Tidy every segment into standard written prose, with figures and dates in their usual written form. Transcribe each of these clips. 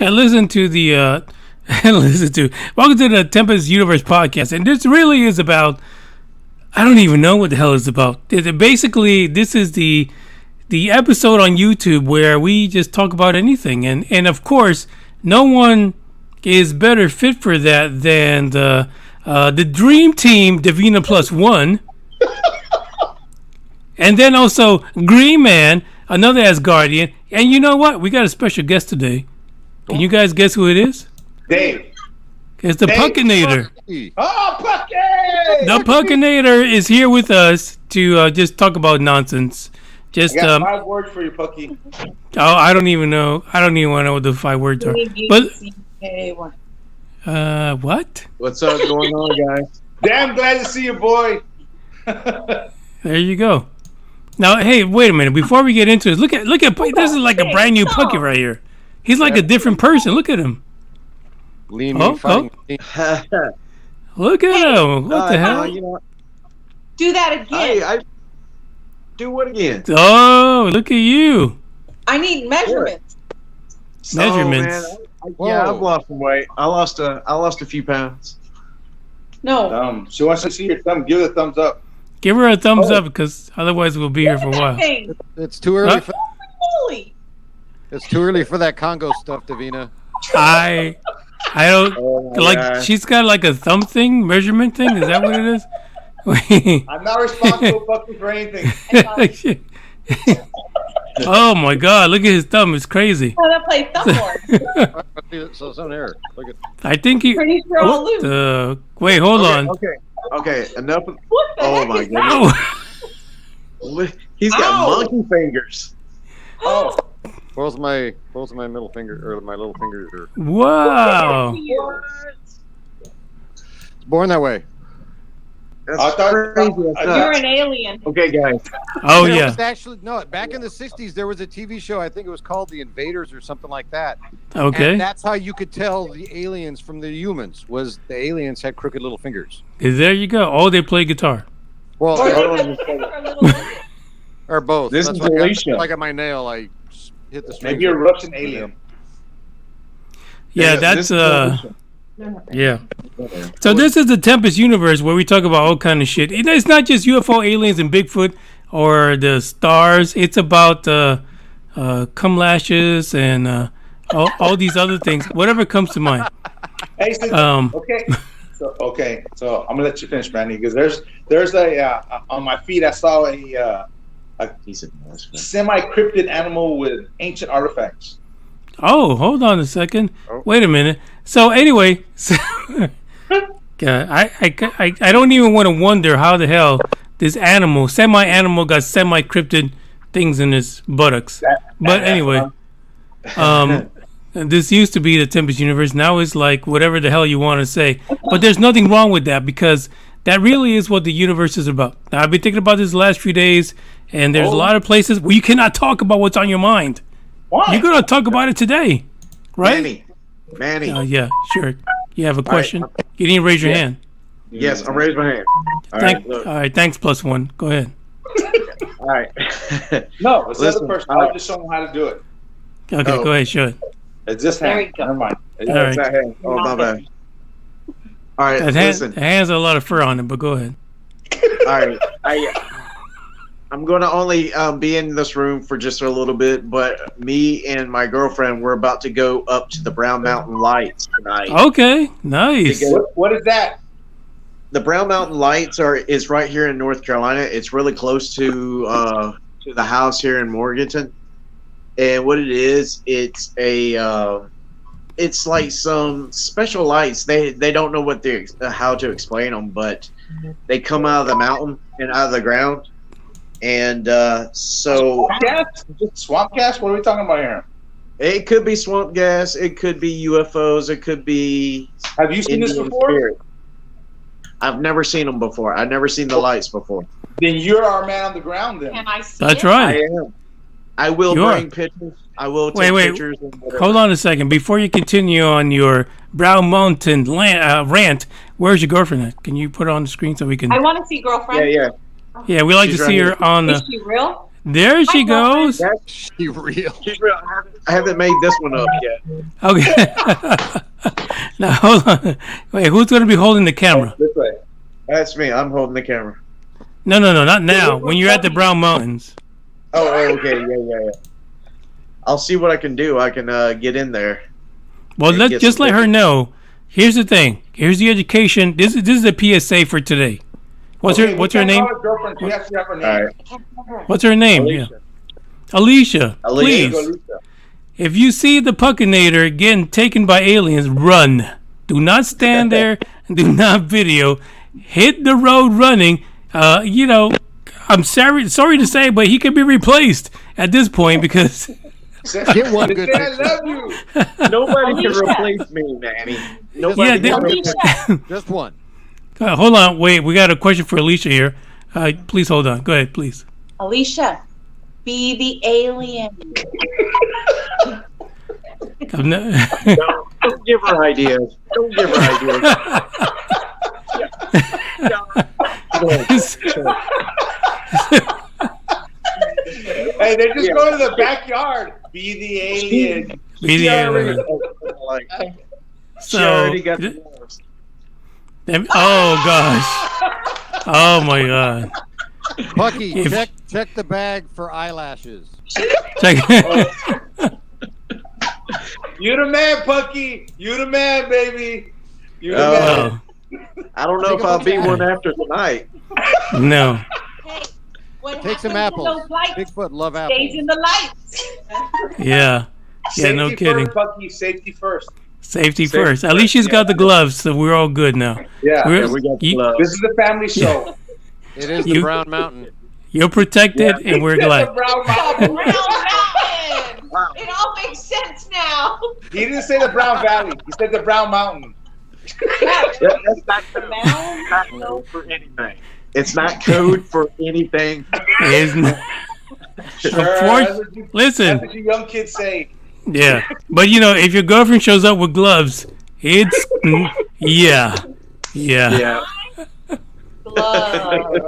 and listen to welcome to the Tempest Universe podcast. And this really is about, I don't even know what the hell it's about. Basically, this is the episode on YouTube where we just talk about anything. And of course, no one is better fit for that than the dream team, Devina +1. And then also Green Man, another Asgardian. And you know what? We got a special guest today. Can you guys guess who it is? Dave. It's the Puckinator. Oh, Pucky! The Puckinator is here with us to just talk about nonsense. Just I got 5 words for you, Pucky. Oh, I don't even know. I don't even want to know what the 5 words are. But what? What's up going on, guys? Damn glad to see you, boy. There you go. Now, hey, wait a minute. Before we get into it, look at this is like a brand new Pucky right here. He's like a different person. Look at him. Lean Look at him. What the hell? You know, do that again. I do what again? Oh, look at you. I need measurements. Measurements. Oh, man. I've lost some weight. I lost a few pounds. No. She wants to see your thumb. Give her a thumbs up. Give her a thumbs up because otherwise we'll be here for a while. It's too early. Holy. It's too early for that Congo stuff, Devina. I don't like. God. She's got like a thumb thing, measurement thing. Is that what it is? I'm not responsible fucking for anything. Oh my God! Look at his thumb. It's crazy. Oh, that play thumb war. So it's on there. Look at. I think he. Pretty sure I'll lose. Wait, hold on. Okay. Enough. What the heck My is goodness. Oh. He's got monkey fingers. Oh. Both my middle finger or my little fingers are Wow. born that way. That's I thought- crazy. You're an alien. Okay, guys. Oh There yeah. was actually back in the '60s there was a TV show. I think it was called The Invaders or something like that. Okay. And that's how you could tell the aliens from the humans. Was the aliens had crooked little fingers? There you go. Oh, they play guitar. Well, Or Hold they on. have big or little fingers. or both. This That's is like Alicia. like at my nail. I hit the string. Maybe you're a Russian alien. Yeah, that's yeah. So this is the Tempest universe where we talk about all kind of shit. It's not just UFO, aliens, and Bigfoot or the stars. It's about cum lashes and all these other things. Whatever comes to mind. Hey, so, so I'm gonna let you finish, Manny, because there's a on my feed I saw a semi-cryptid animal with ancient artifacts. Oh, hold on a second. Oh. Wait a minute. So anyway, I don't even want to wonder how the hell this animal, semi-animal, got semi-cryptid things in his buttocks. But anyway, this used to be the Tempest universe. Now it's like whatever the hell you want to say. But there's nothing wrong with that because that really is what the universe is about. Now, I've been thinking about this the last few days, and there's a lot of places where you cannot talk about what's on your mind. Why? You're going to talk about it today, right? Manny. Yeah, sure. You have a question? You didn't raise your hand. Yes, I'll raise my hand. All right, Thanks, +1. Go ahead. All right. No, it's the Listen, other person. I'll just show them how to do it. Okay, go ahead, show it. It's this There hand. you go. Never mind. All right. That hand. Oh, my bad. All right, That listen. hand's a lot of fur on it, but go ahead. All right, I'm going to only be in this room for just a little bit, but me and my girlfriend, we're about to go up to the Brown Mountain Lights tonight. Okay, nice. What is that? The Brown Mountain Lights is right here in North Carolina. It's really close to the house here in Morganton. And what it is, it's like some special lights. They don't know how to explain them, but they come out of the mountain and out of the ground. And so Swamp gas? What are we talking about here? it could be swamp gas, it could be UFOs, it could be. Have you seen this Indian before? spirit. I've never seen them before. I've never seen the lights before. Then you're our man on the ground. Then Can I see That's it? right. I am. I will You are. bring pictures. I will take Wait. pictures. And whatever. Hold on a second. Before you continue on your Brown Mountain rant, where's your girlfriend at? Can you put it on the screen so we can... I want to see girlfriend. Yeah. Yeah, we like She's to see right her on Is the... she real? There she goes. She real. She's real. I haven't made this one up yet. Okay. Now hold on. Wait, who's going to be holding the camera? This way. That's me. I'm holding the camera. No, not now. When you're at the Brown Mountains. Oh, okay. Yeah. I'll see what I can do. I can get in there. Well, And let's get just some let her pictures. know. Here's the thing. Here's the education. This is a PSA for today. What's her name? Call her girlfriend. She has to have her name. All right. What's her name? Yeah. Alicia. Please. Alicia. If you see the Puckinator getting taken by aliens, run. Do not stand there and do not video. Hit the road running. I'm sorry to say, but he can be replaced at this point because Get one good I picture. love you. Nobody can Alicia. replace me, Manny. Nobody Yeah, can replace Alicia. Just one. hold on, wait, we got a question for Alicia here. Please hold on. Go ahead, please. Alicia, be the alien. Don't give her ideas. Don't give her ideas. Hey, they just go to the backyard. Be the alien. Be the alien. Like, she So, already got the nerves. oh gosh, oh my god. Pucky, If- check the bag for eyelashes. Check. You the man, Pucky. You the man, baby. You the man. Oh, I don't know Take if a I'll look be at one it. after tonight. no. Hey, what Take some happens when apples. those lights Bigfoot love stays apples. in the lights? Yeah. Yeah, no Safety kidding. First, Pucky, safety first. Safety first. At least she's got the gloves, so we're all good now. Yeah. We're- We got the you- gloves. This is a family show. It is You- the Brown Mountain. You're protected, and we're The glad. Brown The Mountain. Brown Mountain. It all makes sense now. He didn't say the Brown Valley. He said the Brown Mountain. That's not code for anything. It's not code for anything. Isn't- That's what you- Listen, That's what you young kids say. yeah, but if your girlfriend shows up with gloves, it's yeah. Yeah. Love.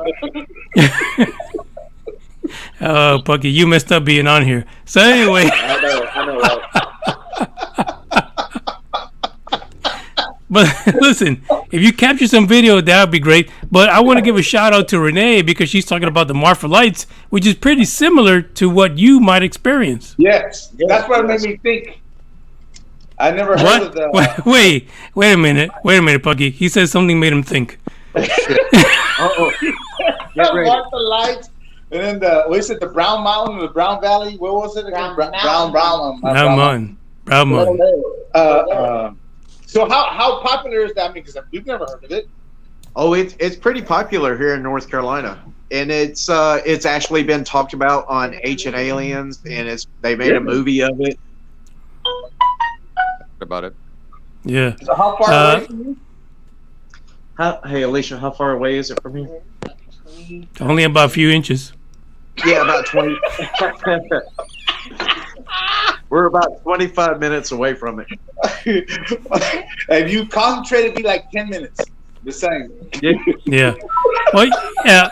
Oh, Pucky, you messed up being on here. So anyway, I know. Right? but listen, if you capture some video, that would be great. But I want to give a shout out to Renee because she's talking about the Marfa Lights, which is pretty similar to what you might experience. Yes. That's what made me think. I never heard of What? the. Wait a minute, Pucky. He said something made him think. Uh-oh. Get ready. Mark the lights. And then what is it? The Brown Mountain or the Brown Valley? What was it again? Brown Brown. Ramon. So how popular is that? Because we've never heard of it. Oh, it's pretty popular here in North Carolina, and it's actually been talked about on Ancient Aliens, and they made a movie of it. About it. Yeah. So how far away from you? Hey, Alicia, how far away is it from here? Only about a few inches. Yeah, about 20. We're about 25 minutes away from it. If you concentrate, it'd be like 10 minutes. The same. Yeah. Well,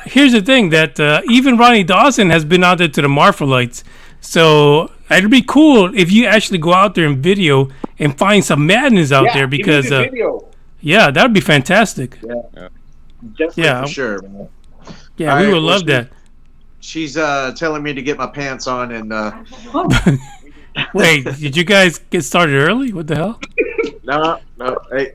here's the thing that even Ronnie Dawson has been out there to the Marfa Lights. So it'd be cool if you actually go out there and video and find some madness out there because, give me the video. yeah, that would be fantastic. Definitely Yeah. for sure, man. Yeah, All we right, would well, love that. She's telling me to get my pants on, and Wait, did you guys get started early? What the hell? no. Hey,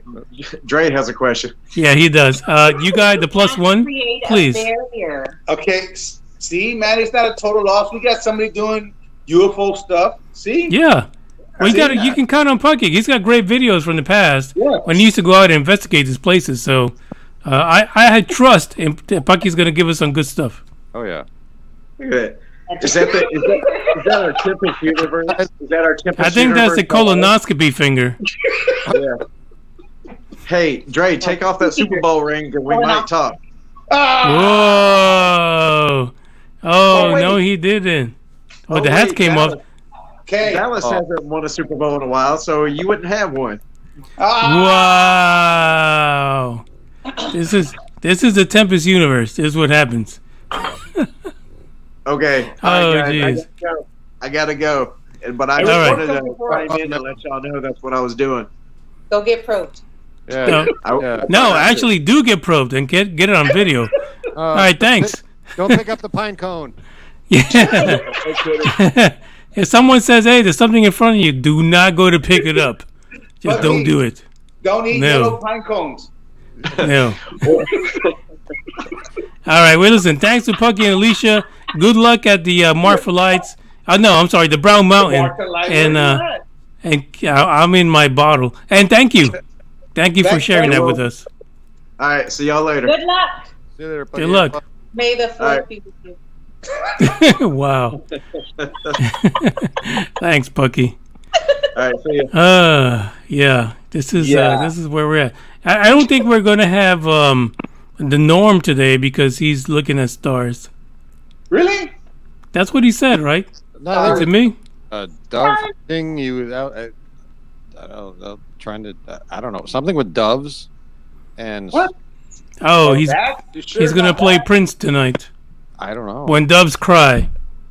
Dre has a question. Yeah, he does. You guys, the plus one, Create please. a barrier. Okay. See, man, it's not a total loss. We got somebody doing UFO stuff. See? Yeah. Well, See that? you can count on Pucky. He's got great videos from the past Yeah. when he used to go out and investigate these places. So I had trust in that Pucky's going to give us some good stuff. Oh yeah. Look at that. Is that our Tempest universe? Is that our Tempest I think that's the universe? colonoscopy finger. Yeah. Hey, Dre, take off that Super Bowl ring and we might talk. Ah! Whoa. Oh, wait. no, he didn't. Well, Oh, the hats wait, came Dallas. off. Okay. Dallas Oh. hasn't won a Super Bowl in a while, so you wouldn't have one. Ah! Wow. This is the Tempest universe. This is what happens. Okay. Oh, All right, guys, jeez. I gotta go. But I All just right. wanted to chime in and let y'all know that's what I was doing. Go get probed. Yeah. No, Yeah. no, actually, do get probed and get it on video. All right, thanks. Don't pick up the pine cone. Yeah. If someone says, "Hey, there's something in front of you," do not go to pick it up. Just But don't me. do it. Don't eat No. yellow pine cones. No. All right. Well, listen. Thanks to Pucky and Alicia. Good luck at the Marfa Lights. No, I'm sorry, the Brown Mountain. And I'm in my bottle. And thank you for Thanks, sharing that Manuel. with us. All right. See y'all later. Good luck. See you later, buddy. Good luck. May the All fourth right. be with you. Wow. Thanks, Pucky. All right. See ya. Yeah. This is Yeah. this is where we're at. I don't think we're gonna have the Norm today because he's looking at stars. Really? That's what he said, right? No, there Is was it me? a dove thing. He was out. I don't know, trying to. I don't know, something with doves. And What? Oh, he's That? You sure he's gonna about play that? Prince tonight. I don't know. When doves cry.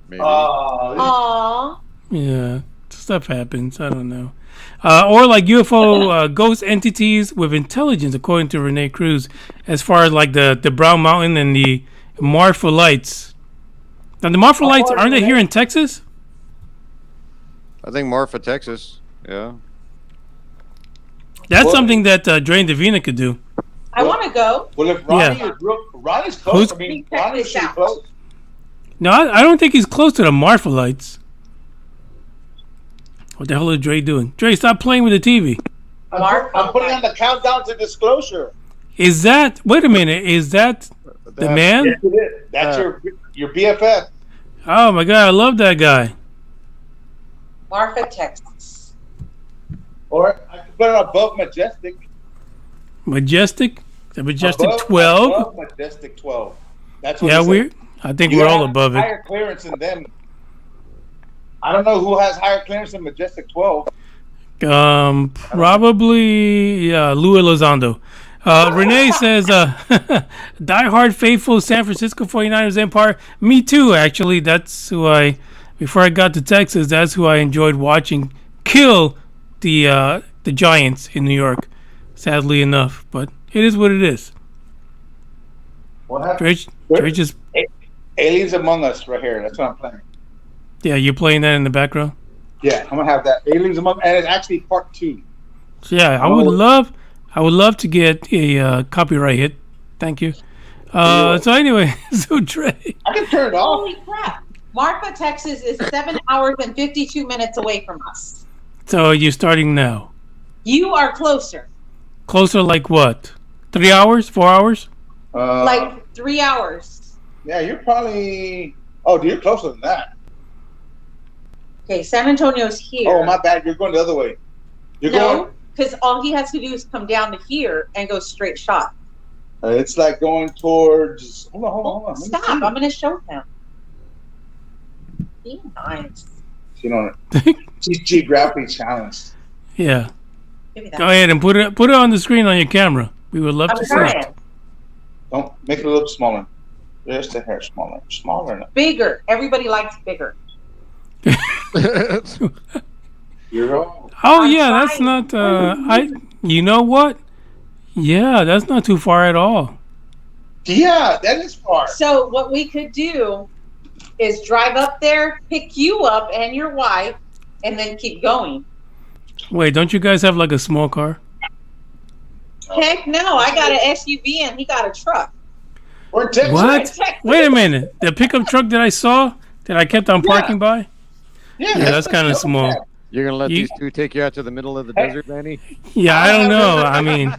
Maybe. Aww. Yeah, stuff happens. I don't know. Or like UFO ghost entities with intelligence, according to Renee Cruz, as far as like the Brown Mountain and the Marfa Lights. Now, the Marfa Lights, aren't they here in Texas? I think Marfa, Texas. Yeah. That's Well- something that Dre and Devina could do. I want to go. Well, if Ronnie Yeah. is Ronnie's close. Who's- I mean, Check Ronnie's this pretty out. close. No, I don't think he's close to the Marfa Lights. What the hell is Dre doing? Dre, stop playing with the TV. I'm putting on the countdown to disclosure. Is that, wait a minute, is that the man? Yes, it is. That's your BFF. Oh my God, I love that guy. Marfa, Texas. Or I could put it above Majestic. Majestic? The Majestic Above- 12? Above Majestic 12. That's what Yeah, it said. I think You we're all have above it. higher clearance than them. I don't know who has higher clearance than Majestic 12. Probably Louis Lozando. Renee says, diehard faithful San Francisco 49ers Empire. Me too, actually. That's who before I got to Texas, that's who I enjoyed watching kill the Giants in New York, sadly enough. But it is what it is. What happened? Dre just, Aliens Among Us right here. That's what I'm playing. yeah, you're playing that in the background? Yeah, I'm going to have that. Aliens Among and it's actually part 2. So yeah, I would love to get a copyright hit. Thank you. So anyway, so Dre. I can turn it off. Holy crap. Marfa, Texas is 7 hours and 52 minutes away from us. So you're starting now. You are closer. Closer like what? 3 hours? 4 hours? Like 3 hours. Yeah, you're probably... Oh, you're closer than that. Okay, San Antonio's here. Oh, my bad. You're going the other way. You're No, going... because all he has to do is come down to here and go straight shot. It's like going towards... Hold on. Let me Stop. see. I'm going to show him. Be nice. You know, she's geographically challenged. Yeah. Give me that. Go ahead and put it on the screen on your camera. We would love I'm to see trying. it. Don't make it a little smaller. There's the hair smaller. Smaller enough. Bigger. Everybody likes bigger. You're all... Oh I'm yeah, that's trying. not. You know what? Yeah, that's not too far at all. Yeah, that is far. So what we could do is drive up there, pick you up and your wife, and then keep going. Wait, don't you guys have like a small car? Heck no, I got an SUV and he got a truck. We're in Texas. What? Wait a minute. The pickup truck that I saw that I kept on parking by. Yeah, That's kind of small. You're going to let You- these two take you out to the middle of the desert, Manny? Yeah, I don't know. I mean,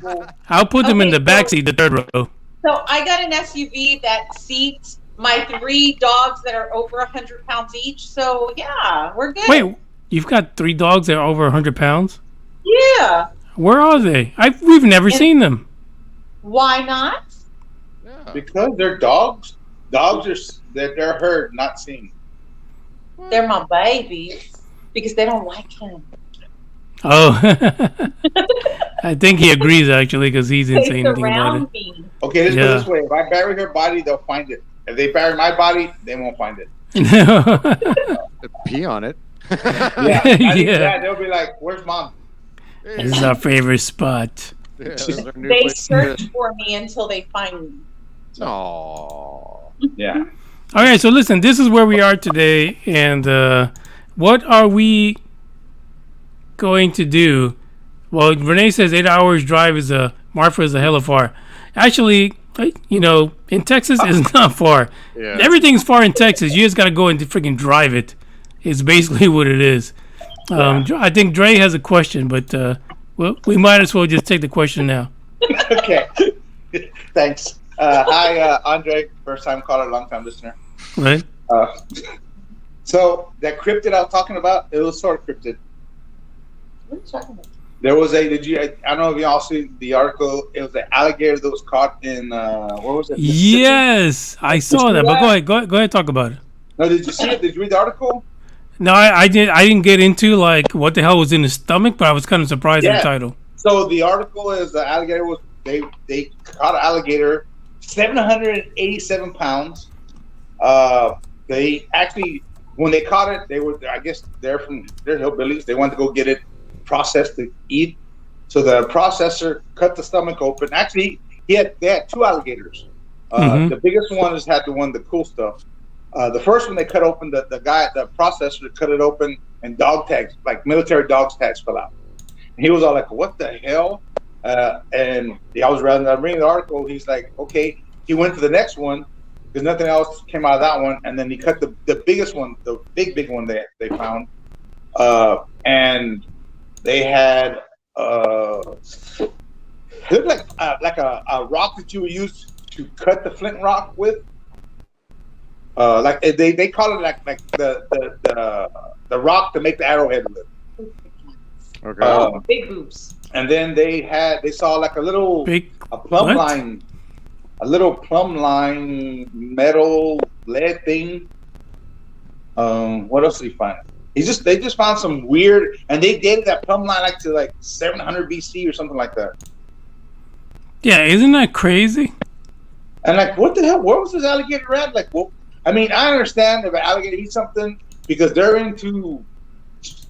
I'll put them in the backseat, the third row. So I got an SUV that seats my 3 dogs that are over 100 pounds each. So yeah, we're good. Wait, you've got 3 dogs that are over 100 pounds? Yeah. Where are they? We've never seen them. Why not? Yeah. because they're dogs. Dogs are they're heard, not seen. They're my babies because they don't like him. Oh, I think he agrees actually because he's They insane thinking about it. surround me. Okay, let's Yeah. put it this way: if I bury her body, they'll find it. If they bury my body, they won't find it. Pee on it. Yeah. They'll be like, "Where's mom?" This is our favorite spot. Yeah, this is our new They place to search live. for me until they find me. Aw. Yeah. All right, so listen, this is where we are today, and what are we going to do? Well, Renee says 8 hours drive is Marfa is a hell of far. Actually, in Texas it's not far. Yeah. Everything's far in Texas. You just got to go and freaking drive it. It's basically what it is. I think Dre has a question, but we might as well just take the question now. Okay. Thanks. Hi, Andre. First time caller, long time listener. Right? So that cryptid I was talking about, it was sort of cryptid. What are you talking about? There was I don't know if y'all seen the article. It was an alligator that was caught in, what was it? Yes, I saw that. But go ahead, talk about it. No, did you see it? Did you read the article? No, I didn't get into like what the hell was in his stomach, but I was kind of surprised at the title. So the article is the alligator was they caught an alligator, 787 pounds. They actually, when they caught it, they were, I guess they're hillbillies. They wanted to go get it processed to eat. So the processor cut the stomach open. Actually, they had two alligators. The biggest one had the cool stuff. The first one they cut open, the processor cut it open, and dog tags, like military dog tags, fell out. And he was all like, "What the hell?" And I'm reading the article. He's like, "Okay." He went to the next one because nothing else came out of that one, and then he cut the biggest one, the big one they found, and they had it looked like a rock that you would use to cut the flint rock with. Like they call it like the rock to make the arrowhead with. Okay. Big boobs. And then they saw like a plumb line, a little plumb line metal lead thing. What else did he find? They just found some weird, and they dated that plumb line to 700 BC or something like that. Yeah, isn't that crazy? And what the hell? Where was this alligator at? I understand if an alligator eats something because they're into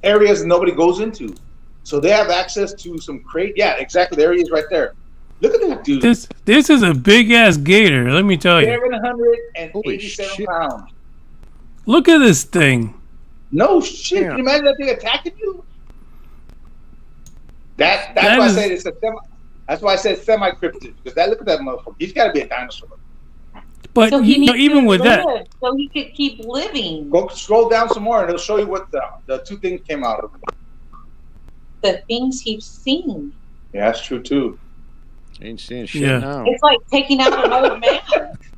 areas that nobody goes into. So they have access to some yeah, exactly. There he is right there. Look at that dude. This is a big ass gator, let me tell you. 787 pounds. Look at this thing. No shit. Can you imagine that thing attacking you? That's why I said it's that's why I said semi-cryptid, because look at that motherfucker. He's got to be a dinosaur. But so even with that, so he could keep living. Go scroll down some more, and it'll show you what the two things came out of it. The things he's seen. Yeah, that's true too. Ain't seeing shit now. It's like taking out an old man.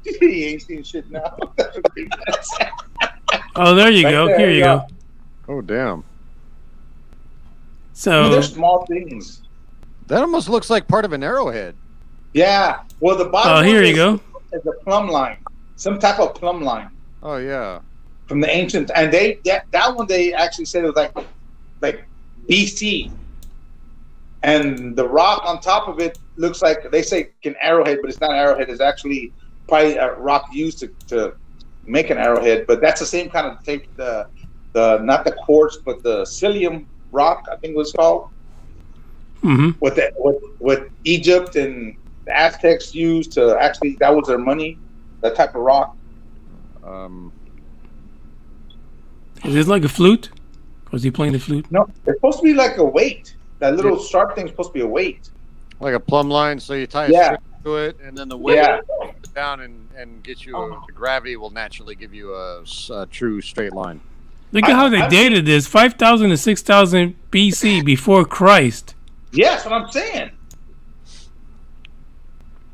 He ain't seeing shit now. Oh, there you go. Here you go. Oh, damn. So they're small things. That almost looks like part of an arrowhead. Yeah. Well, the bottom. Oh, here you go. Is a plumb line, some type of plumb line. Oh yeah. From the ancient, and that one they actually said it was like BC, and the rock on top of it looks like, they say an arrowhead, but it's not an arrowhead. It's actually probably a rock used to make an arrowhead. But that's the same kind of tape. The not the quartz, but the psyllium rock, I think it was called. What Egypt and the Aztecs used to actually, that was their money, that type of rock. Is this like a flute? Was he playing the flute? No, it's supposed to be like a weight. That little sharp thing's supposed to be a weight. Like a plumb line, so you tie a string to it, and then the weight down and get you the gravity will naturally give you a true straight line. Look at how they dated this: 5,000 to 6,000 BC before Christ. Yeah, that's what I'm saying.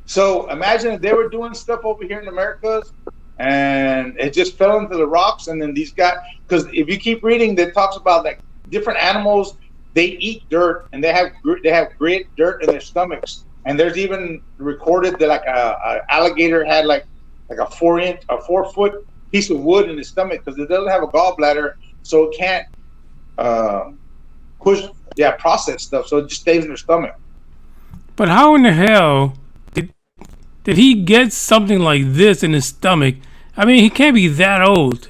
So imagine if they were doing stuff over here in the Americas and it just fell into the rocks, and then these guys, because if you keep reading, it talks about like different animals, they eat dirt and they have grit, dirt in their stomachs. And there's even recorded that like a alligator had like a 4 foot piece of wood in his stomach because it doesn't have a gallbladder, so it can't process stuff, so it just stays in their stomach. But how in the hell did he get something like this in his stomach I mean, he can't be that old.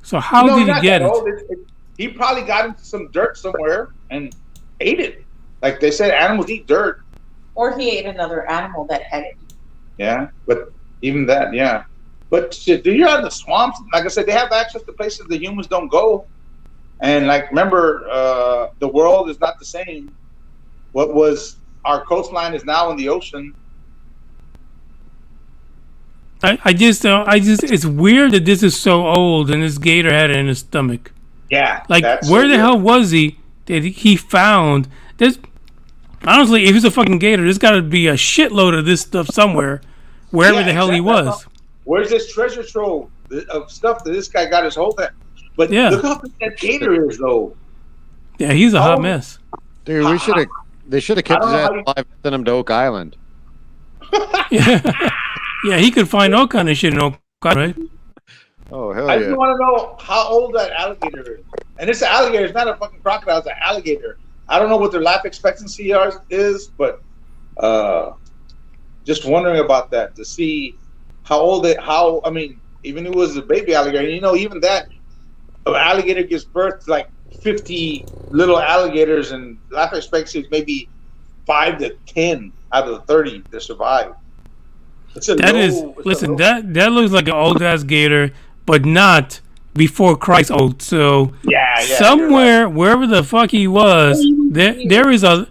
So how did he get it? He probably got into some dirt somewhere and ate it. Like they said, animals eat dirt. Or he ate another animal that had it. Yeah, but even that, yeah. But shit, dude, you're out in the swamps. Like I said, they have access to places the humans don't go. And like, remember, the world is not the same. What was our coastline is now in the ocean. I just, it's weird that this is so old and this gator had it in his stomach. Yeah. Like, where the hell was he that he found this? Honestly, if he's a fucking gator, there's got to be a shitload of this stuff somewhere, wherever the hell he was. Where's this treasure trove of stuff that this guy got his hold at? But look how big that gator is, though. Yeah, he's a hot mess. Dude, they should have kept his ass alive and sent him to Oak Island. Yeah, he could find all kind of shit in Oak Island, right? Oh, hell yeah. I just want to know how old that alligator is. And it's an alligator. It's not a fucking crocodile. It's an alligator. I don't know what their life expectancy is, but just wondering about that to see how old I mean, even if it was a baby alligator, even that, an alligator gives birth to like 50 little alligators, and life expectancy is maybe 5 to 10 out of the 30 that survive. That looks like an old ass gator, but not before Christ old. So somewhere, wherever the fuck he was, there is an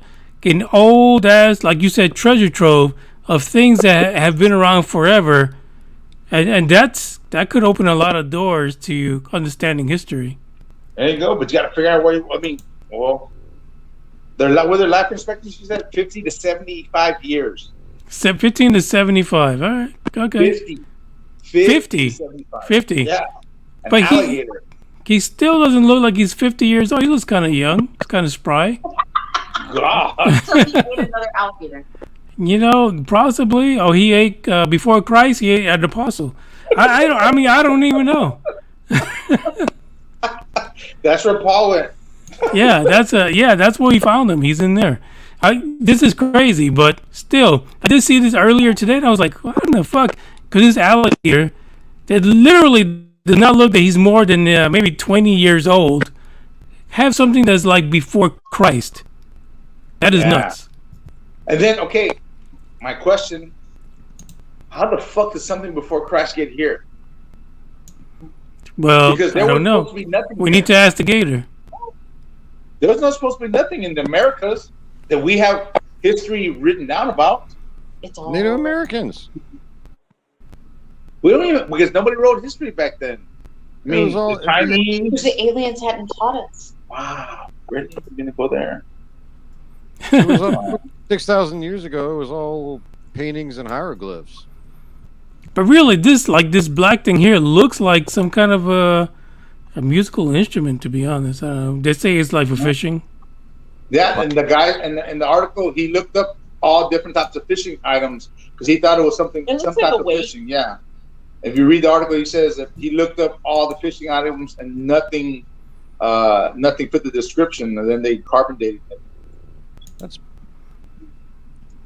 old ass, like you said, treasure trove of things that have been around forever, and that could open a lot of doors to understanding history. There you go, but you got to figure out their life expectancy is at 50 to 75 years. 15 to 75. All right. Okay. 50. 50. Yeah. But he still doesn't look like he's 50 years old. He looks kind of young. He's kind of spry. God. So he ate another alligator. Possibly. Oh, he ate before Christ. He ate an apostle. I don't even know. That's where Paul went. That's where we found him. He's in there. This is crazy, but still, I did see this earlier today, and I was like, what in the fuck? Because this alligator that literally does not look that he's more than maybe 20 years old have something that's like before Christ. That is nuts. And then, okay, my question, how the fuck did something before Christ get here? Well, I don't know. We need to ask the gator. There was not supposed to be nothing in the Americas that we have history written down about. It's all Native Americans. We don't even, because nobody wrote history back then. I mean, the Chinese. Because the aliens hadn't taught us. Wow, we're going to go there. It was 6,000 years ago. It was all paintings and hieroglyphs. But really, this black thing here looks like some kind of a musical instrument. To be honest, they say it's like for fishing. Yeah, and the guy in the article, he looked up all different types of fishing items because he thought it was some type of fishing. Yeah, if you read the article, he says that he looked up all the fishing items and nothing fit the description, and then they carbon dated it. That's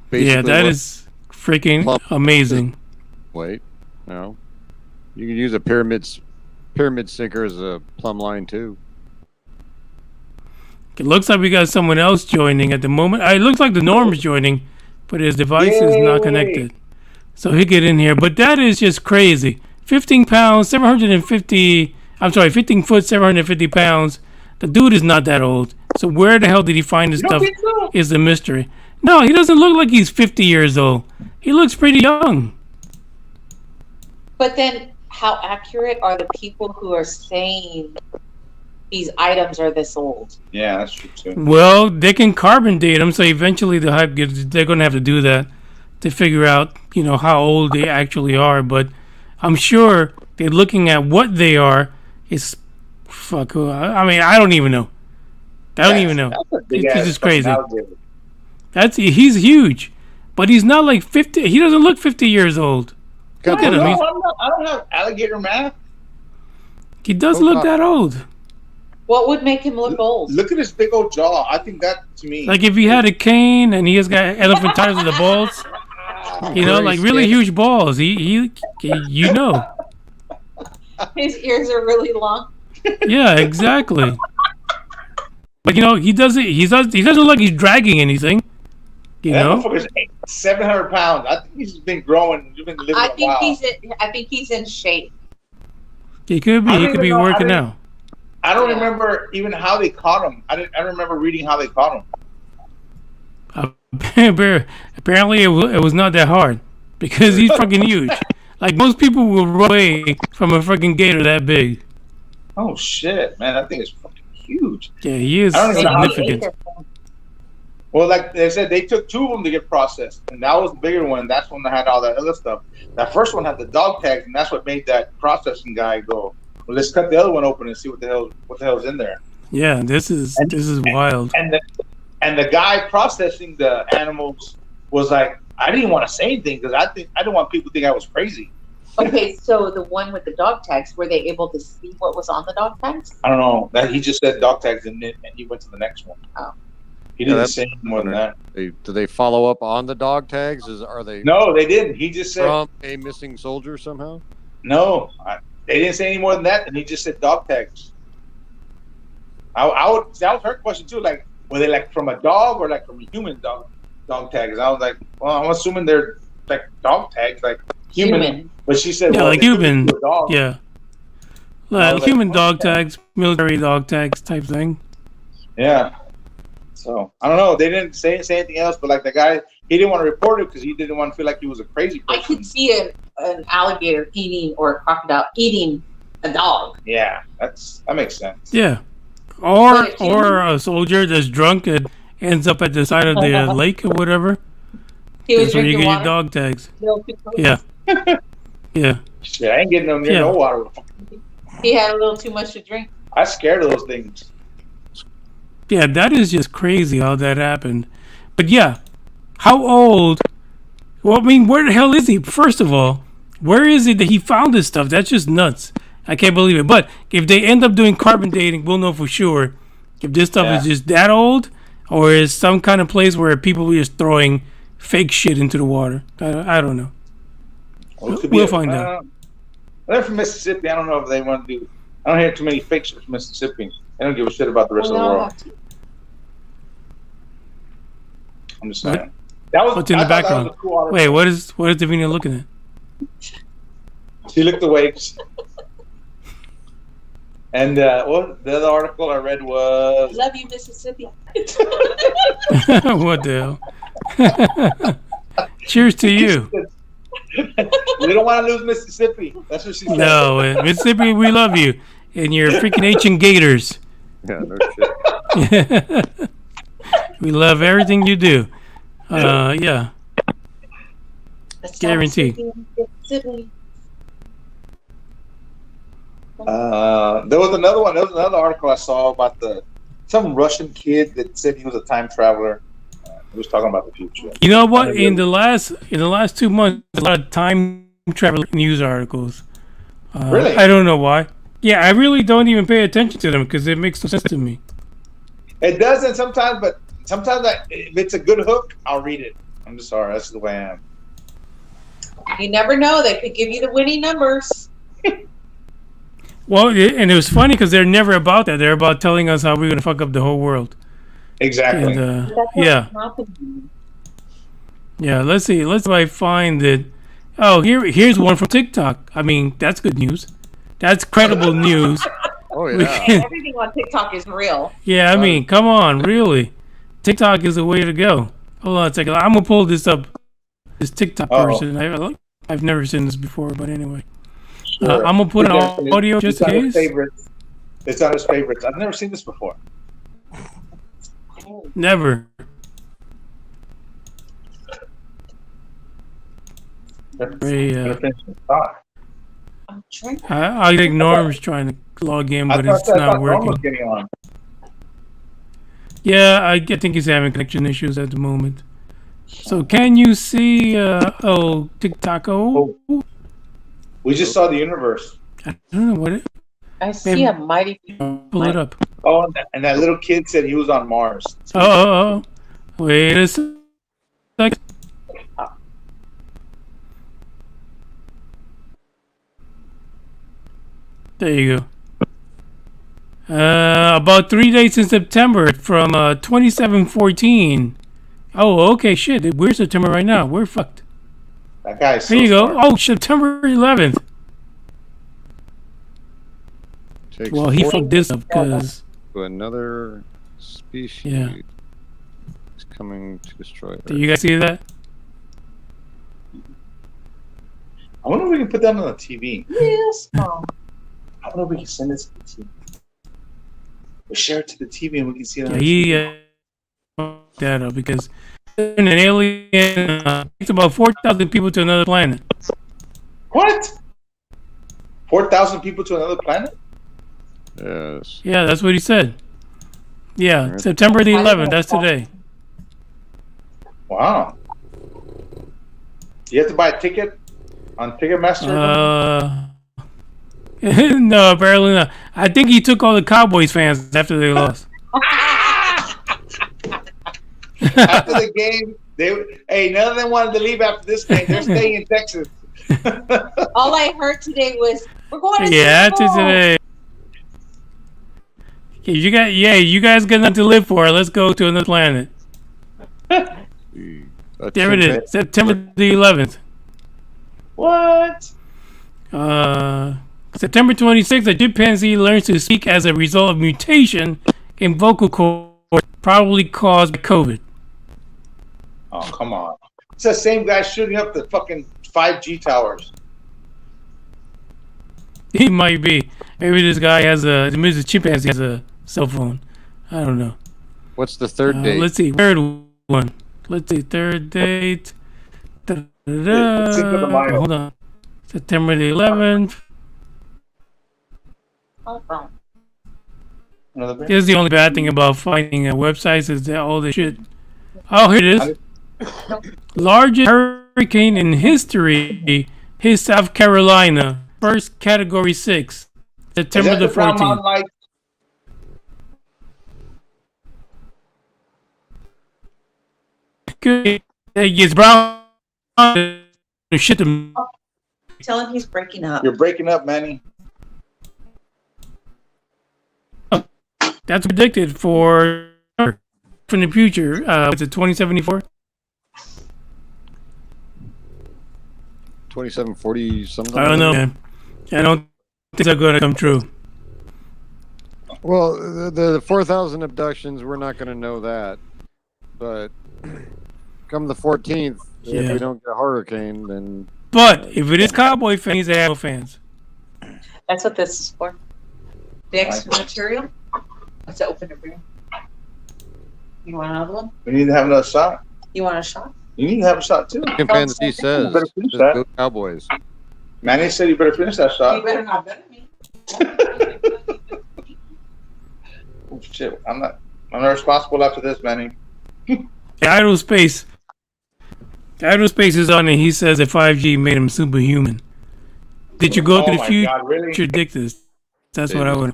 that is freaking amazing. Wait, no, you can use a pyramid sinker as a plumb line too. It looks like we got someone else joining at the moment. It looks like the Norm's joining, but his device is not connected. So he'll get in here. But that is just crazy. 15 pounds, 15 foot, 750 pounds. The dude is not that old. So where the hell did he find this stuff is a mystery. No, he doesn't look like he's 50 years old. He looks pretty young. But then how accurate are the people who are saying these items are this old? Yeah, that's true too. Well, they can carbon date them, so eventually they're going to have to do that to figure out, how old they actually are. But I'm sure they're looking at what they are. It's fuck. I mean, I don't even know. It's just crazy. He's huge, but he's not like 50. He doesn't look 50 years old. Look at him. I don't have alligator math. He doesn't look that old. What would make him look old? Look at his big old jaw. I think that, to me. Like if he had a cane and he has got elephantitis with the balls, like really huge balls. He. His ears are really long. Yeah, exactly. But he doesn't. He doesn't look like he's dragging anything. That motherfucker's 700 pounds. I think he's been growing. He's been living a while. I think he's in shape. He could be. He could be working out. I don't remember even how they caught him. I don't remember reading how they caught him. Apparently, it was not that hard because he's fucking huge. Like most people will run away from a fucking gator that big. Oh shit, man! That thing is fucking huge. Yeah, he is significant. Well, like they said, they took 2 of them to get processed, and that was the bigger one. That's one that had all that other stuff. That first one had the dog tags, and that's what made that processing guy go, well, let's cut the other one open and see what the hell's in there. Yeah, this is wild. And the guy processing the animals was like, I didn't want to say anything because I didn't want people to think I was crazy. Okay, so the one with the dog tags, were they able to see what was on the dog tags? I don't know. That he just said dog tags and he went to the next one. Oh. He didn't say more than that. Do they follow up on the dog tags? Are they? No, they didn't. He just said from a missing soldier somehow. No, they didn't say any more than that, and he just said dog tags. That was her question too. Like, were they like from a dog or like from a human dog tags? I was like, well, I'm assuming they're like dog tags, like human. But she said, well, like human. Yeah, like human dog tags, military dog tags type thing. Yeah. So I don't know. They didn't say anything else, but like the guy, he didn't want to report it because he didn't want to feel like he was a crazy person. I could see an alligator eating or a crocodile eating a dog. Yeah, that makes sense. Yeah, or a soldier that's drunk and ends up at the side of the lake or whatever. That's where you get your dog tags. Yeah, yeah. Shit, I ain't getting no near no water. He had a little too much to drink. I'm scared of those things. Yeah, that is just crazy how that happened. But yeah, how old? Well, I mean, where the hell is he? First of all, where is it that he found this stuff? That's just nuts. I can't believe it. But if they end up doing carbon dating, we'll know for sure if this stuff is just that old or is some kind of place where people are just throwing fake shit into the water. I don't know. We'll find out. They're from Mississippi. I don't know if they want to do. I don't hear too many fake shit from Mississippi. They don't give a shit about the rest of the world. I'm just saying. What's in the background? Cool. Wait, what is Devina looking at? She looked away. And the other article I read was "Love You, Mississippi." What the hell? Cheers to you. We don't want to lose Mississippi. That's what she said. No, Mississippi, we love you. And your freaking ancient gators. Yeah, no shit. We love everything you do. Yeah. Guaranteed. There was another one. There was another article I saw about some Russian kid that said he was a time traveler. He was talking about the future. You know what? In the last 2 months, a lot of time travel news articles. Really? I don't know why. Yeah, I really don't even pay attention to them because it makes no sense to me. It doesn't sometimes, but sometimes if it's a good hook, I'll read it. I'm just sorry. That's the way I am. You never know. They could give you the winning numbers. Well, and it was funny because they're never about that. They're about telling us how we're going to fuck up the whole world. Exactly. And, yeah. Yeah, let's see. Let's see if I find it. Oh, here's one from TikTok. I mean, that's good news. That's credible news. Oh, yeah. Everything on TikTok is real. Yeah, I mean, come on, really. TikTok is the way to go. Hold on a second. I'm going to pull this up. This TikTok person. I've never seen this before, but anyway. Sure. I'm going to put an audio just in case. It's on his favorites. I've never seen this before. Never. I think Norm's trying to log in, but it's not working. Yeah, I think he's having connection issues at the moment. So can you see TikTok? We just saw the universe. I don't know what it. I see a mighty. Pull it up. Oh, and that little kid said he was on Mars. Oh. Wait a second. There you go. About 3 days in September from 2714. Oh, okay, shit. We're September right now. We're fucked. That guy's There you go. Oh, September 11th. Well, he fucked this up because another species is coming to destroy Earth. Do you guys see that? I wonder if we can put that on the TV. Yes. I wonder if we can send this to the TV. We'll share it to the TV and we can see it on the TV. Fucked that up because an alien takes about 4,000 people to another planet. What? 4,000 people to another planet? Yes. Yeah, that's what he said. Yeah, September the 11th. That's today. Wow. You have to buy a ticket on Ticketmaster? No, apparently not. I think he took all the Cowboys fans after they lost. After the game, none of them wanted to leave after this game. They're staying in Texas. All I heard today was, we're going to after today. You guys got nothing to live for. Let's go to another planet. There it is, September the 11th. What? September 26th, a chimpanzee learns to speak as a result of mutation in vocal cords, probably caused by COVID. Oh, come on. It's the same guy shooting up the fucking 5G towers. He might be. Maybe this guy maybe this chimpanzee has a cell phone. I don't know. What's the third date? Let's see. Third one. Let's see. Third date. Hold on. September the 11th. Here's the only bad thing about finding websites is that all the shit. Oh, here it is. Largest hurricane in history hit South Carolina. First Category 6. September the 14th. Good. It's brown. Shit them. Tell him he's breaking up. You're breaking up, Manny. That's predicted for from the future. Is it 2074? 2740 something. I don't know, man. I don't think they're going to come true. Well, the 4,000 abductions, we're not going to know that. But come the 14th, if we don't get a hurricane, then... But if it is Cowboy fans, they have fans. That's what this is for. The extra material? Let's open it for you. You want another one? We need to have another shot. You want a shot? You need to have a shot, too. Chimpanzee says, go Cowboys. Manny said you better finish that shot. You better not better me. Oh, shit. I'm not responsible after this, Manny. Aerospace is on and he says that 5G made him superhuman. Did you go to the future? God, really? Predict this. That's what I would.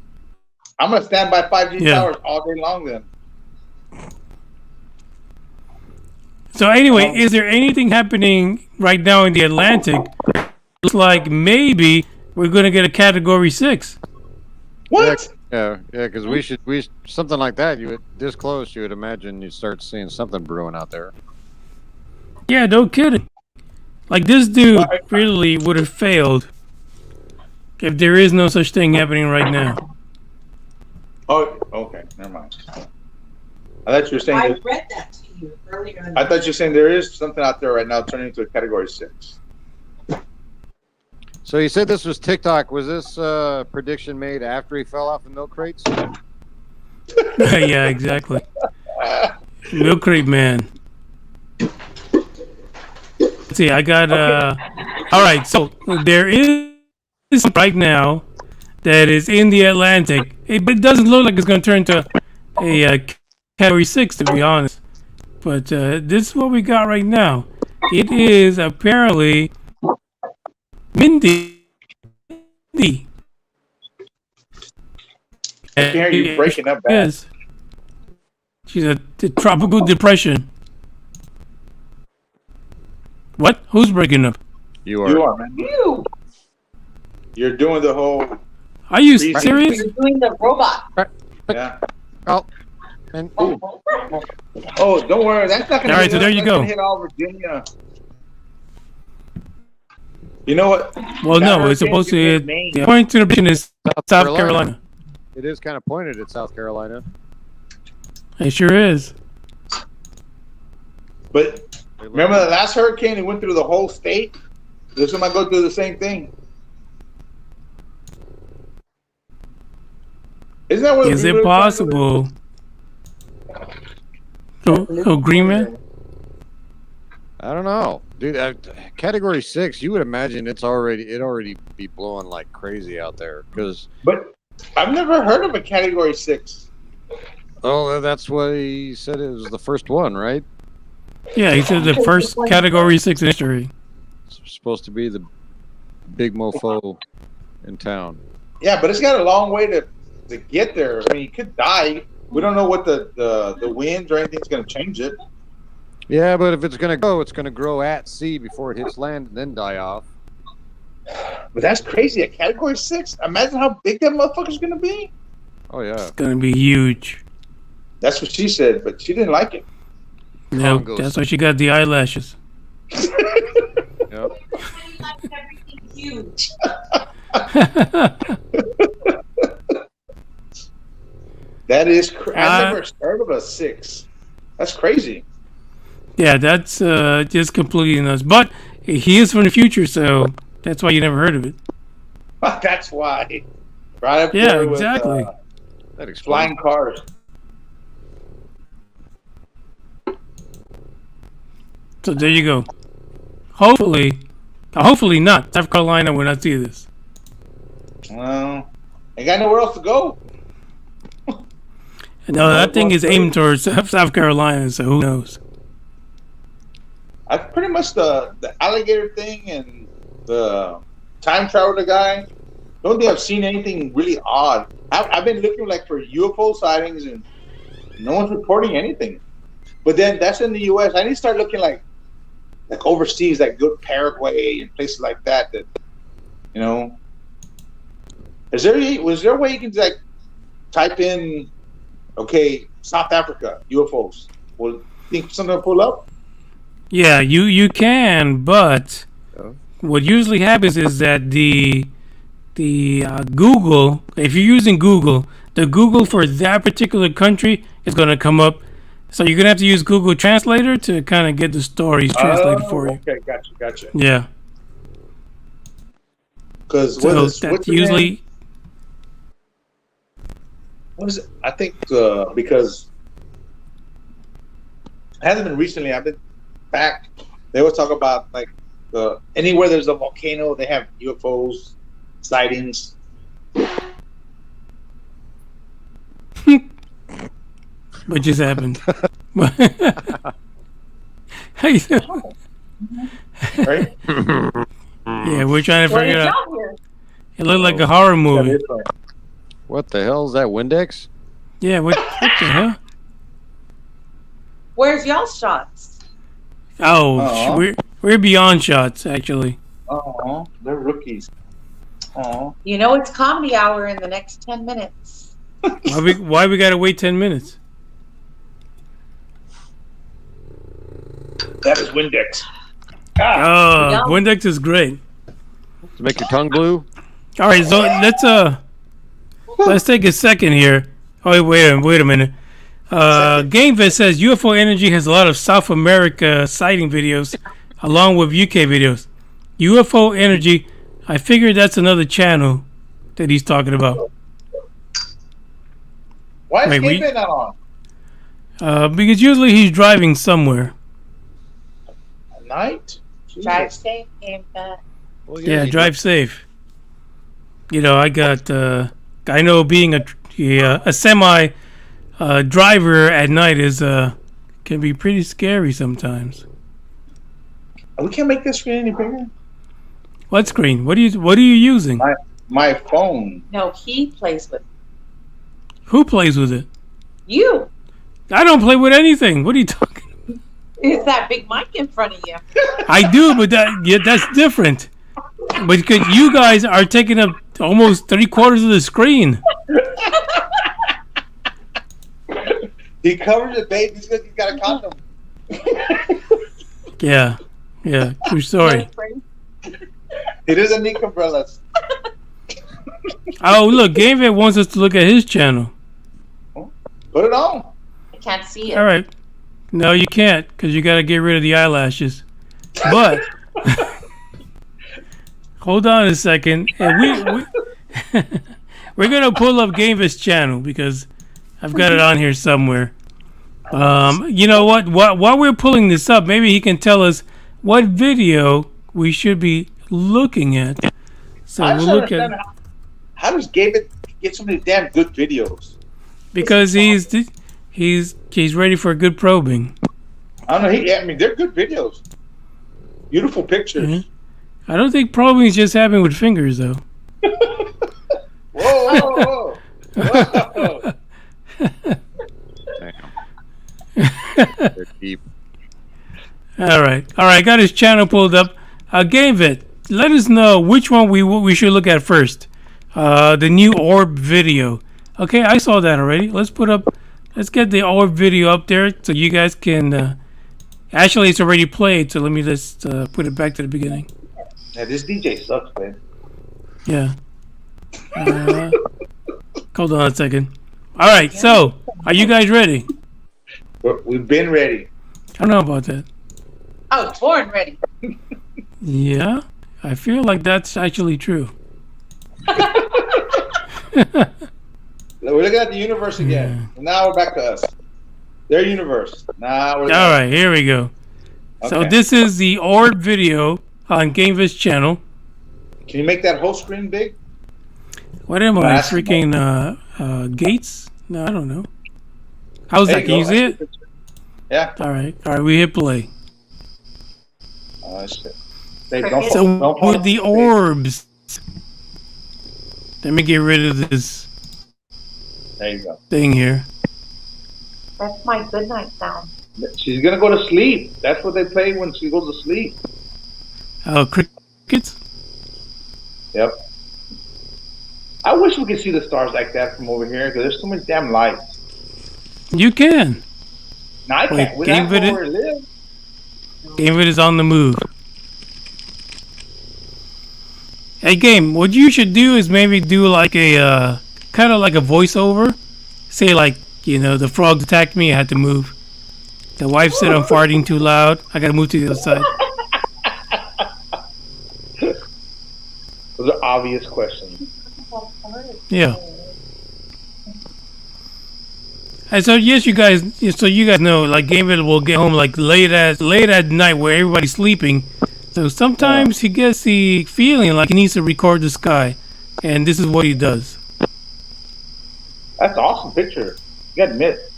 I'm going to stand by 5G towers all day long then. So anyway, is there anything happening right now in the Atlantic? Looks like maybe we're going to get a Category 6. What? Yeah, because we something like that. You would this close, you would imagine you'd start seeing something brewing out there. Yeah, no kidding. Like this dude really would have failed if there is no such thing happening right now. Oh, okay. Never mind. I thought you were saying. I read that to you earlier. I thought you were saying there is something out there right now turning into a Category 6. So you said this was TikTok. Was this prediction made after he fell off the milk crates? Yeah, exactly. Milk crate man. Let's see, I got all right, so there is right now that is in the Atlantic. But it doesn't look like it's going to turn into a Category 6, to be honest. But this is what we got right now. It is apparently Mindy. I can hear you breaking up bad. Yes. She's a tropical depression. What? Who's breaking up? You are. You are, man. You're doing the whole. Are you Freezing. serious? You're doing the robot. Yeah. Oh, and Oh, don't worry. That's not going to All right, so there you go. hit all Virginia. You know what? Well, no, it's supposed to. The point to the mission is South Carolina. it is kind of pointed at South Carolina. It sure is. But remember the last hurricane? It went through the whole state. This one might go through the same thing. Isn't that what? Is it possible? So Green Man? I don't know, dude. Category 6, you would imagine it already be blowing like crazy out there because. But I've never heard of a Category 6. Oh, that's what he said. It was the first one, right? Yeah, he said the first Category 6 in history. It's supposed to be the big mofo in town. Yeah, but it's got a long way to get there. I mean, you could die. We don't know what the winds or anything's going to change it. Yeah, but if it's going to go, it's going to grow at sea before it hits land and then die off. But that's crazy. A Category 6? Imagine how big that motherfucker's going to be. Oh, yeah. It's going to be huge. That's what she said, but she didn't like it. No, that's why she got the eyelashes. Yep. Everything huge. That is I've never heard of a 6. That's crazy. Yeah, that's just completely nuts. But he is from the future, so that's why you never heard of it. That's why. Right up Yeah, there with, exactly. That explains. flying cars. So there you go. Hopefully not. South Carolina will not see this. Well, ain't got nowhere else to go. No, that thing is aimed towards South Carolina, so who knows? I pretty much the alligator thing and the time traveler guy. Don't think I've seen anything really odd. I've been looking like for UFO sightings and no one's reporting anything. But then that's in the U.S. I need to start looking like overseas, like good Paraguay and places like that. That you know, was there a way you can like type in, okay, South Africa UFOs? Will think something will pull up? Yeah, you can, but what usually happens is that the Google, if you're using Google, the Google for that particular country is going to come up. So you're going to have to use Google Translator to kind of get the stories translated for you. Okay, gotcha. Yeah. Because that's usually... What is it? I think because it hasn't been recently. I've been back. They always talk about like anywhere there's a volcano, they have UFOs sightings. What just happened? How you doing? Right? Yeah, we're trying to What figure is it out. out here? It looked like a horror movie. What the hell is that, Windex? Yeah, what the hell? Where's y'all's shots? Oh, we're beyond shots, actually. Oh, they're rookies. Oh, You know it's comedy hour in the next 10 minutes. Why we gotta wait 10 minutes? that is Windex. Oh, Windex is great. To make your tongue blue? All right, so let's take a second here. Oh, wait a minute. GameVet says UFO Energy has a lot of South America sighting videos, along with UK videos. UFO Energy, I figured that's another channel that he's talking about. Why is Wait, Game not on? Because usually he's driving somewhere. At night? Drive safe, game back. Well, Yeah, drive safe. You know, I know being a semi driver at night is can be pretty scary sometimes. We can't make this screen any bigger. What screen? What are you using? My phone. No, he plays with Who plays with it? you. I don't play with anything. What are you talking about? It's that big mic in front of you. I do, but that's different. But because you guys are taking up almost 3/4 of the screen. He covers the baby because he's got a condom. Yeah, true story. He doesn't need umbrellas. Oh, look, GameVet wants us to look at his channel. Put it on. I can't see it. All right. No, you can't, because you got to get rid of the eyelashes. But hold on a second, and we're gonna pull up GameVet's channel because I've got it on here somewhere. You know what? While we're pulling this up, maybe he can tell us what video we should be looking at. So I we'll don't look at. understand how does David get so many damn good videos? Because he's ready for a good probing. I don't know. I mean, they're good videos. Beautiful pictures. Mm-hmm. I don't think probing is just happening with fingers, though. Whoa. They're deep. All right. Got his channel pulled up. GameVet, let us know which one we should look at first. The new orb video. Okay, I saw that already. Let's get the orb video up there so you guys can. Actually, it's already played, so let me just put it back to the beginning. Yeah, this DJ sucks, man. Yeah. Hold on a second. All right, so are you guys ready? We've been ready. I don't know about that. I was born ready. Yeah, I feel like that's actually true. We're looking at the universe again. Yeah. Now we're back to us. Their universe. Now we're all right, here we go. Okay. So this is the orb video on GameVet's channel. Can you make that whole screen big? What am I, freaking Gates? No, I don't know. How's that? Can you see it? Yeah. All right, we hit play. Oh, shit. So with the orbs, let me get rid of this there you go. Thing here. That's my good night sound. She's gonna go to sleep. That's what they play when she goes to sleep. Oh, crickets? Yep. I wish we could see the stars like that from over here because there's so many damn lights. You can. No, I can't. We're not where we live. GameVet is on the move. Hey, Game, what you should do is maybe do like a kind of like a voiceover. Say like, the frogs attacked me, I had to move. The wife said I'm farting too loud, I gotta move to the other side. Those are obvious questions. Yeah. And so yes, you guys know, like GameVet will get home like late at night where everybody's sleeping. So sometimes he gets the feeling like he needs to record the sky, and this is what he does. That's an awesome picture. You gotta admit.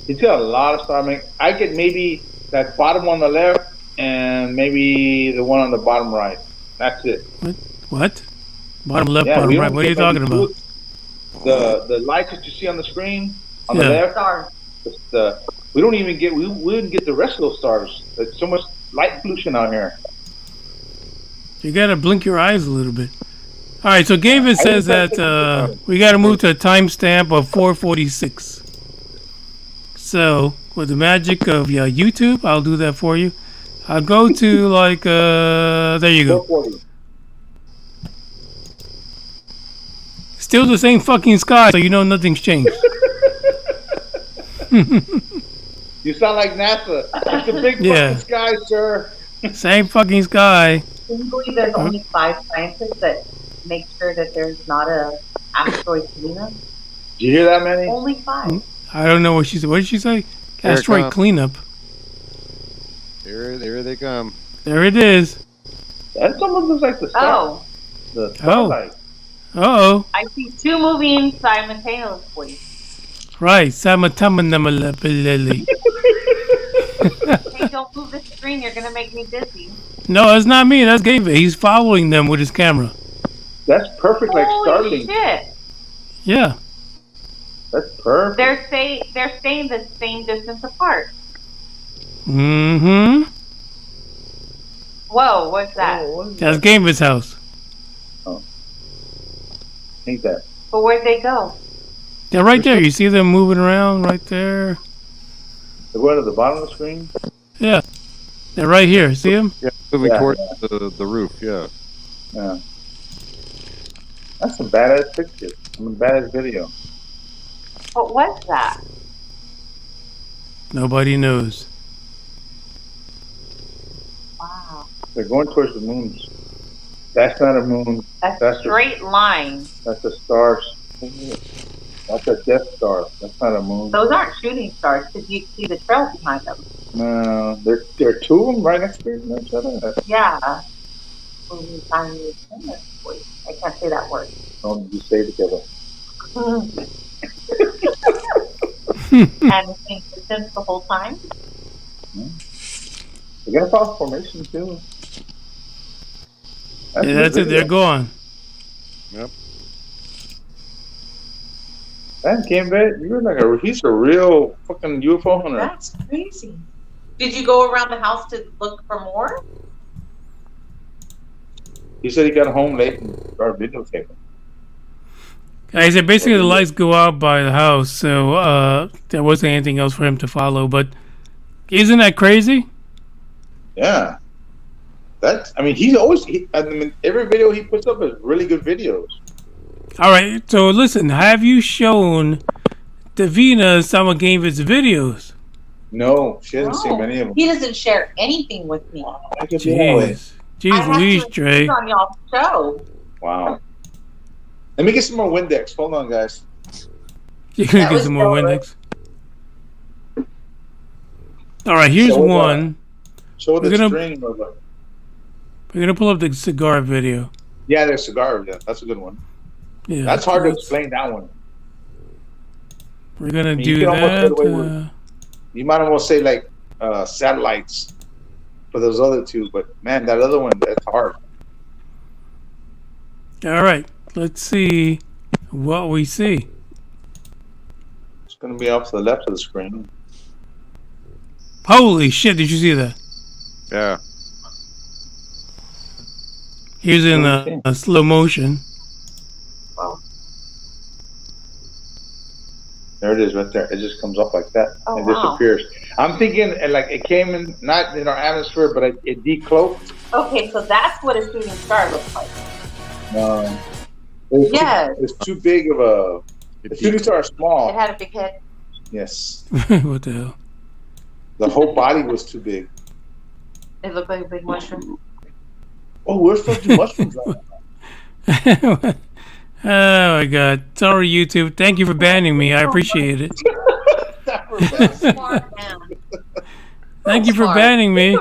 He's got a lot of stars. I get maybe that bottom one on the left and maybe the one on the bottom right. That's it. What? Bottom left, bottom right. What are you talking about? The lights that you see on the screen on the left. We wouldn't get the rest of those stars. There's so much light pollution out here. You gotta blink your eyes a little bit. All right, so GameVet says that we gotta move to a timestamp of 4:46. So with the magic of YouTube, I'll do that for you. I'll go to like there you go. 4:40. Still the same fucking sky, so you know nothing's changed. You sound like NASA. It's a big fucking sky, sir. Same fucking sky. Can you believe there's only 5 scientists that make sure that there's not a asteroid cleanup? Did you hear that, Manny? Only 5. I don't know what she said. What did she say? Asteroid cleanup. Here they come. There it is. That almost looks like the star. The starlight. Uh-oh. I see 2 moving simultaneously. Right. Hey, don't move the screen. You're going to make me dizzy. No, that's not me. That's GameVet. He's following them with his camera. That's perfect, like Starlink. Shit. Yeah. That's perfect. They're staying the same distance apart. Mm-hmm. Whoa, what's that? Oh, what is That's that? Gamer's house. Oh. Ain't that? But where'd they go? They're right there. You see them moving around right there? They're going to the bottom of the screen? Yeah. They're right here. See them? Yeah, moving Yeah, towards the roof. Yeah. Yeah. That's a badass picture. Badass video. What was that? Nobody knows. Wow. They're going towards the moon. That's not a moon. That's That's a straight line. That's a star. That's a Death Star. That's not a moon. Those aren't shooting stars because you see the trail behind them. No, there are two of them right next to each other. Yeah. I can't say that word. Don't you stay together? And it's since the whole time. They got a false formation too. Yeah, that's it. They're gone. Yep. That Gambit, he's a real fucking UFO hunter. That's crazy. Did you go around the house to look for more? He said he got home late and started videotaping. I said basically the lights go out by the house, so there wasn't anything else for him to follow. But isn't that crazy? Yeah. He's always. Every video he puts up is really good videos. All right, so listen, have you shown Devina some of Gamer's videos? No, she hasn't seen many of them. He doesn't share anything with me. Jeez Louise, Dre. On y'all's show. Wow. Let me get some more Windex. Hold on, guys. You're gonna get some more Windex. All right, here's one. Show the string. We're gonna pull up the cigar video. Yeah, the cigar. Yeah, that's a good one. Yeah, that's hard to explain that one. We're gonna do that. You might almost say like satellites for those other two, but man, that other one, that's hard. All right, let's see what we see. It's gonna be off to the left of the screen. Holy shit! Did you see that? Yeah. Here's in a slow motion. Wow. There it is, right there. It just comes up like that and disappears. I'm thinking like it came in not in our atmosphere, but it decloaked. Okay, so that's what a shooting star looks like. It's too big of a. The shooting star is small. It had a big head. Yes. What the hell? The whole body was too big. It looked like a big mushroom. Oh, where's fucking mushrooms at? Oh my god. Sorry, YouTube. Thank you for banning me. I appreciate it. Thank you for banning me.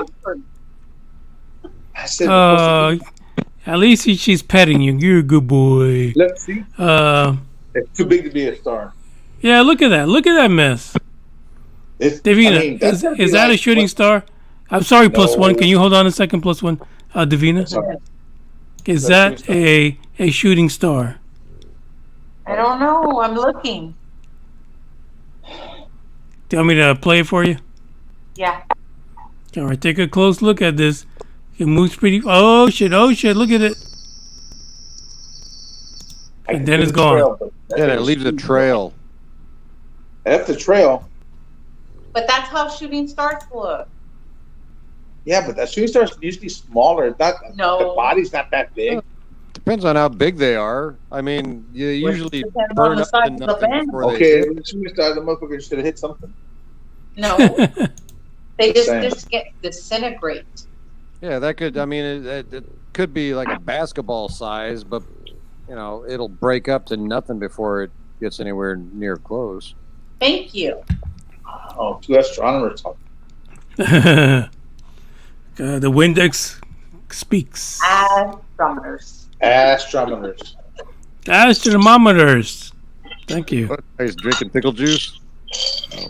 I said, at least she's petting you. You're a good boy. Let's see. It's too big to be a star. Yeah, look at that. Look at that mess. Devina, is that a shooting star? I'm sorry, no. +1. Can you hold on a second, +1? Devina? Is that a shooting star? I don't know. I'm looking. Do you want me to play it for you? Yeah. All right, take a close look at this. It moves pretty... Oh, shit. Look at it. And then it's gone. Yeah, it leaves a trail. That's the trail. But that's how shooting stars look. Yeah, but that shooting star is usually smaller. It's not, the body's not that big. Depends on how big they are. I mean, you usually burn up to nothing before they hit. The shooting star, the motherfucker should have hit something. No. They just get disintegrate. Yeah, that could, I mean, it could be like a basketball size, but, you know, it'll break up to nothing before it gets anywhere near close. Thank you. Oh, two astronomers talking. The Windex speaks. Astronomers. Astronomers. Thank you. What, he's drinking pickle juice? Oh.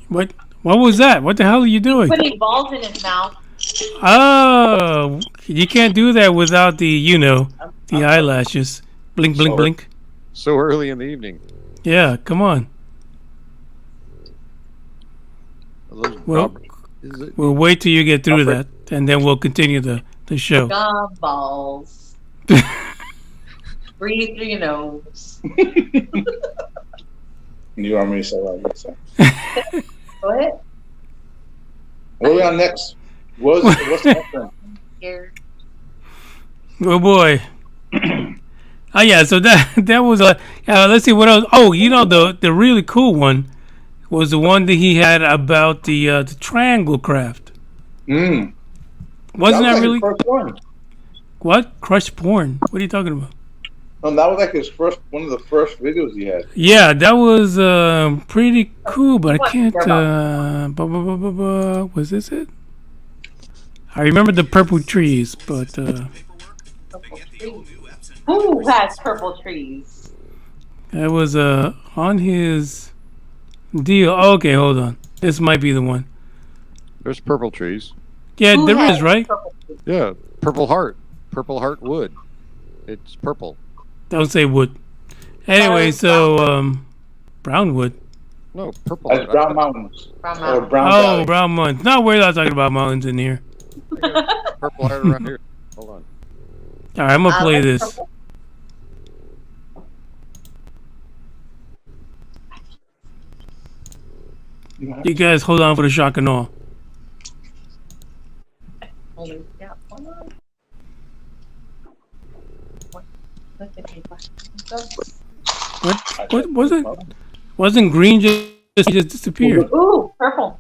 What was that? What the hell are you doing? Putting balls in his mouth. Oh, you can't do that without the eyelashes. Blink, blink, blink. So early in the evening. Yeah, come on. We'll wait till you get through that, and then we'll continue the the show. Gumballs. Breathe through your nose. You want me to say that? So. What? What are we on next? What's the next one? Scared. Oh boy. Oh yeah, so that was a. Let's see what else. Oh, you know the really cool one was the one that he had about the triangle craft. Mm. Wasn't that like really? his first one. What? Crushed porn? What are you talking about? No, that was like one of the first videos he had. Yeah, that was pretty cool, but I can't. Was this it? I remember the purple trees, but. Who has purple trees? That was on his deal. Oh, okay, hold on. This might be the one. There's purple trees. Yeah, Who there has is, right? purple trees? Yeah, purple heart. Purple heart wood. It's purple. Don't say wood. Anyway, so brown wood. No, purple That's heart. Brown Mountains. Brown Or Mountain. Brown Oh, Valley. brown mountains. No, we're not talking about mountains in here. I got purple heart around here. Hold on. All right, I'm gonna play like this. purple. You guys hold on for the shock and awe. Only got one on. Look at me. What wasn't green just disappeared? Ooh, purple.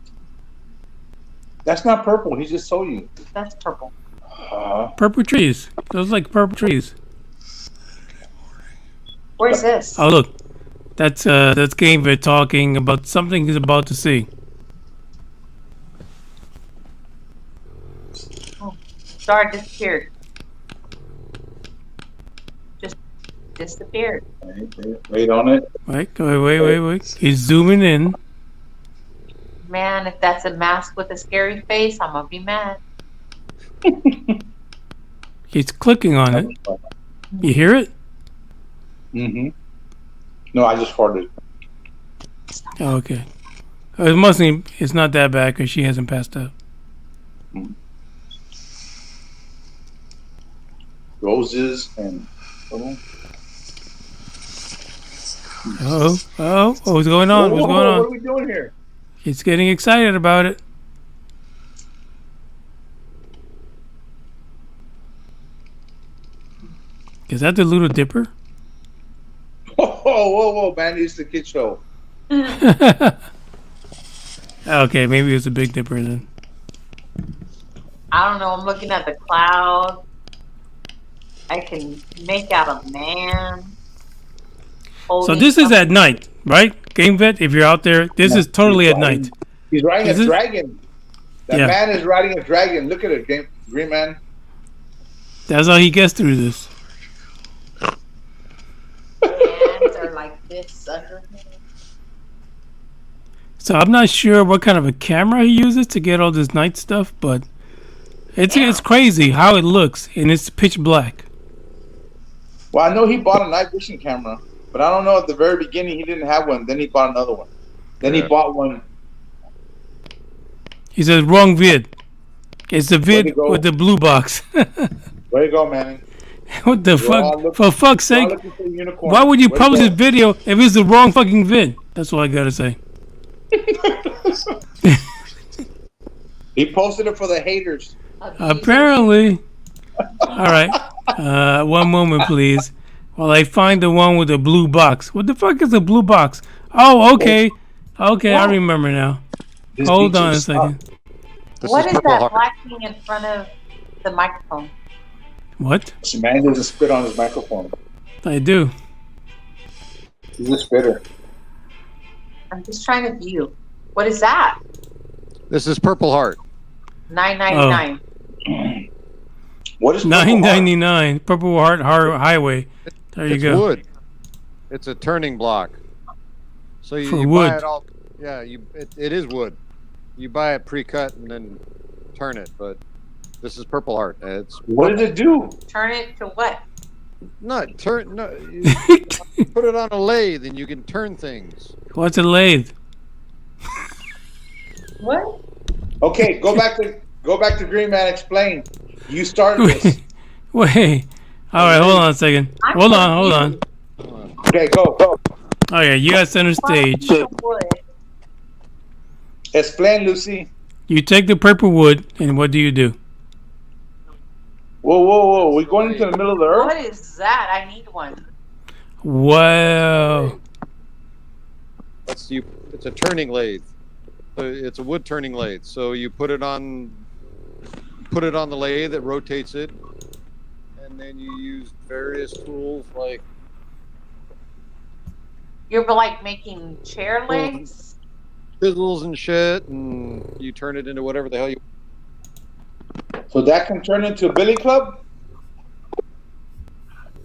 That's not purple. He just told you. That's purple. Purple trees. Those like purple trees. Where's this? Oh look, that's Gamebit talking about something he's about to see. Star disappeared. Just disappeared. Wait on it. Wait. He's zooming in. Man, if that's a mask with a scary face, I'm gonna be mad. He's clicking on it. You hear it? Mm-hmm. No, I just farted. Oh, okay. It mustn't. It's not that bad because she hasn't passed out. Roses and. What's going on? What's going What are on? we doing here? He's getting excited about it. Is that the Little Dipper? Whoa, man! It's the kid show. Okay, maybe it was a Big Dipper then. I don't know. I'm looking at the cloud. I can make out a man. So this is at night, right? Game Vet, if you're out there, this is totally at night. He's riding Is a it? dragon. That Yeah. man is riding a dragon. Look at it, Green Man. That's how he gets through this. Hands are like this under him. So I'm not sure what kind of a camera he uses to get all this night stuff, but it's crazy how it looks, and it's pitch black. Well, I know he bought a night vision camera, but I don't know at the very beginning he didn't have one. Then he bought another one. Then he bought one. He says wrong vid. It's the Way to vid go. with the blue box. Way to go, man. What the fuck? For fuck's We're all sake! looking for a unicorn. Why would you Way to publish go. this video if it's the wrong fucking vid? That's all I gotta say. He posted it for the haters. Apparently. All right. One moment, please, while I find the one with the blue box. What the fuck is a blue box? Oh, okay. Okay, I remember now. This Hold beach on a is second. This What is is purple that heart. black thing in front of the microphone? What? This man doesn't spit on his microphone. I do. He's a spitter. I'm just trying to view. What is that? This is purple heart. $9.99. What is Purple Heart? $9.99. Purple Heart Highway. There you It's go. wood. It's a turning block. So you, For you wood. buy it all. Yeah, it is wood. You buy it pre-cut and then turn it. But this is purple heart. It's What does it do? Turn it to what? not turn. No, you put it on a lathe and you can turn things. What's a lathe? What? Okay, go back to Green Man. Explain. You started this. Wait. All right, hold on a second. Hold on. Okay, go. Oh yeah, you got center stage. Explain, Lucy. You take the purple wood, and what do? Whoa. We're going into the middle of the earth? What is that? I need one. Wow. It's a turning lathe. It's a wood turning lathe. So you put it on the lathe, it rotates it, and then you use various tools like You're like making chair legs? chisels and shit, and you turn it into whatever the hell you. So that can turn into a billy club?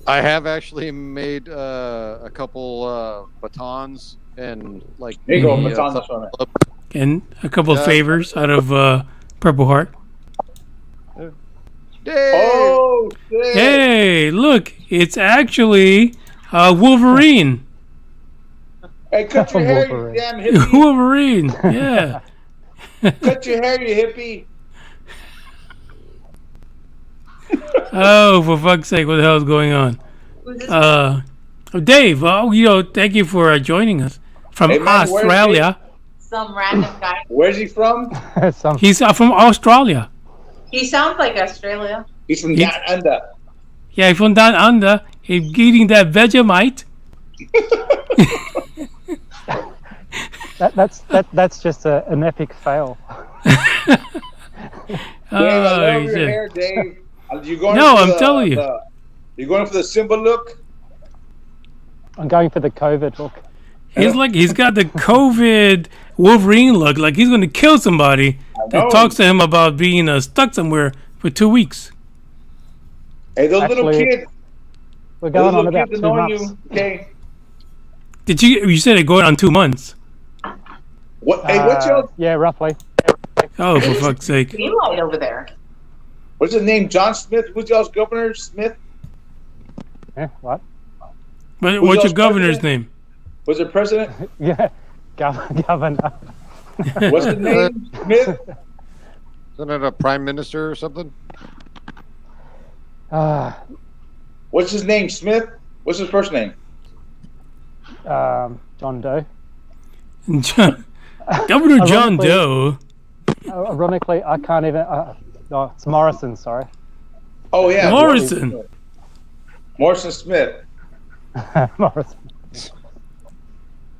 I have actually made a couple batons and like. There you go, the, batons on it. And a couple of favors out of Purple Heart. Oh, shit. Hey, look, it's actually Wolverine. Hey, cut your hair, you damn hippie. Wolverine, yeah. Cut your hair, you hippie. Oh, for fuck's sake, what the hell is going on? Dave, thank you for joining us from Hey, man, Australia. Some random guy. Where's he from? He's from Australia. He sounds like Australia. He's from down under. Yeah, he's from down under. He's eating that Vegemite. That's just an epic fail. Dave, I love your hair, Dave. You going No, for I'm telling you. You're going for the Simba look? I'm going for the COVID look. He's got the COVID Wolverine look, like he's going to kill somebody that talks to him about being stuck somewhere for 2 weeks. Hey, those Actually, little kids. We're going on Those about little kids 2 annoying months. you. Okay. Did you said it going on 2 months? What? Hey, what's your? Yeah, roughly. Oh, for fuck's sake. Daylight over there. What's his name? John Smith. Who's y'all's governor? Smith. Yeah, what? What's y'all's your governor's president? name? Was it president? Yeah, governor. What's the name? Smith. Isn't it a prime minister or something? What's his name? Smith. What's his first name? John Doe. Governor John Ironically- Doe. Ironically, I can't even. No, it's Morrison. Sorry. Oh yeah, Morrison. Morrison Smith. Morrison.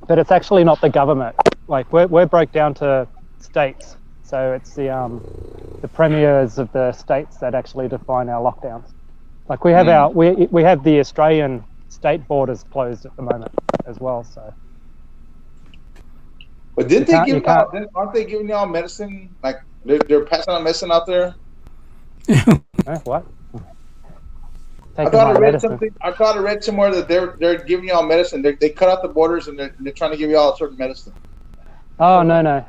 But it's actually not the government. Like we're broke down to states, so it's the premiers of the states that actually define our lockdowns. Like we have we have the Australian state borders closed at the moment as well. So. But didn't You they give can't- y'all? Aren't they giving y'all medicine? Like they're passing out medicine out there. What? I thought I read somewhere that they're giving y'all medicine. They cut out the borders and they're trying to give y'all a certain medicine. Oh no!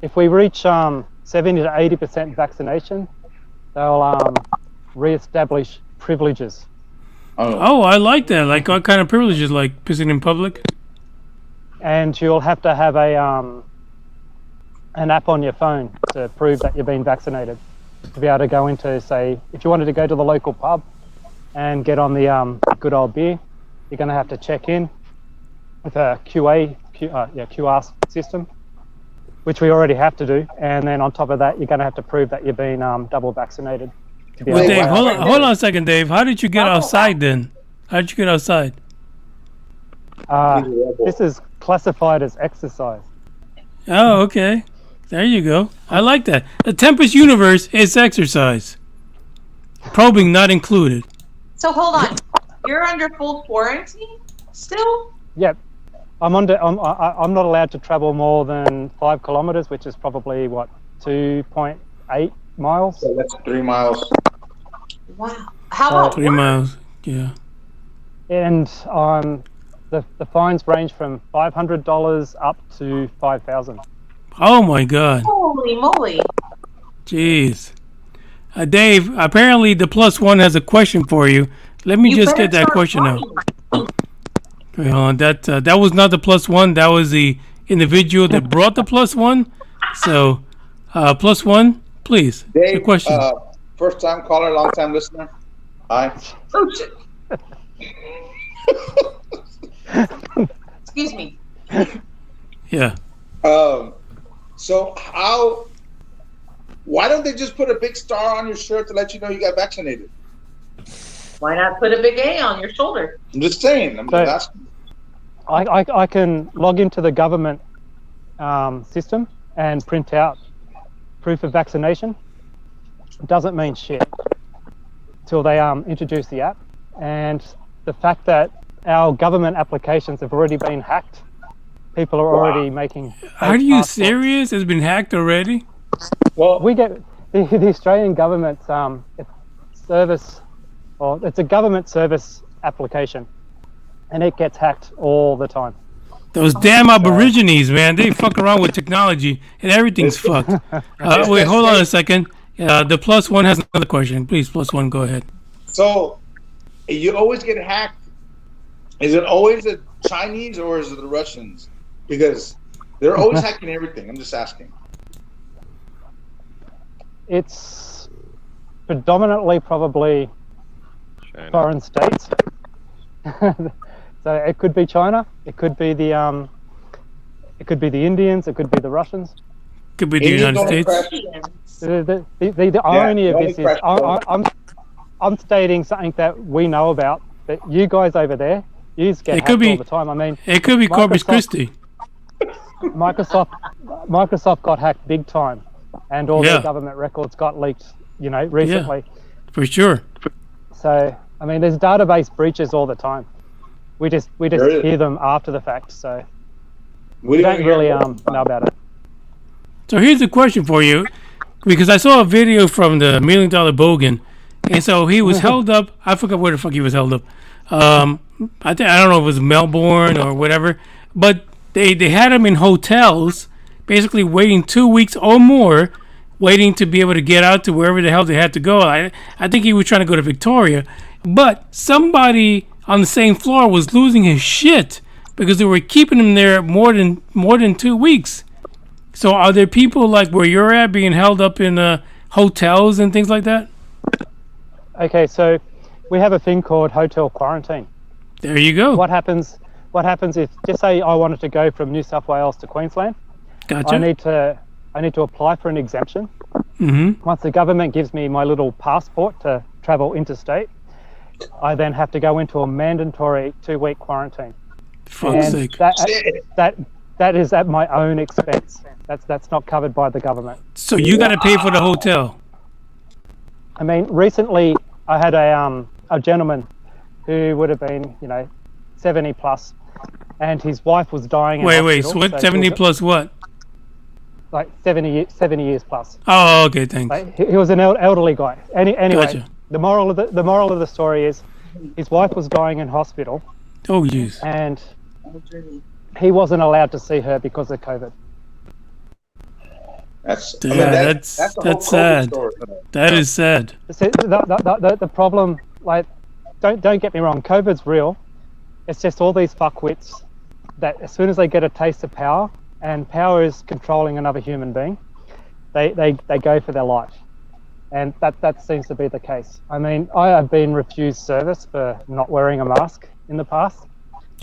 If we reach 70 to 80% vaccination, they'll re-establish privileges. Oh, I like that. Like what kind of privileges? Like pissing in public? And you'll have to have an app on your phone to prove that you've been vaccinated. To be able to go into, say, if you wanted to go to the local pub and get on the good old beer, you're going to have to check in with a QR system, which we already have to do. And then on top of that, you're going to have to prove that you've been double vaccinated. To be Well, able to- Dave, hold on a second, Dave. How did you get outside then? How did you get outside? This is classified as exercise. Oh, okay. There you go. I like that. The Tempest universe is exercise. Probing not included. So hold on. You're under full quarantine still? Yep. I'm not allowed to travel more than 5 kilometers, which is probably 2.8 miles. So that's 3 miles. Wow. How about 3 miles. Yeah. And the fines range from $500 up to $5,000. Oh my God. holy moly? Jeez. Dave, apparently the plus one has a question for you. Let me just get that question out. Wait, hold on. That was not the plus one. That was the individual that brought the plus one. So, plus one, please. Dave, the question. First time caller, long time listener. Hi. Oh shit. Excuse me. Yeah. So why don't they just put a big star on your shirt to let you know you got vaccinated? Why not put a big A on your shoulder? I'm just saying. I'm just asking. I can log into the government system and print out proof of vaccination. It doesn't mean shit till they introduce the app. And the fact that our government applications have already been hacked, people are already making. Are you serious? It's been hacked already? Well, we get the Australian government's service, or it's a government service application, and it gets hacked all the time. Those damn Aborigines, man, they fuck around with technology and everything's fucked. Wait, hold on a second. The plus one has another question. Please, plus one, go ahead. So, you always get hacked. Is it always the Chinese or is it the Russians? Because they're always hacking everything. I'm just asking. It's predominantly probably China. foreign states. So it could be China. It could be the Indians. It could be the Russians. Could be the United States. The irony of this is I'm stating something that we know about, but you guys over there, you get hacked all the time. I mean, it could be Corpus Christi. Microsoft got hacked big time, and all their government records got leaked, recently. Yeah, for sure. So, I mean, there's database breaches all the time. We just hear them after the fact, so we don't really know about it. So here's a question for you, because I saw a video from the $1 Million Bogan, and so he was held up. I forgot where the fuck he was held up. I don't know if it was Melbourne or whatever, but they had him in hotels, basically waiting 2 weeks or more, waiting to be able to get out to wherever the hell they had to go. I think he was trying to go to Victoria, but somebody on the same floor was losing his shit because they were keeping him there more than 2 weeks. So are there people like where you're at being held up in hotels and things like that? Okay, so we have a thing called hotel quarantine. There you go. What happens if, just say I wanted to go from New South Wales to Queensland? Gotcha. I need to apply for an exemption. Mm-hmm. Once the government gives me my little passport to travel interstate, I then have to go into a mandatory 2-week quarantine. Fuck's sake. That is at my own expense. That's not covered by the government. So you got to pay for the hotel. I mean, recently I had a gentleman who would have been, 70 plus, and his wife was dying. Wait, so what? 70 plus what? Like 70 years plus. Oh, okay, thanks. Like, he was an elderly guy. Anyway, Gotcha. the moral of the story is, his wife was dying in hospital. Oh, jeez. And he wasn't allowed to see her because of COVID. That's sad. That is sad. The problem, like, don't get me wrong, COVID's real. It's just all these fuckwits that as soon as they get a taste of power, and power is controlling another human being, they go for their life. And that seems to be the case. I mean, I have been refused service for not wearing a mask in the past.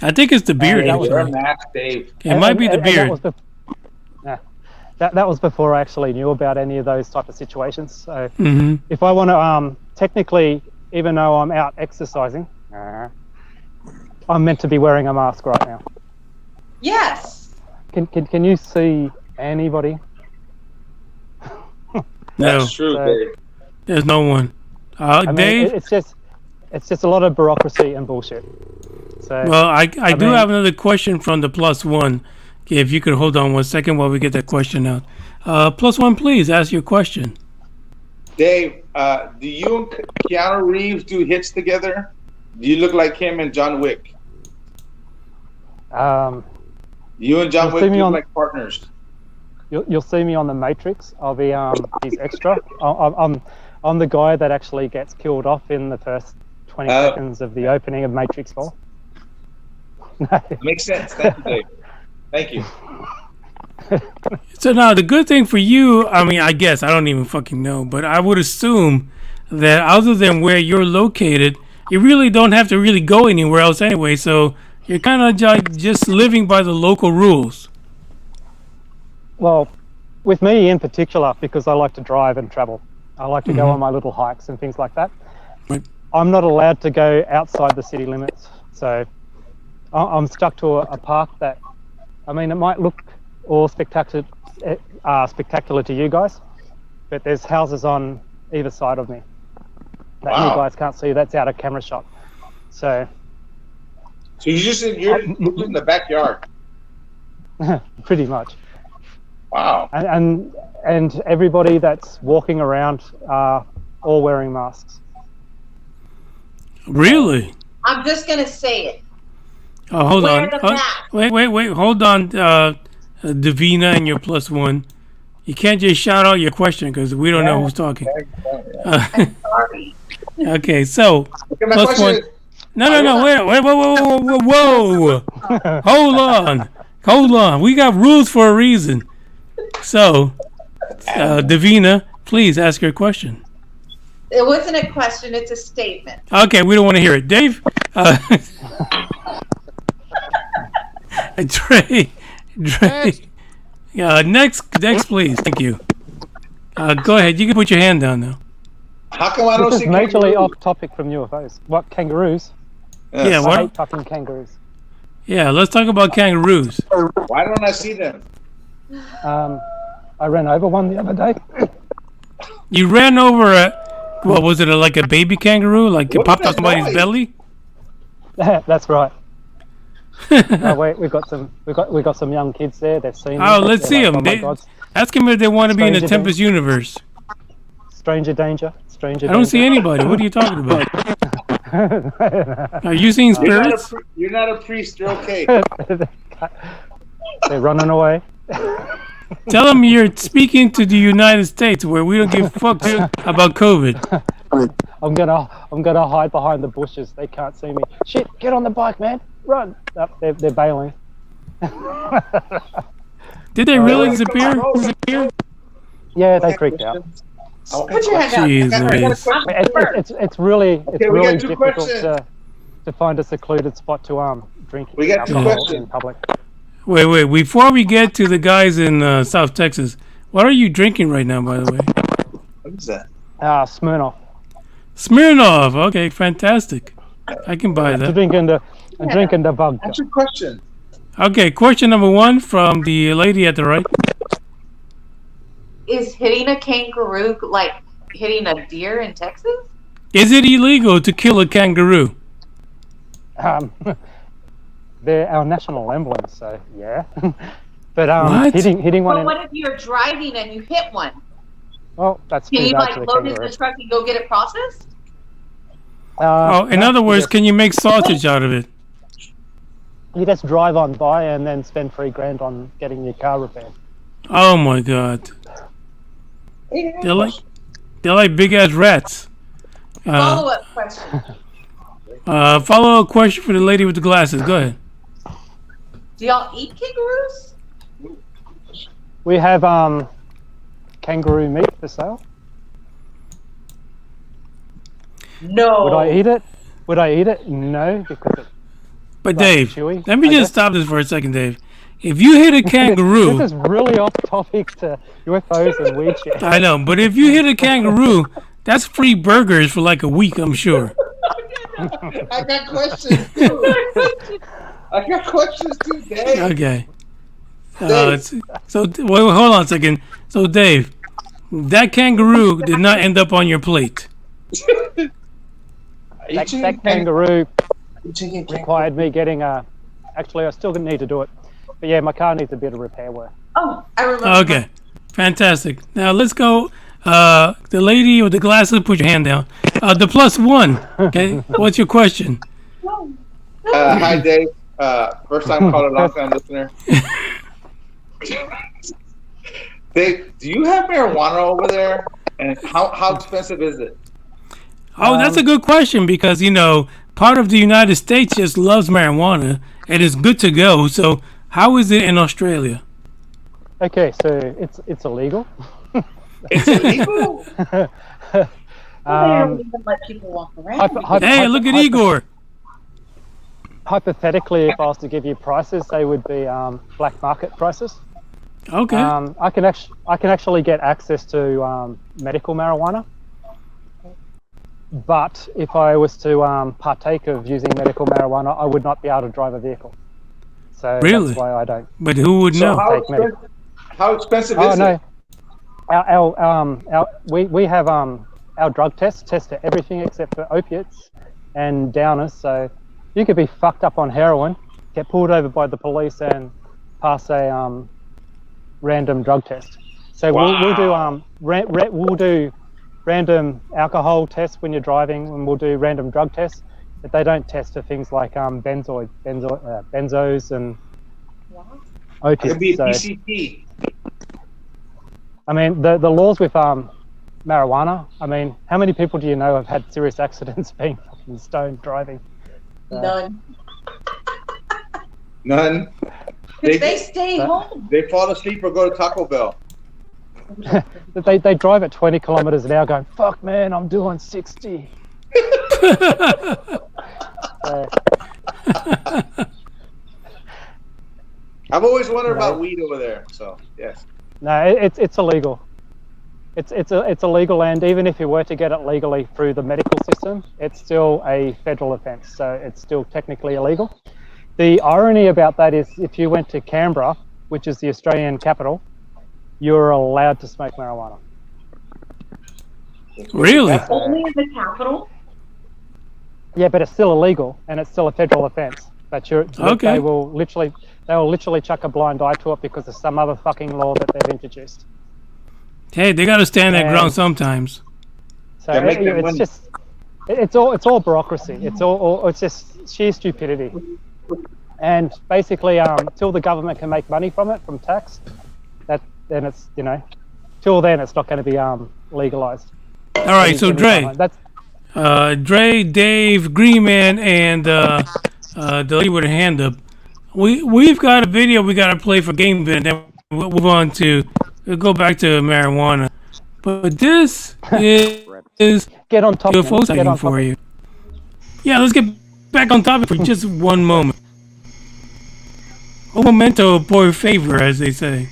I think it's the beard. It might be the beard. That was before I actually knew about any of those type of situations. So if I want to, technically, even though I'm out exercising, I'm meant to be wearing a mask right now. Yes. Can you see anybody? That's true, Dave. There's no one. Dave? It's just a lot of bureaucracy and bullshit. So, well, I do have another question from the plus one. If you could hold on 1 second while we get that question out. Plus one, please ask your question. Dave, do you and Keanu Reeves do hits together? Do you look like him and John Wick? You and John Wick look like partners. You'll see me on The Matrix. I'll be his extra. I'm the guy that actually gets killed off in the first 20 seconds of the opening of Matrix 4. Makes sense. Thank you, Dave. Thank you. So now the good thing for you, I mean, I guess I don't even fucking know, but I would assume that other than where you're located, you really don't have to really go anywhere else anyway. So you're kind of just living by the local rules. Well, with me in particular, because I like to drive and travel, I like to go on my little hikes and things like that. Right. I'm not allowed to go outside the city limits, so I'm stuck to a park that, I mean, it might look all spectacular to you guys, but there's houses on either side of me that you guys can't see. That's out of camera shot. So you're in the backyard. pretty much. Wow. And everybody that's walking around are all wearing masks. Really? I'm just gonna say it. Oh, hold Wear on. the mask. Wait. Hold on, Devina and your +1. You can't just shout out your question because we don't know who's talking. I'm sorry. Okay, so Okay, my question +1. is, No. Wait, whoa. Hold on. We got rules for a reason. So, Devina, please ask your question. It wasn't a question, it's a statement. Okay, we don't want to hear it. Dave? Trey. Next, please. Thank you. Go ahead. You can put your hand down now. how come I don't This see is majorly kangaroos? off topic from UFOs. What, kangaroos? Yeah, I what? hate fucking kangaroos. Yeah, let's talk about kangaroos. Why don't I see them? I ran over one the other day. You ran over what was it, like a baby kangaroo? Like it What popped is out that somebody's noise? belly? That's right. Oh, wait, we got some young kids there. They've seen. Oh, them. let's They're see like, them. Oh my God, Ask them if they want to be in the Stranger Tempest universe. stranger danger. I don't see anybody. What are you talking about? Are you seeing spirits? You're not a priest. You're okay. They're running away. Tell them you're speaking to the United States where we don't give fucks about COVID. I'm gonna hide behind the bushes. They can't see me. Shit! Get on the bike, man! Run! Oh, they're bailing. Did they really disappear? Yeah, they freaked out. Put your hand out. Jesus. It's really Okay, we got two difficult questions. to find a secluded spot to drink We got two alcohol questions. in public. Wait. Before we get to the guys in South Texas, what are you drinking right now, by the way? What is that? Smirnoff. Smirnoff. Okay, fantastic. I can buy I'm that. drinking the vodka. That's your question. Okay, question number 1 from the lady at the right. Is hitting a kangaroo like hitting a deer in Texas? Is it illegal to kill a kangaroo? They're our national emblem, so yeah. But What? hitting one. But what if you're driving and you hit one? Well, that's Can pretty you bad like for the load it in kangaroo. the truck and go get it processed? In other words, can you make sausage out of it? You just drive on by and then spend $3,000 on getting your car repaired. Oh my god. They're like big ass rats. Follow-up question. Follow-up question for the lady with the glasses. Go ahead. Do y'all eat kangaroos? We have kangaroo meat for sale. No. Would I eat it? No, because it's But Right, Dave, chewy, let me I just guess. stop this for a second, Dave. If you hit a kangaroo, this is really off topic to UFOs and weird shit. I know, but if you hit a kangaroo, that's free burgers for like a week, I'm sure. I got questions too. Dave. Okay. Hold on a second. So, Dave, that kangaroo did not end up on your plate. That kangaroo required me getting actually I still need to do it. But yeah, my car needs a bit of repair work. Oh, I remember. Okay. Fantastic. Now let's go. The lady with the glasses, put your hand down. The +1. Okay. What's your question? Hi, Dave. First time caller, long time listener. Dave, do you have marijuana over there? And how expensive is it? Oh, that's a good question because, part of the United States just loves marijuana and it's good to go. So how is it in Australia? Okay, so it's illegal. It's illegal? Well, they don't even let people walk around. Hey, look at Igor. Hypothetically, if I was to give you prices, they would be black market prices. Okay. I can actually get access to medical marijuana, but if I was to partake of using medical marijuana, I would not be able to drive a vehicle. So Really? that's why I don't. But who would know? How expensive is it? We have our drug tests test for everything except for opiates and downers. So you could be fucked up on heroin, get pulled over by the police, and pass a random drug test. So we'll do random alcohol tests when you're driving, and we'll do random drug tests. But they don't test for things like benzos and opiates. It'd be so, PCP. I mean, the laws with marijuana. I mean, how many people do you know have had serious accidents being fucking stoned driving? None. None. They stay home. They fall asleep or go to Taco Bell. They drive at 20 kilometers an hour going, fuck man, I'm doing 60. I've always wondered about weed over there, so yes. No, it's illegal. It's illegal, and even if you were to get it legally through the medical system, it's still a federal offence, so it's still technically illegal. The irony about that is if you went to Canberra, which is the Australian capital, you're allowed to smoke marijuana. Really? Only in the capital? Yeah, but it's still illegal, and it's still a federal offence. But they will literally chuck a blind eye to it because of some other fucking law that they've introduced. Hey, they got to stand their ground sometimes. So it's all bureaucracy. It's just sheer stupidity. And basically, till the government can make money from it, from tax, then it's till then it's not going to be legalized. All right, so Dre, Dave, Green Man, and the lady with her hand up. We've got a video we got to play for Game Bin, then we'll move on to go back to marijuana. But this is get on top UFO sighting for you. Yeah, let's get back on topic for just one moment. Un momento por favor, as they say.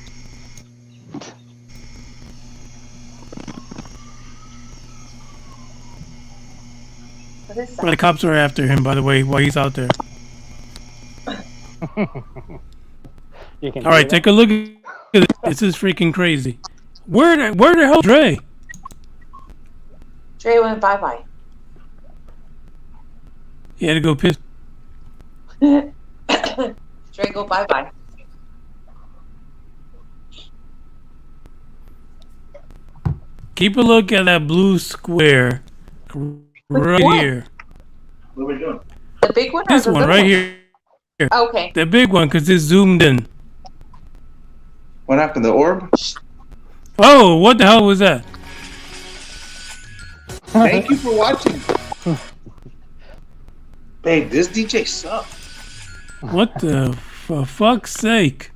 The cops are after him, by the way, while he's out there. All right, take a look at this. This is freaking crazy. Where the hell, Dre? Dre went bye-bye. He had to go piss. Dre, go bye-bye. Keep a look at that blue square right here. What are we doing? The big one or This the one little right one? here. Okay. The big one, because it's zoomed in. What happened? The orb? Oh, what the hell was that? Thank you for watching. Babe, this DJ sucks. What the for fuck's sake?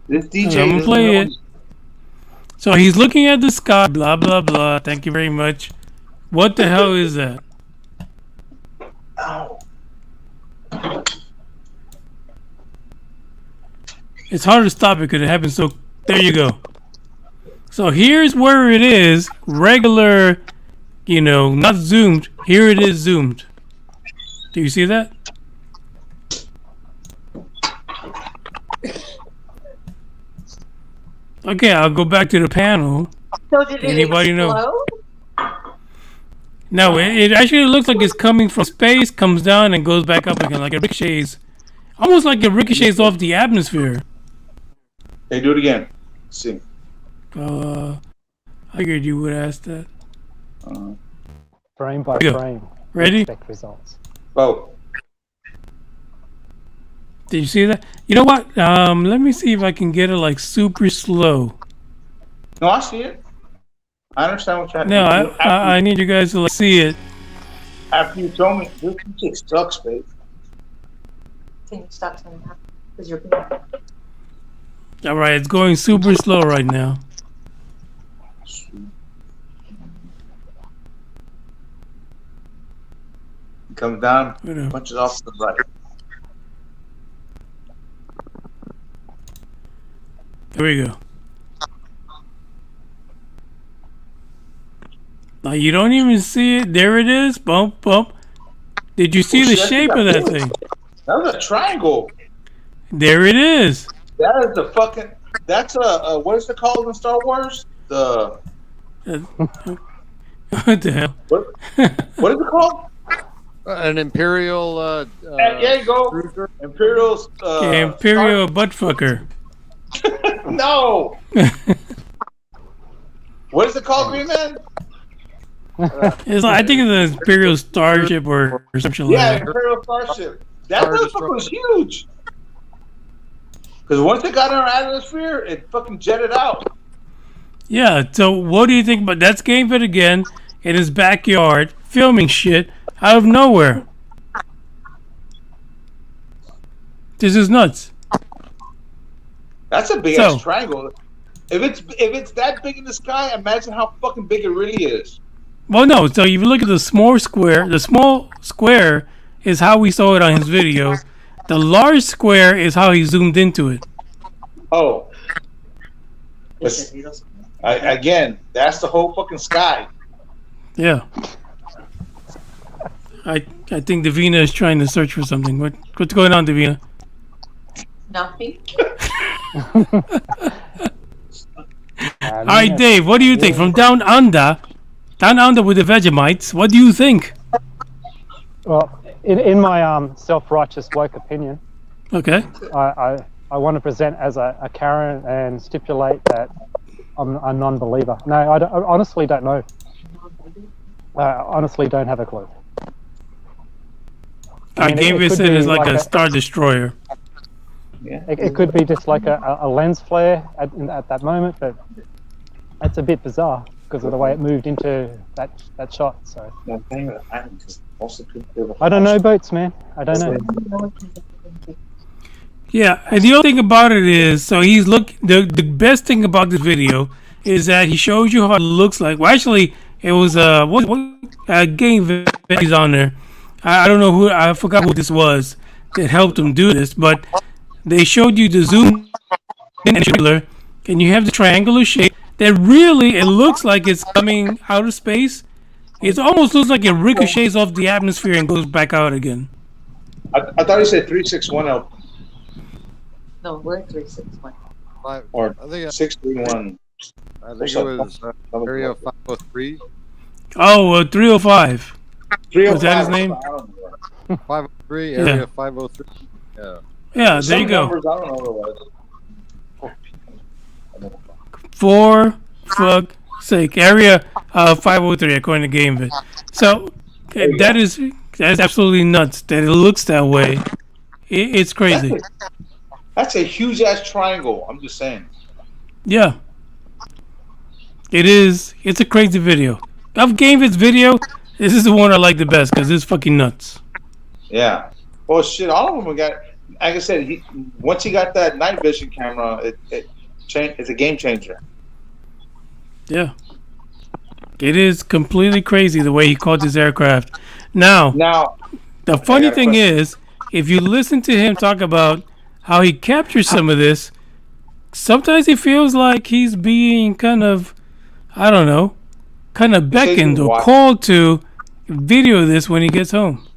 This DJ. I'm gonna play it. So he's looking at the sky, blah blah blah. Thank you very much. What the hell is that? Ow. It's hard to stop it because it happens so. There you go. So here's where it is. Regular, not zoomed. Here it is zoomed. Do you see that? Okay, I'll go back to the panel. So did it Anybody explode? know? No, it actually looks like it's coming from space, comes down, and goes back up again, like it ricochets. Almost like it ricochets off the atmosphere. Hey, do it again. Let's see. I figured you would ask that. Frame by Go. frame. Ready? Expect results. Oh. Did you see that? You know what? Let me see if I can get it like super slow. No, I see it. I understand what you're No, I need you guys to see it. After you told me, this DJ sucks, babe. Can you stop saying that? Because you're All right, it's going super slow right now. Comes down, Whatever. punches off to the right. Here we go. Now you don't even see it. There it is. Bump, bump. Did you see the shit, shape of that thing? That was a triangle. There it is. That is the fucking. That's a what is it called in Star Wars? The What the hell? what is it called? An Imperial. There you go. Cruiser. Imperial's. Imperial butt fucker. No. What is it called, Green Man? It's like, I think it's an Imperial Starship or something Yeah, like that. Imperial Starship. That Star motherfucker Destroyer. was huge. Because once it got in our atmosphere, it fucking jetted out. Yeah, so what do you think about that's Game Fit again in his backyard filming shit out of nowhere? This is nuts. That's a big So- ass triangle. If it's that big in the sky, imagine how fucking big it really is. Well, no, so if you look at the small square is how we saw it on his video. The large square is how he zoomed into it. Oh. Again, that's the whole fucking sky. Yeah. I think Devina is trying to search for something. What's going on, Devina? Nothing. All right, Dave, what do you think? From down under with the Vegemites, what do you think? Well, in my self-righteous woke opinion, Okay. I want to present as a Karen and stipulate that I'm a non-believer. No, I honestly don't know. I honestly don't have a clue. I mean, Game it Fit could said be it's like like a a- Star Destroyer. It could be just like a lens flare at that moment, but that's a bit bizarre because of the way it moved into that shot. So I don't know boats, man. I don't know. Yeah, and the other thing about it is, so he's the best thing about this video is that he shows you how it looks like. Well, actually, it was what Game Fit is on there. I don't know who, I forgot who this was that helped him do this, but they showed you the zoom in and you have the triangular shape that really it looks like it's coming out of space. It almost looks like it ricochets off the atmosphere and goes back out again. I thought he said 361 out No, we're 361. or I think 631. it was Area 503. Oh, 305. 305. Was that his name? I don't know. 503, Yeah. Area 503. Yeah. Yeah, there Some you go. numbers, I don't know what it was. For fuck sake, area 503 according to GameVid. So that's absolutely nuts that it looks that way. It's crazy. That's a huge ass triangle. I'm just saying. Yeah, it is. It's a crazy video. Of GameVid's video, this is the one I like the best because it's fucking nuts. Yeah. Well, shit, all of them got. Like I said, once he got that night vision camera, it's a game changer. Yeah, it is completely crazy the way he caught this aircraft. Now, the funny thing is, if you listen to him talk about how he captured some of this, sometimes it feels like he's being kind of, I don't know, kind of beckoned or called to video this when he gets home.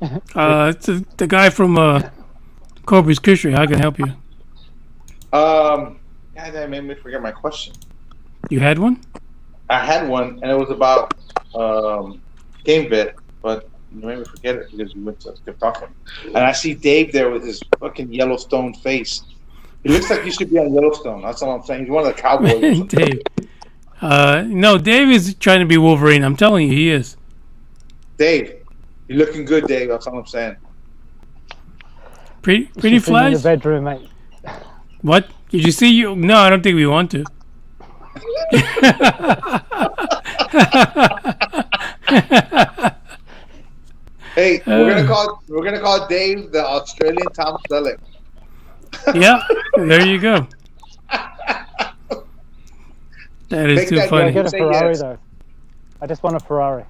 It's the guy from Corpus Christi. How can I help you? God, that made me forget my question. You had one? I had one, and it was about GameVid, but you made me forget it because we went to kept talking. And I see Dave there with his fucking Yellowstone face. He looks like he should be on Yellowstone. That's all I'm saying. He's one of the cowboys. Or something. Dave. No, Dave is trying to be Wolverine. I'm telling you, he is. Dave, you're looking good, Dave. That's all I'm saying. Pretty In the flies. bedroom, mate. What? Did you see you? No, I don't think we want to. Hey, we're gonna call Dave the Australian Tom Selleck. Yeah, there you go. That is Take too that, funny. I get a Say Ferrari yes. though. I just want a Ferrari.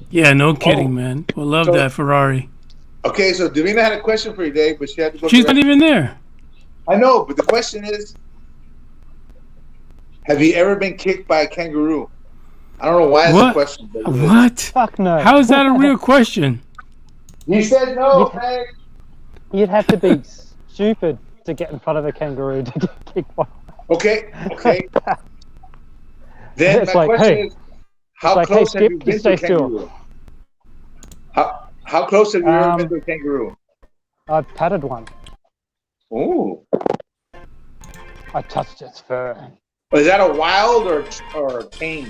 Yeah, no kidding, Oh. man. We'll love So- that Ferrari. Okay, so Devina had a question for you, Dave, but she had to go. She's to not even there. I know, but the question is, have you ever been kicked by a kangaroo? I don't know why it's a What? question. But it is. What? Fuck no. How is that a real question? You said no, You- man. You'd have to be stupid to get in front of a kangaroo to get kicked by. Okay. Then It's my like, question hey. is, how like, hey, close have Skip, you just been to a stay still. kangaroo? How close have you ever been to a kangaroo? I've patted one. Ooh. I touched its fur. Is that a wild or tame?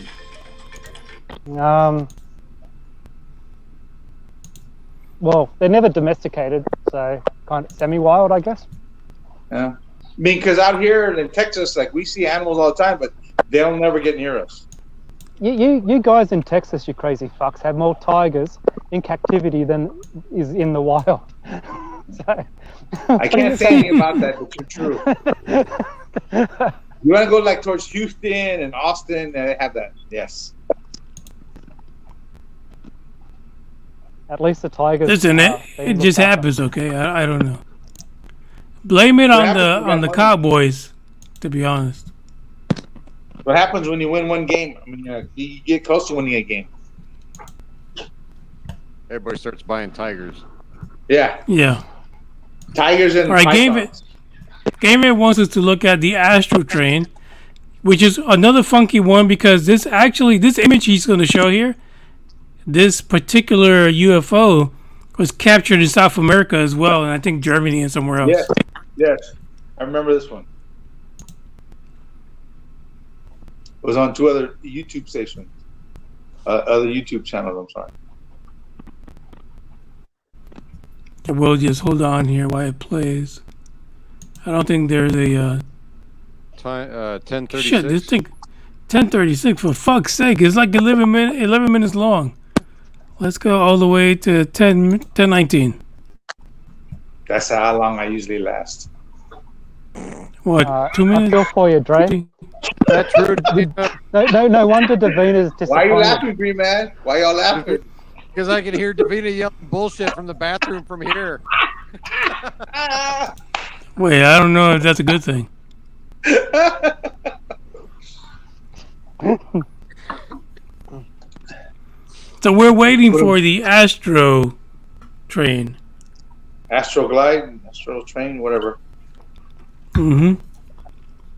Well, they're never domesticated, so kind of semi-wild, I guess. Yeah. I mean, because out here in Texas, like we see animals all the time, but they'll never get near us. You guys in Texas, you crazy fucks, have more tigers in captivity than is in the wild. So, I can't say anything about that, but you're true. You want to go like towards Houston and Austin, and they have that. Yes. At least the tigers. Listen, they it look just after. happens, okay? I don't know. Blame it What on happens the when you on the got Cowboys, to be honest. What happens when you win one game? I mean, you get close to winning a game. Everybody starts buying tigers. Yeah. Yeah. Tigers and All right, pythons. Game It wants us to look at the Astro Train, which is another funky one because this image he's going to show here, this particular UFO was captured in South America as well, and I think Germany and somewhere else. Yes. I remember this one. It was on two other YouTube stations. Other YouTube channels, I'm sorry. We'll just hold on here while it plays. I don't think there's a... Time 10:36. Shit, this thing... 10:36, for fuck's sake. It's like 11 minutes long. Let's go all the way to 10:19. That's how long I usually last. What, 2 I minutes? feel for you, Dre. That's true. No wonder Davina's disappointed. Why are you laughing, Green Man? Why y'all laughing? Because I can hear Devina yelling bullshit from the bathroom from here. Wait, I don't know if that's a good thing. So we're waiting for the Astro Train. Astro Glide, Astro Train, whatever. Mm-hmm.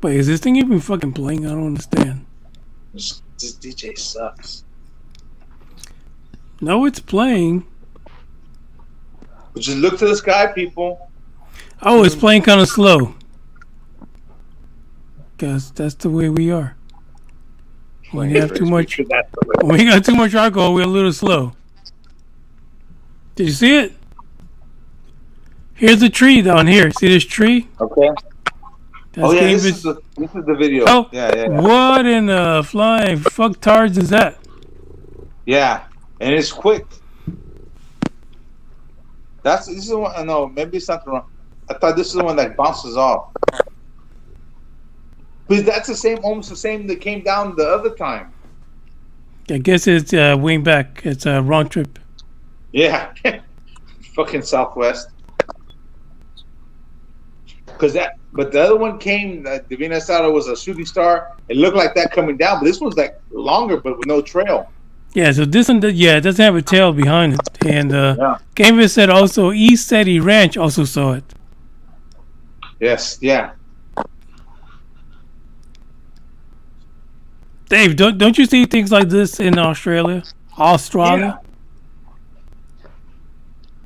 Wait, is this thing even fucking playing? I don't understand. This DJ sucks. No, it's playing. But just look to the sky, people. Oh, it's playing kind of slow. Guess that's the way we are. When you have too much, when we got too much alcohol, we're a little slow. Did you see it? Here's the tree down here. See this tree? Okay. That's Oh yeah, Game this It- is the video. Oh, yeah. What in the flying fucktards is that? Yeah, and it's quick. This is the one. No, maybe it's not the wrong. I thought this is the one that bounces off. But that's the same, almost the same that came down the other time. I guess it's wing back. It's a wrong trip. Yeah, fucking Southwest. But the other one came. Devina said it was a shooting star. It looked like that coming down, but this one's like longer, but with no trail. Yeah, so this one, it doesn't have a tail behind it. And Yeah. Game It said also East City Ranch also saw it. Yes, yeah. Dave, don't you see things like this in Australia? Australia?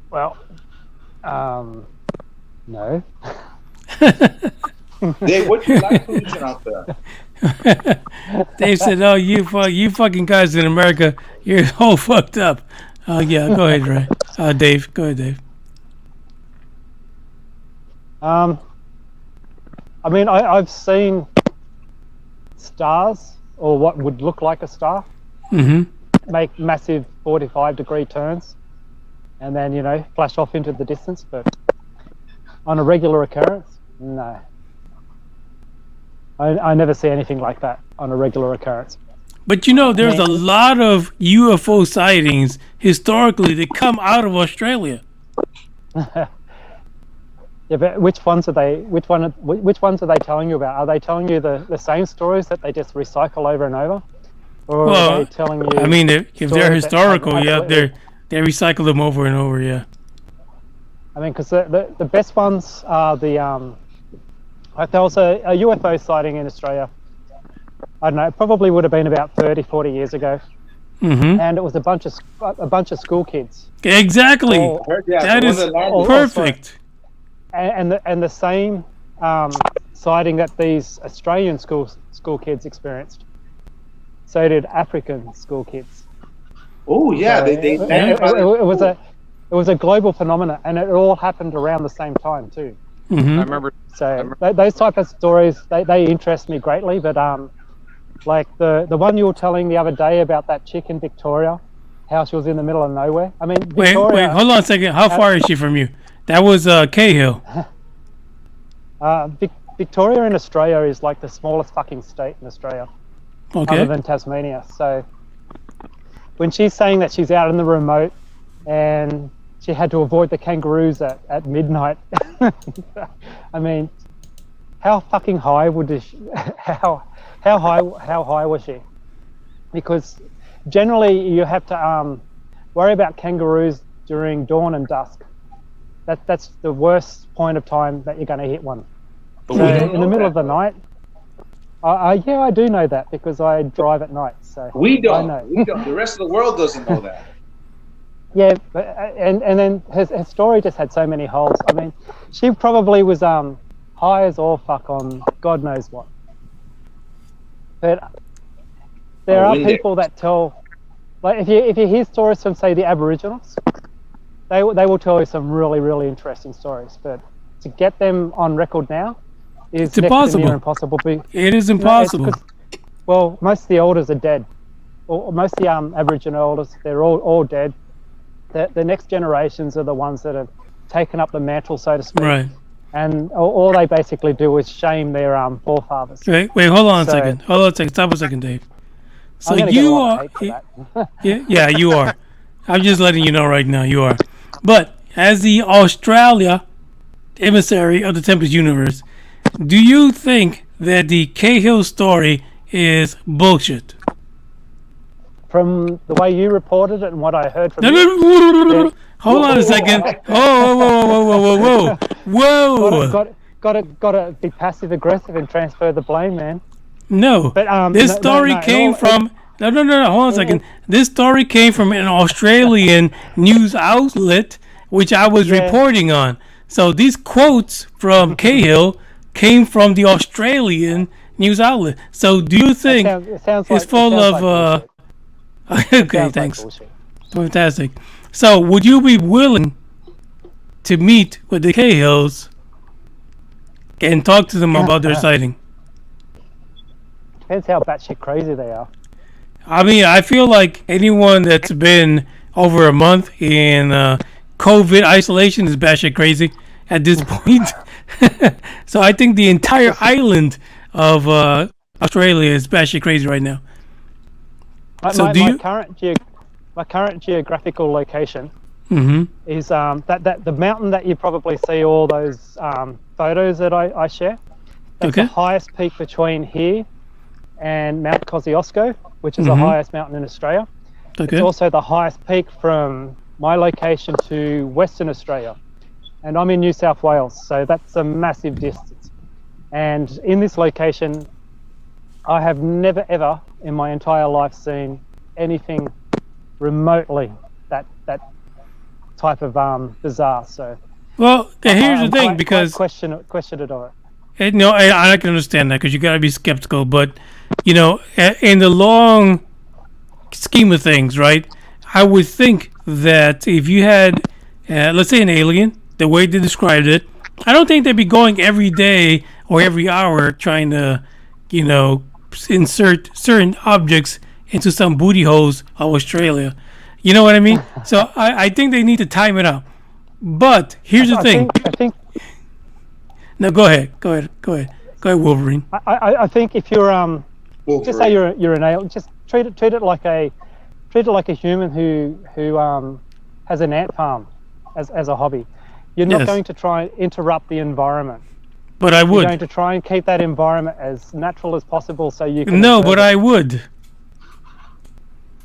Well, no. Dave, what's your light pollution out there? Dave said, "Oh, you fucking guys in America, you're all fucked up." Yeah, go ahead, Ray. Dave, go ahead, Dave. I mean, I've seen stars, or what would look like a star, make massive 45-degree turns, and then, flash off into the distance, but on a regular occurrence, no. I never see anything like that on a regular occurrence. But you know, there's a lot of UFO sightings historically that come out of Australia. Yeah, but which ones are they? Which ones are they telling you about? Are they telling you the same stories that they just recycle over and over, or are they telling you? I mean, if they're historical, yeah, absolutely... they recycle them over and over, yeah. I mean, because the best ones are the like there was a UFO sighting in Australia. I don't know, it probably would have been about 30, 40 years ago, and it was a bunch of school kids. Exactly, that is perfect. And the same sighting that these Australian school kids experienced. So did African school kids. Oh yeah, so it was a global phenomenon, and it all happened around the same time too. I remember. So those type of stories they interest me greatly. But like the one you were telling the other day about that chick in Victoria, how she was in the middle of nowhere. I mean, Victoria, wait, hold on a second. How far is she from you? That was Cahill. Victoria in Australia is like the smallest fucking state in Australia, other than Tasmania. So when she's saying that she's out in the remote and she had to avoid the kangaroos at midnight, I mean, how fucking high how high was she? Because generally you have to worry about kangaroos during dawn and dusk. That's the worst point of time that you're going to hit one. But so in the middle of the night, I do know that because I drive at night. So we don't. I know. We don't. The rest of the world doesn't know that. Yeah, but, and then her story just had so many holes. I mean, she probably was high as all fuck on God knows what. But there are people that tell, like if you hear stories from say the Aboriginals, they will tell you some really, really interesting stories, but to get them on record now is next to near impossible. It is impossible. Well, most of the elders are dead. Or most of the Aboriginal elders, they're all dead. The next generations are the ones that have taken up the mantle, so to speak. Right. And all they basically do is shame their forefathers. Wait, hold on a second. Stop a second, Dave. So you are, yeah, you are. I'm just letting you know right now, you are. But as the Australia emissary of the Tempest universe, do you think that the Cahill story is bullshit? From the way you reported it and what I heard from Hold on a second. Whoa. Got to be passive aggressive and transfer the blame, man. No. But this story came from. No. Hold on a second. This story came from an Australian news outlet, which I was reporting on. So these quotes from Cahill came from the Australian news outlet. So do you think it's full of? Okay, thanks. Fantastic. So would you be willing to meet with the Cahills and talk to them about their sighting? Depends how batshit crazy they are. I mean, I feel like anyone that's been over a month in COVID isolation is batshit crazy at this point. So I think the entire island of Australia is batshit crazy right now. My current geographical location is that the mountain that you probably see all those photos that I share. That's the highest peak between here and Mount Kosciuszko, which is the highest mountain in Australia. It's also the highest peak from my location to Western Australia. And I'm in New South Wales, so that's a massive distance. And in this location, I have never ever in my entire life seen anything remotely that type of bizarre. So well, here's the thing, because question it over. No, I can understand that because you got to be skeptical, but you know, in the long scheme of things, right? I would think that if you had, let's say, an alien, the way they described it, I don't think they'd be going every day or every hour trying to, you know, insert certain objects into some booty holes of Australia. You know what I mean? So I think they need to time it out. But here's the thing. I think. No, go ahead. Go ahead, Wolverine. I think if you're Wolverine. just say you're an alien, just treat it like a human who has an ant farm as a hobby. You're not Yes. going to try and interrupt the environment. But I You're would. going to try and keep that environment as natural as possible, so you can. No, observe but it. I would.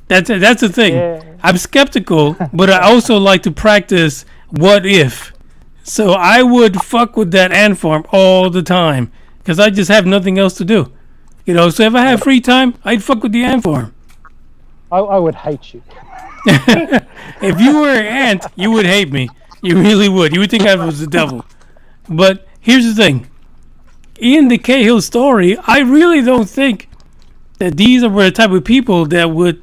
That's the thing. Yeah. I'm skeptical, but I also like to practice what if. So I would fuck with that ant farm all the time because I just have nothing else to do. You know, so if I have free time, I'd fuck with the ant farm. I would hate you. If you were an ant, you would hate me. You really would. You would think I was the devil. But here's the thing. In the Cahill story, I really don't think that these were the type of people that would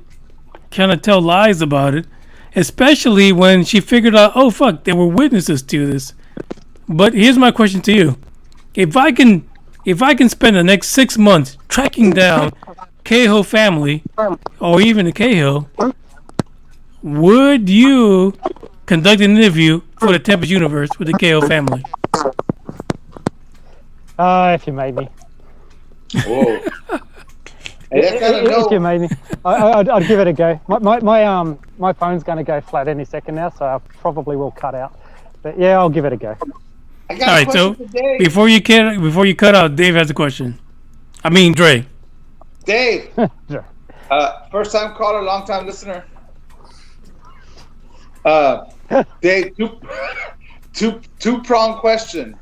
kind of tell lies about it, especially when she figured out, oh fuck, there were witnesses to this. But here's my question to you: if I can spend the next 6 months tracking down Cahill family, or even the Cahill, would you conduct an interview for the Tempest Universe with the Cahill family? If you made me. Whoa. Hey, that's kind of If you no. made me, I'd give it a go. My phone's going to go flat any second now, so I probably will cut out. But yeah, I'll give it a go. I got All a right, so question for Dave. before you cut out, Dave has a question. I mean, Dre. Dave, Sure. first time caller, long time listener. Dave, two-prong question.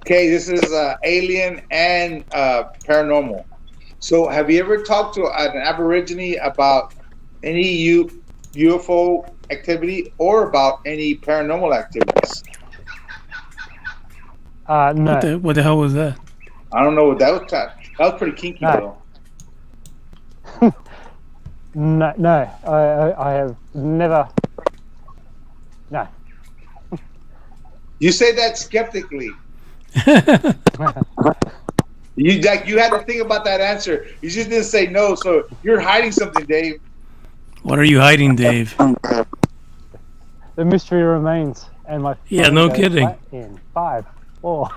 Okay, this is alien and paranormal. So, have you ever talked to an Aborigine about any UFO activity or about any paranormal activities? No. What the hell was that? I don't know what that was. That was pretty kinky, No. though. No. I have never. No. You say that skeptically. You had to think about that answer. You just didn't say no, so you're hiding something, Dave. What are you hiding, Dave? The mystery remains, and my Yeah, phone no goes kidding. flat in 5, 4.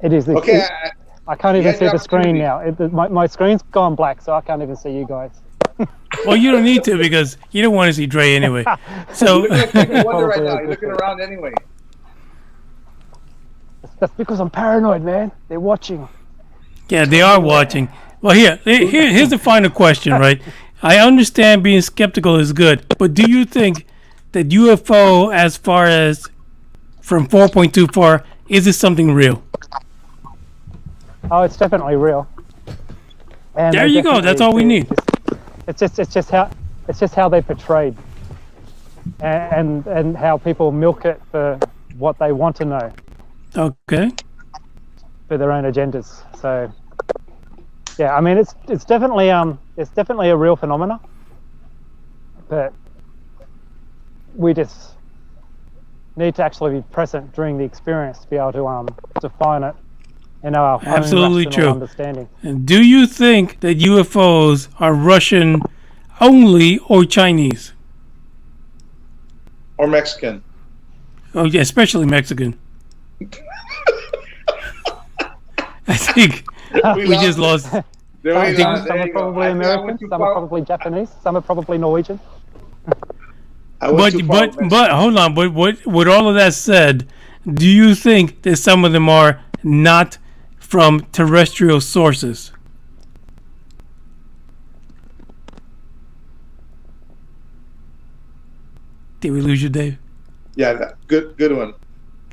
It is. Okay, I can't you even had see the the screen opportunity. now. My screen's gone black, so I can't even see you guys. Well, you don't need to because you don't want to see Dre anyway. So, You're looking like Stevie Wonder right now. You're looking around anyway. That's because I'm paranoid, man. They're watching. yeah, they are watching. Well, here's the final question, right? I understand being skeptical is good, but do you think that UFO, as far as from 4.24, is it something real? Oh, it's definitely real. And There they you go. That's all we need. It's just how they portrayed, and how people milk it for what they want to know Okay. for their own agendas. So, yeah, I mean, it's definitely a real phenomena, but we just need to actually be present during the experience to be able to define it in our Absolutely own rational true. understanding. And do you think that UFOs are Russian only or Chinese? Or Mexican. Oh yeah, especially Mexican. I think we just lost. There Some, we some, go. some There are you go. probably I American, went too some are far. probably Japanese, some are probably Norwegian. I went too far, man. But hold on. But with all of that said, do you think that some of them are not from terrestrial sources? Did we lose you, Dave? Yeah, good one.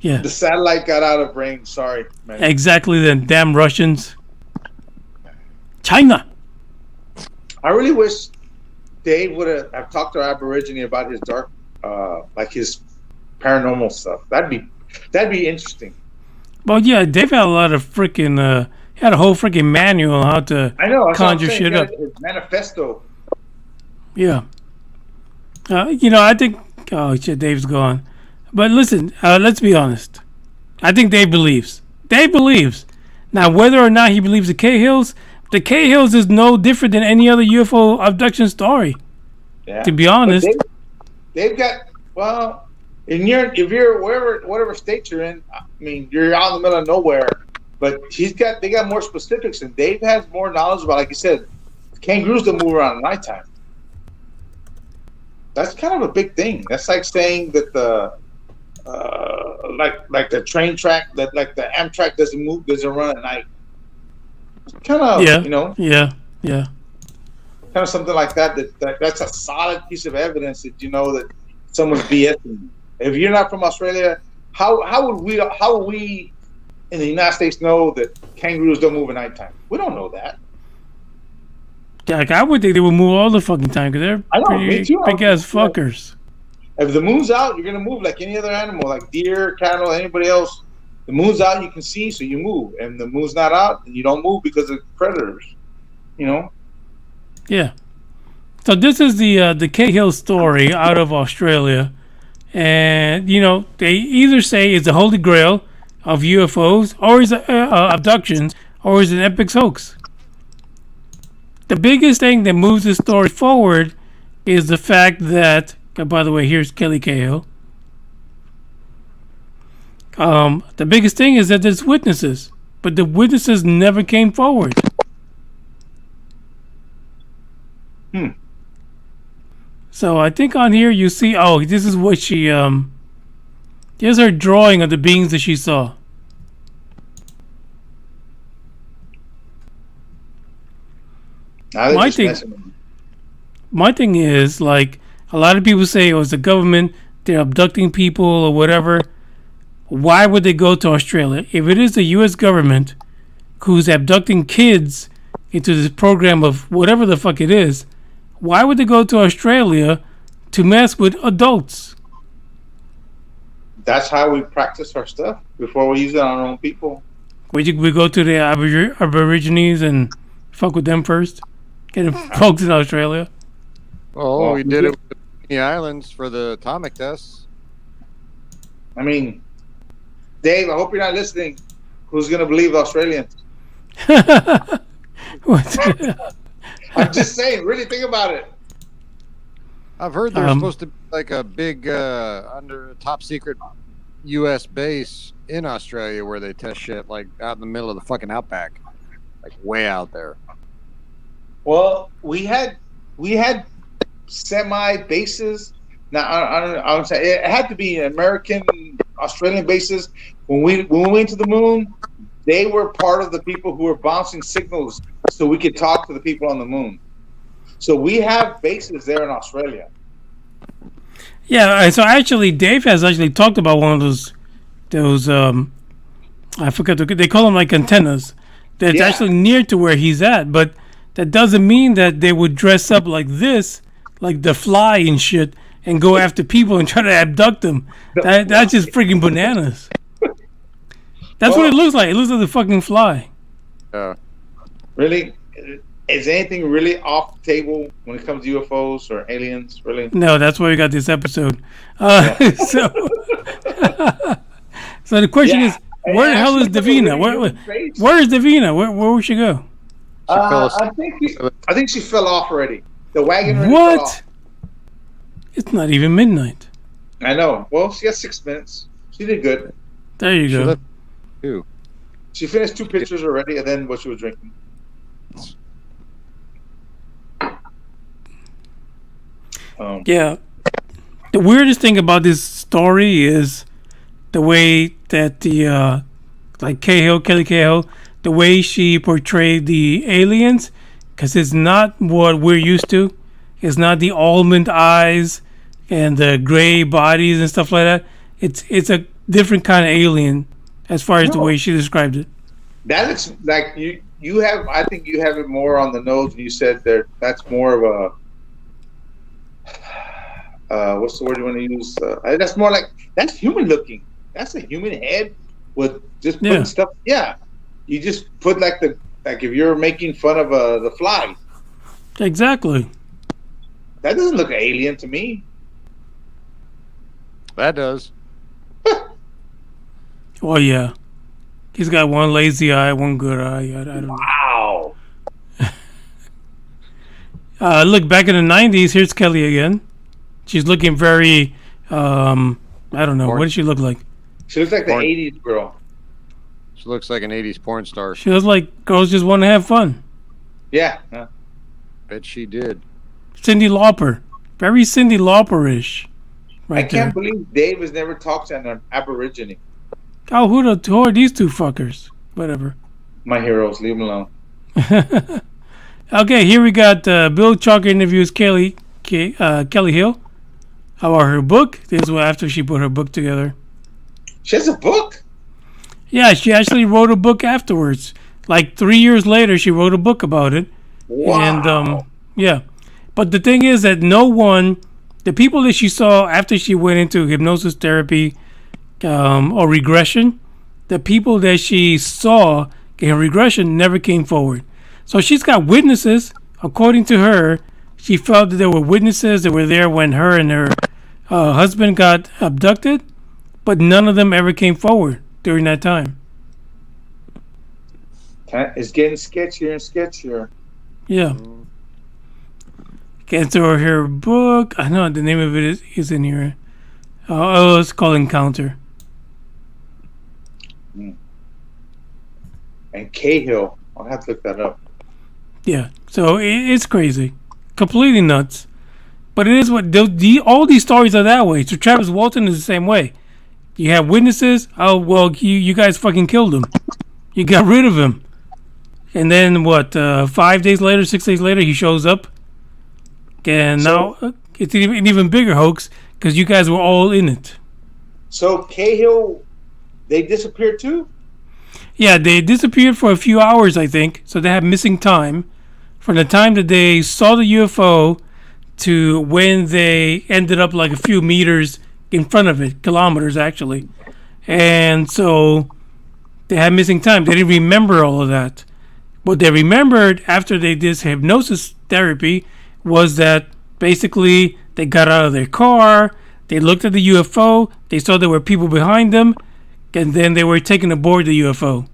Yeah, The satellite got out of range. Sorry, man. exactly. Then damn Russians. China. I really wish Dave would have talked to Aborigine about his dark, like his paranormal stuff. That'd be interesting. Well, yeah, Dave had a lot of freaking. He had a whole freaking manual on how to I know. That's what I'm conjure saying. shit He up. got his manifesto. Yeah. I think. Oh shit, Dave's gone. But listen, let's be honest. I think Dave believes. Dave believes. Now, whether or not he believes the Cahills is no different than any other UFO abduction story. Yeah. To be honest, But they've got, well, if you're whatever state you're in, I mean, you're out in the middle of nowhere. But they got more specifics, and Dave has more knowledge about, like you said, kangaroos don't move around at nighttime. That's kind of a big thing. That's like saying that the like the train track, that like the Amtrak doesn't run at night. Kind of, yeah. kind of something like that. That's a solid piece of evidence that you know that someone's BSing. If you're not from Australia, how would we in the United States know that kangaroos don't move at nighttime? We don't know that. Yeah, like I would think they would move all the fucking time because they're pretty big ass fuckers. If the moon's out, you're gonna move like any other animal, like deer, cattle, anybody else. The moon's out, you can see, so you move. And the moon's not out, and you don't move because of predators. You know? Yeah. So this is the Cahill story out of Australia, and they either say it's the holy grail of UFOs, or is abductions, or is it an epic hoax. The biggest thing that moves this story forward is the fact that, by the way, here's Kelly Cahill. The biggest thing is that there's witnesses, but the witnesses never came forward. So I think on here you see, this is what she, here's her drawing of the beings that she saw. My thing is, like, a lot of people say it was the government, they're abducting people or whatever. Why would they go to Australia? If it is the U.S. government who's abducting kids into this program of whatever the fuck it is, why would they go to Australia to mess with adults? That's how we practice our stuff before we use it on our own people. We go to the Aborigines and fuck with them first? Get folks in Australia? Well, we did it with the islands for the atomic tests. I mean, Dave, I hope you're not listening. Who's going to believe Australians? I'm just saying, really think about it. I've heard there's supposed to be like a big under top secret U.S. base in Australia where they test shit like out in the middle of the fucking outback, like way out there. Well, we had semi bases. Now I would say it had to be American, Australian bases. When we went to the moon, they were part of the people who were bouncing signals so we could talk to the people on the moon. So we have bases there in Australia. Yeah, so actually, Dave has actually talked about one of those. I forgot. They call them like antennas. That's actually near to where he's at, but that doesn't mean that they would dress up like this, like the Fly and shit, and go after people and try to abduct them. That's just freaking bananas. That's what it looks like. It looks like the fucking Fly. Really? Is anything really off the table when it comes to UFOs or aliens? Really? No, that's why we got this episode. So the question is, where the hell is Devina? Where is Devina? Where would she go? I think she fell off already. The wagon already what? fell off. It's not even midnight. I know. Well, she got 6 minutes. She did good. There you go. She finished 2 pictures already, and then what she was drinking. Yeah. The weirdest thing about this story is the way that the Kelly Cahill, the way she portrayed the aliens, because it's not what we're used to. It's not the almond eyes and the gray bodies and stuff like that. It's a different kind of alien as far as the way she described it. That looks like you have. I think you have it more on the nose. And you said that's more of a. What's the word you want to use? That's more like that's human looking. That's a human head with just putting stuff. Yeah, you just put like if you're making fun of the Fly. Exactly. That doesn't look alien to me. That does. Well, yeah. He's got one lazy eye, one good eye. I don't know. Wow. Look, back in the 90s, here's Kelly again. She's looking very I don't know. What does she look like? She looks like the Porn. 80s girl. She looks like an 80s porn star. She looks like girls just want to have fun. Yeah. Bet she did. Cyndi Lauper. Very Cyndi Lauper-ish. Right I can't there. believe Dave has never talked to an Aborigine. Oh, who are these two fuckers? Whatever. My heroes, leave them alone. Okay, here we got Bill Chalker interviews Kelly Hill about her book. This is after she put her book together. She has a book? Yeah, she actually wrote a book afterwards. Like 3 years later, she wrote a book about it. Wow. And yeah, but the thing is that the people that she saw after she went into hypnosis therapy or regression, the people that she saw in regression never came forward. So she's got witnesses. According to her, she felt that there were witnesses that were there when her and her husband got abducted, but none of them ever came forward during that time. It's getting sketchier and sketchier. Yeah. Okay, so her book, I know the name of it is in here. It's called Encounter. And Cahill. I'll have to look that up. Yeah, so it's crazy. Completely nuts. But it is what all these stories are that way. So Travis Walton is the same way. You have witnesses. Oh, well, you guys fucking killed him. You got rid of him. And then what, 5 days later, 6 days later, he shows up. And now it's an even bigger hoax because you guys were all in it. So Cahill, they disappeared too? Yeah, they disappeared for a few hours, I think. So they have missing time. From the time that they saw the UFO to when they ended up like a few meters in front of it, kilometers actually. And so they had missing time. They didn't remember all of that. What they remembered after they did hypnosis therapy was that basically they got out of their car, they looked at the UFO, they saw there were people behind them, and then they were taken aboard the UFO.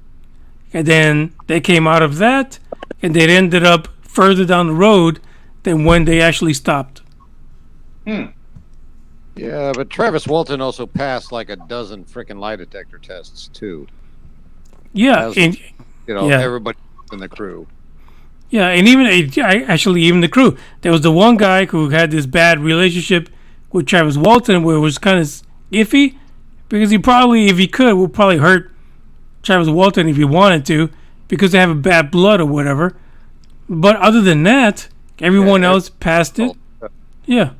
And then they came out of that, and they ended up further down the road than when they actually stopped. Yeah, but Travis Walton also passed like a dozen freaking lie detector tests too. Yeah, As, and everybody in the crew. Yeah, and even the crew. There was the one guy who had this bad relationship with Travis Walton, where it was kind of iffy, because he probably, if he could, would probably hurt Travis Walton if he wanted to, because they have a bad blood or whatever. But other than that, everyone else passed it. Yeah.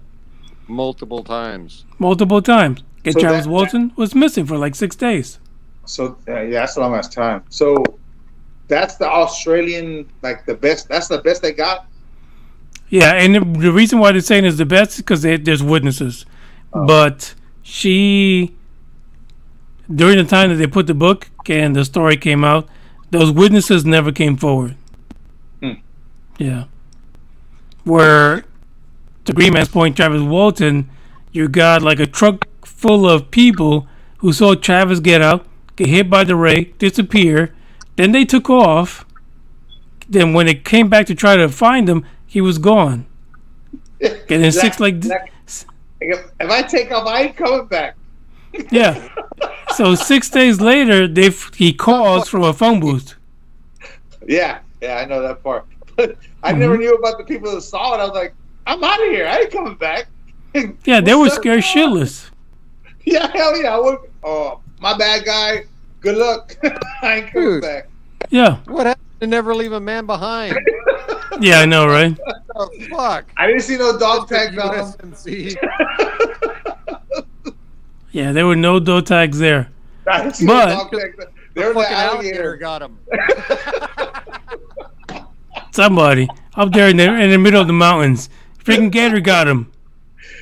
Multiple times. And So Travis Walton was missing for like 6 days. So yeah, that's a long ass time. So that's the Australian, like the best. That's the best they got. Yeah, and the reason why they're saying it's the best is because there's witnesses. But she, during the time that they put the book and the story came out, those witnesses never came forward. Yeah. Where, to Green Man's point, Travis Walton, you got like a truck full of people who saw Travis get out, get hit by the ray, disappear. Then they took off. Then when it came back to try to find him, he was gone. And then if I take off, I ain't coming back. Yeah. So 6 days later, he calls from a phone booth. Yeah, I know that part. But I never knew about the people that saw it. I was like, I'm out of here. I ain't coming back. Yeah, they were scared shitless. Yeah, hell yeah. I would. Oh, my bad, guy. Good luck. I ain't coming back. Yeah. What happened to never leave a man behind? Yeah, I know, right? Oh, fuck. I didn't see no dog tags on them. USMC. Yeah, there were no dog tags there. I didn't see But- no dog tags. There was an Fucking alligator alligator. got him. Somebody up there in the middle of the mountains. Freaking gator got him.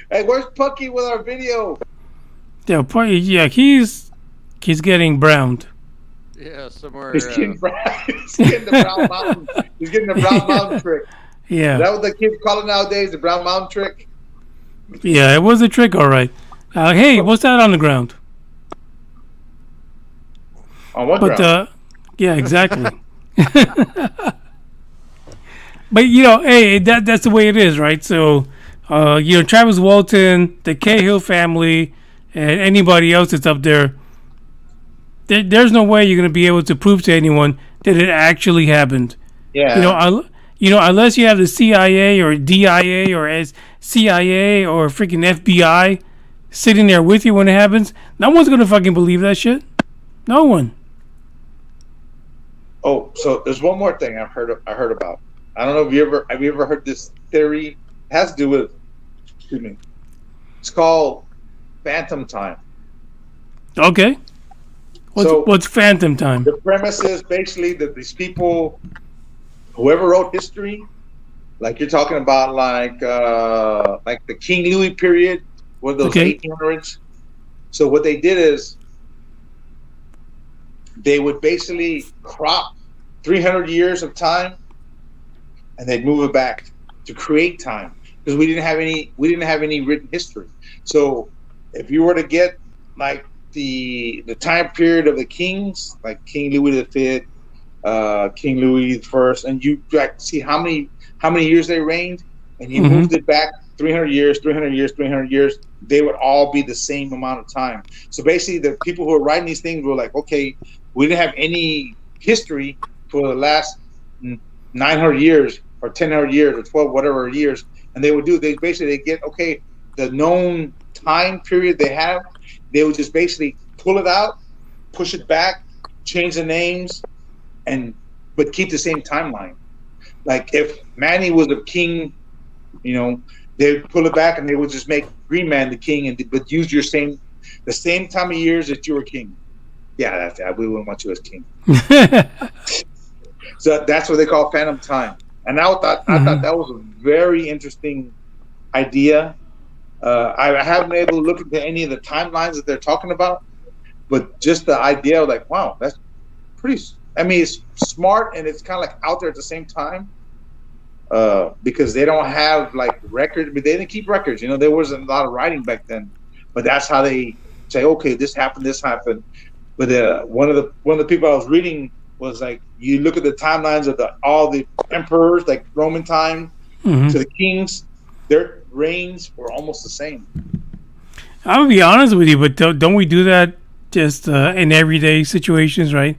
Hey, where's Pucky with our video? Yeah, he's getting browned. Yeah, somewhere. He's getting brown. He's getting the brown mountain. He's getting the brown mountain trick. Yeah. Is that what the kids call it nowadays? The brown mountain trick. Yeah, it was a trick, all right. Hey, what's that on the ground? On what But ground? yeah, exactly. But hey, that's the way it is, right? So, Travis Walton, the Cahill family, and anybody else that's up there, there's no way you're going to be able to prove to anyone that it actually happened. Yeah. Unless you have the CIA or DIA or CIA or freaking FBI sitting there with you when it happens, no one's going to fucking believe that shit. No one. Oh, so there's one more thing I heard about. I don't know if have you ever heard this theory? It has to do with, excuse me. It's called phantom time. Okay. What's phantom time? The premise is basically that these people, whoever wrote history, like you're talking about, like the King Louis period, one of those 1800s. So what they did is they would basically crop 300 years of time, and they'd move it back to create time, because we didn't have any written history. So if you were to get like the time period of the kings, like King Louis V, King Louis I, and you like see how many years they reigned, and you moved it back 300 years, 300 years, 300 years, they would all be the same amount of time. So basically, the people who are writing these things were like, okay, we didn't have any history for the last 900 years or 1000 years or 12 whatever years, and they get the known time period they have. They would just basically pull it out, push it back, change the names, but keep the same timeline. Like if Manny was a king, they would pull it back and they would just make Green Man the king, but use the same time of years that you were king. Yeah, we wouldn't want you as king. So that's what they call phantom time. And I thought that was a very interesting idea. I haven't been able to look into any of the timelines that they're talking about, but just the idea of like, wow, that's pretty. I mean, it's smart and it's kind of like out there at the same time, because they don't have like records. But they didn't keep records. There wasn't a lot of writing back then. But that's how they say, okay, this happened. But one of the people I was reading was like, you look at the timelines of all the emperors, like Roman time, to the kings, their reigns were almost the same. I'm gonna be honest with you, but don't we do that just in everyday situations, right?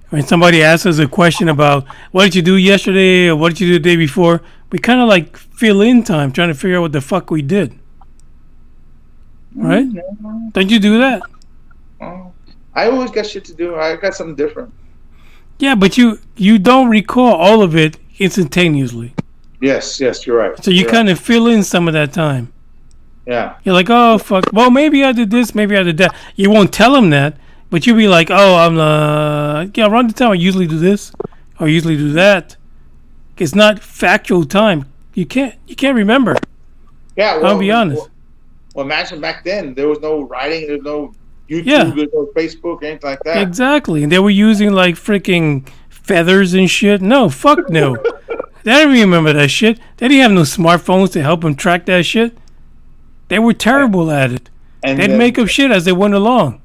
When somebody asks us a question about what did you do yesterday or what did you do the day before, we kind of like fill in time trying to figure out what the fuck we did, right? Don't you do that? I always got shit to do. I got something different. Yeah, but you don't recall all of it instantaneously. Yes, you're right. So you kind of fill in some of that time. Yeah. You're like, oh, fuck. Well, maybe I did this, maybe I did that. You won't tell them that, but you'll be like, oh, I'm around the time I usually do this or usually do that. It's not factual time. You can't remember. Yeah, I'll be honest. Well, imagine back then, there was no writing, there was no YouTube, there was no Facebook, anything like that. Exactly. And they were using like freaking feathers and shit. No, fuck no. They didn't remember that shit. They didn't have no smartphones to help them track that shit. They were terrible at it. And they'd make up shit as they went along.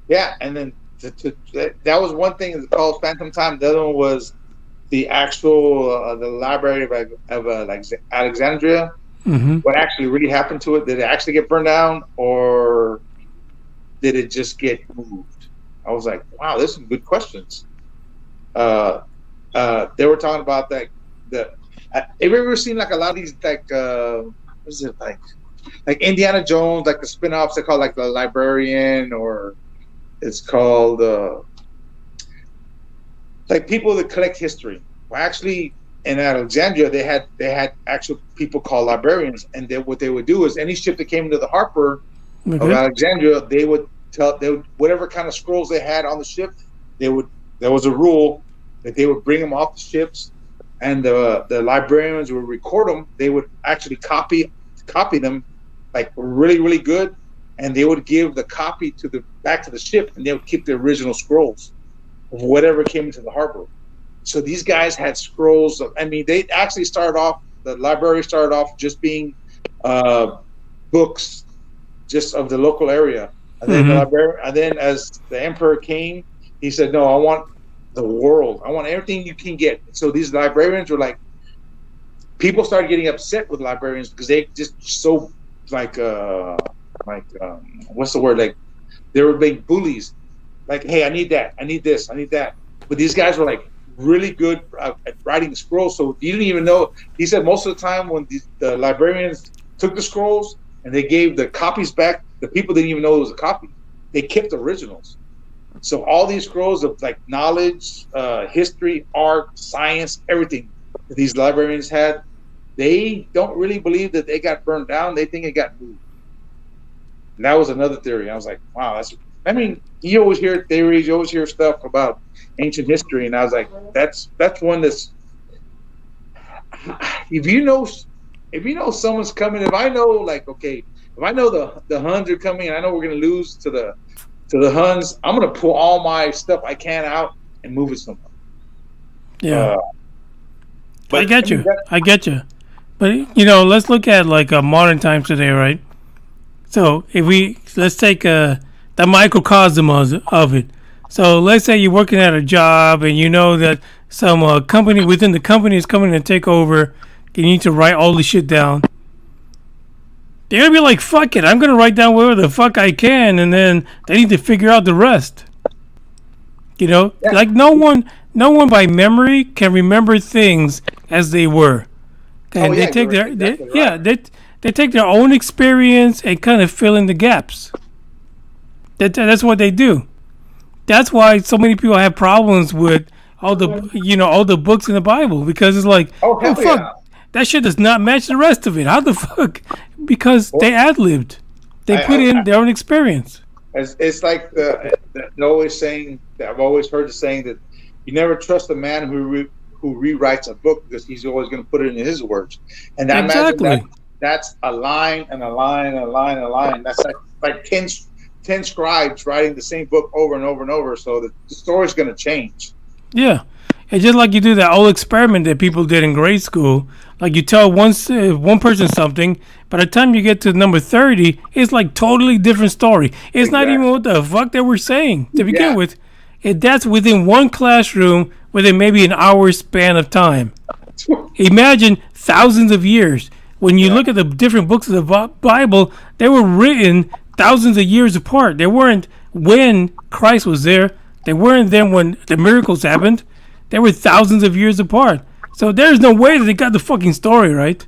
Yeah, and then that was one thing that's called phantom time. The other one was the actual the library of Alexandria. What actually really happened to it? Did it actually get burned down, or did it just get moved? I was like, wow, there's some good questions. They were talking about that. Have you ever seen like a lot of these like what is it like Indiana Jones, like the spin-offs? They call like the Librarian, or it's called like people that collect history. Well, actually, in Alexandria, they had actual people called librarians, and what they would do is any ship that came into the harbor of Alexandria, they would whatever kind of scrolls they had on the ship, there was a rule that they would bring them off the ships, and the librarians would record them. They would actually copy them like really, really good, and they would give the copy back to the ship, and they would keep the original scrolls of whatever came into the harbor. So these guys had scrolls they actually the library started off just being books just of the local area. And then as the emperor came, he said, no, I want the world. I want everything you can get. So these librarians were like, people started getting upset with librarians because they just so like what's the word? Like they were big bullies. Like, hey, I need that, I need this, I need that. But these guys were like really good at writing scrolls. So you didn't even know. He said most of the time when the librarians took the scrolls and they gave the copies back, the people didn't even know it was a copy. They kept originals. So all these scrolls of like knowledge, history, art, science, everything that these librarians had, they don't really believe that they got burned down. They think it got moved. And that was another theory. I was like, wow, you always hear theories, you always hear stuff about ancient history, and I was like, that's one that's, if you know someone's coming, if I know, like, okay, if I know the Huns are coming and I know we're gonna lose to the Huns, I'm gonna pull all my stuff I can out and move it somewhere. Yeah. But I get you. But let's look at like modern times today, right? So let's take the microcosm of it. So let's say you're working at a job and you know that some company within the company is coming to take over. You need to write all the shit down. They're going to be like, fuck it, I'm going to write down whatever the fuck I can, and then they need to figure out the rest. Like no one by memory can remember things as they were. And they take they take their own experience and kind of fill in the gaps. That's what they do. That's why so many people have problems with all the books in the Bible, because it's like, oh fuck, yeah. That shit does not match the rest of it. How the fuck? Because they ad-libbed. They put in their own experience. It's like the always saying that I've always heard the saying that you never trust a man who rewrites a book, because he's always going to put it in his words. And I imagine that's a line and a line and a line and a line. That's like 10 scribes writing the same book over and over and over, so the story's going to change. Yeah. It's just like you do that old experiment that people did in grade school. Like you tell one person something, by the time you get to number 30, it's like totally different story. It's not even what the fuck they were saying to begin with. That's within one classroom within maybe an hour span of time. Imagine thousands of years. When you look at the different books of the Bible, they were written thousands of years apart. They weren't when Christ was there. They weren't then when the miracles happened. They were thousands of years apart. So there's no way that they got the fucking story right.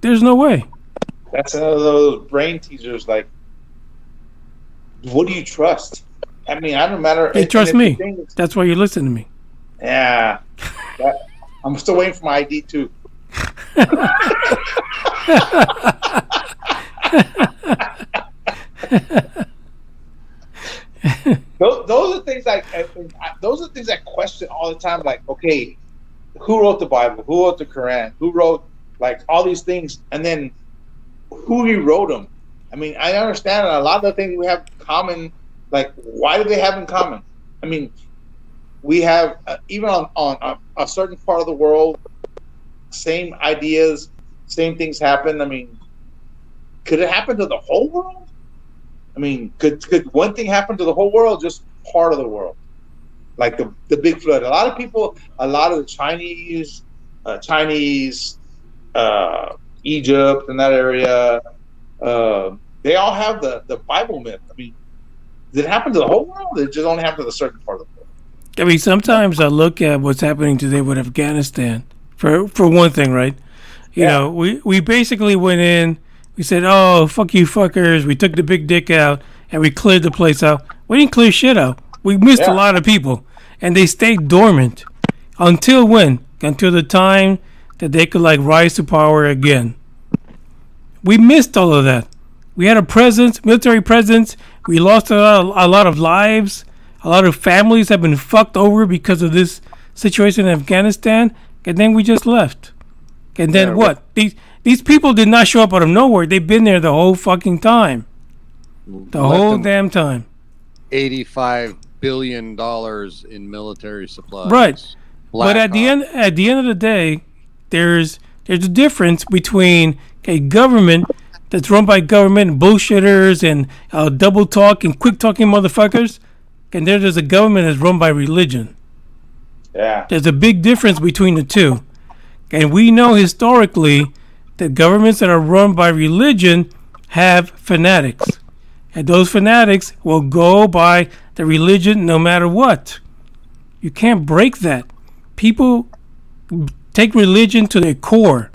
There's no way. That's another of those brain teasers. Like, what do you trust? I mean, I don't matter. They trust me. That's why you listen to me. Yeah. I'm still waiting for my ID too. Those are things I question all the time. Like, okay, who wrote the Bible? Who wrote the Quran? Who wrote like all these things? And then who rewrote them? I mean, I understand a lot of the things we have in common. Like, why do they have in common? I mean, we have even on a certain part of the world, same ideas, same things happen. I mean, could it happen to the whole world? I mean, could one thing happen to the whole world, just part of the world? Like the big flood. A lot of the Chinese, Egypt and that area, they all have the Bible myth. I mean, did it happen to the whole world? It just only happened to a certain part of the world. I mean, sometimes I look at what's happening today with Afghanistan, for one thing, right? You know, we basically went in, we said, oh, fuck you fuckers. We took the big dick out and we cleared the place out. We didn't clear shit out. We missed a lot of people, and they stayed dormant. Until when? Until the time that they could like rise to power again. We missed all of that. We had a presence, military presence. We lost a lot of lives. A lot of families have been fucked over because of this situation in Afghanistan, and then we just left. And then what? These people did not show up out of nowhere. They've been there the whole fucking time. The whole damn time. $85 billion in military supplies. Right. But at the end of the day, there's a difference between a government that's run by government bullshitters and double talk and quick talking motherfuckers, and there's a government that's run by religion. Yeah. There's a big difference between the two. And we know historically that governments that are run by religion have fanatics. And those fanatics will go by the religion no matter what. You can't break that. People take religion to their core.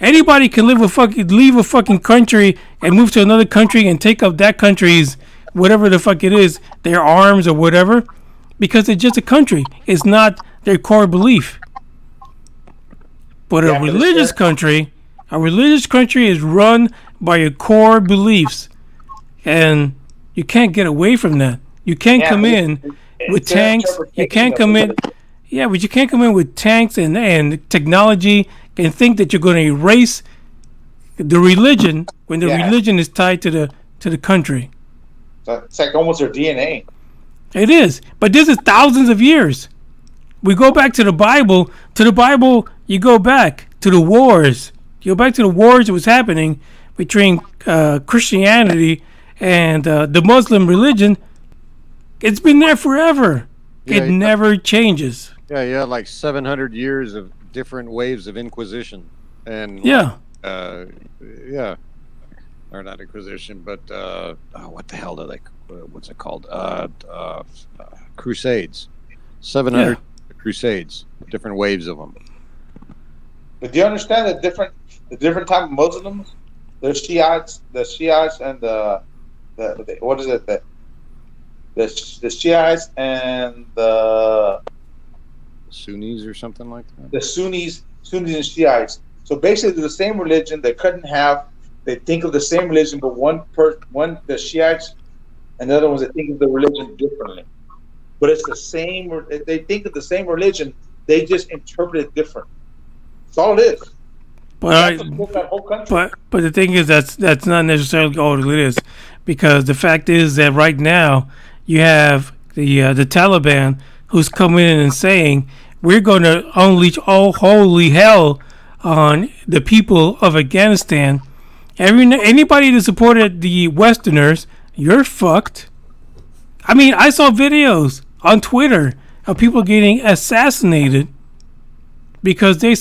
Anybody can leave a fucking country and move to another country and take up that country's whatever the fuck it is, their arms or whatever, because it's just a country. It's not their core belief. But a religious country is run by your core beliefs, and you can't get away from that. You can't come in with tanks. You can't come in. Yeah, but you can't come in with tanks and technology and think that you're going to erase the religion when the religion is tied to the country. It's like almost their DNA. It is, but this is thousands of years. We go back to the Bible. To the Bible, you go back to the wars. You go back to the wars that was happening between Christianity and the Muslim religion. It's been there forever. It never changes. Yeah, you had like 700 years of different waves of Inquisition, and or not Inquisition, but what the hell do they? What's it called? Crusades. 700 Crusades, different waves of them. But do you understand the different type of Muslims? There's Shiites, and the what is it? The Shiites and the Sunnis or something like that. The Sunnis and Shiites. So basically, they're the same religion. They couldn't have. They think of the same religion, but one the Shiites and the other ones, they think of the religion differently. But it's the same. They think of the same religion. They just interpret it different. That's all it is. But the thing is, that's not necessarily all it is, because the fact is that right now you have the Taliban who's coming in and saying we're going to unleash all holy hell on the people of Afghanistan. Anybody that supported the Westerners, you're fucked. I mean, I saw videos on Twitter of people getting assassinated because they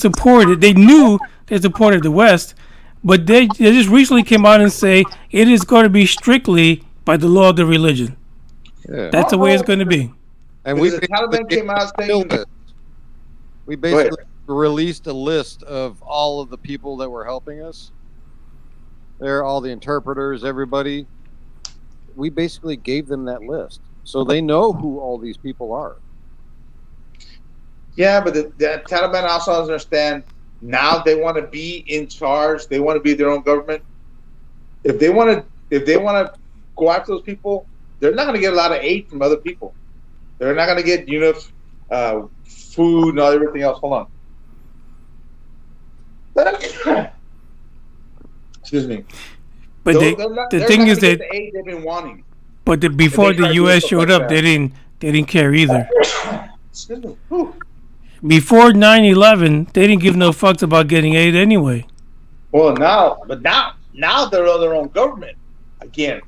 knew they supported the West, but they just recently came out and say it is going to be strictly by the law of the religion. Yeah. That's the way it's going to be. And the Taliban came out saying this. We basically released a list of all of the people that were helping us. They're all the interpreters, everybody. We basically gave them that list, so they know who all these people are. Yeah, but the Taliban also understand now they want to be in charge. They want to be their own government. If they want to go after those people, they're not going to get a lot of aid from other people. They're not going to get food and everything else. Hold on. Excuse me. But the thing is that the aid they've been wanting. But before the U.S. showed up, they didn't care either. Excuse me. Before 9/11, they didn't give no fucks about getting aid anyway. Well, now they're their own government again.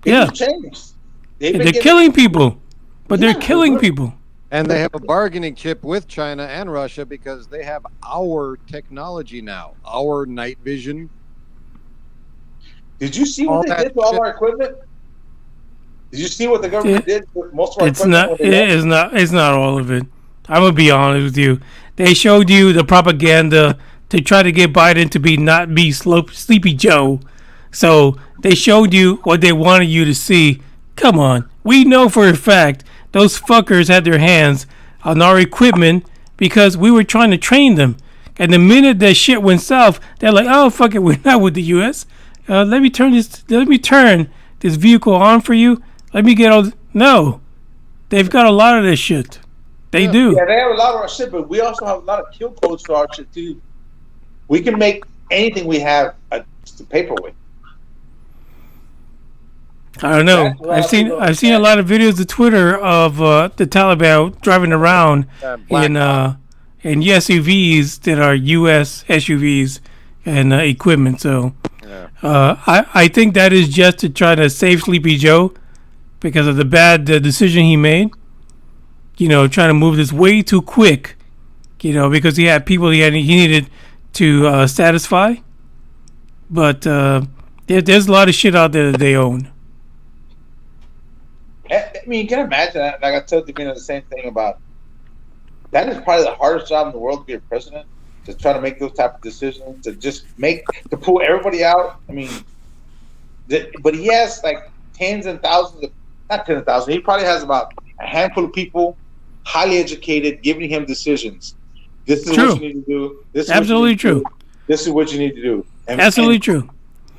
They're killing people, but they're killing people. And they have a bargaining chip with China and Russia because they have our technology now, our night vision. Did you see what they did to all our equipment? Did you see what the government did with most of our equipment? It's not all of it. I'm gonna be honest with you. They showed you the propaganda to try to get Biden to not be Sleepy Joe. So they showed you what they wanted you to see. Come on, we know for a fact those fuckers had their hands on our equipment because we were trying to train them. And the minute that shit went south, they're like, "Oh fuck it, we're not with the U.S. Let me turn this vehicle on for you. Let me get all." No, they've got a lot of this shit. They do. Yeah, they have a lot of our shit, but we also have a lot of kill codes for our shit too. We can make anything we have just a paperweight. I don't know. I've seen a lot of videos of Twitter of the Taliban driving around in SUVs that are U.S. SUVs and equipment. So I think that is just to try to save Sleepy Joe because of the bad decision he made. Trying to move this way too quick. Because he had people he needed to satisfy. But There's a lot of shit out there that they own. I mean, you can imagine that. Like I told Devina the same thing about that is probably the hardest job in the world to be a president, to try to make those type of decisions, to pull everybody out. I mean, but he has like tens and thousands of, not tens of thousands, he probably has about a handful of people, highly educated, giving him decisions. This is what you need to do. This is absolutely true. This is what you need to do. Absolutely true.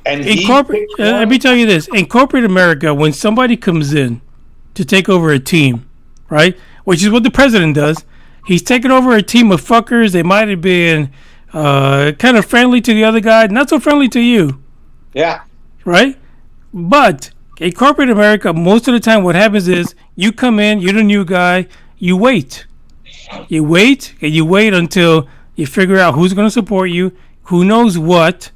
And in corporate, let me tell you this: in corporate America, when somebody comes in to take over a team, right, which is what the president does, he's taking over a team of fuckers. They might have been kind of friendly to the other guy, not so friendly to you. Yeah. Right? But in corporate America, most of the time what happens is you come in, you're the new guy, you wait. You wait, and you wait until you figure out who's going to support you, who knows what,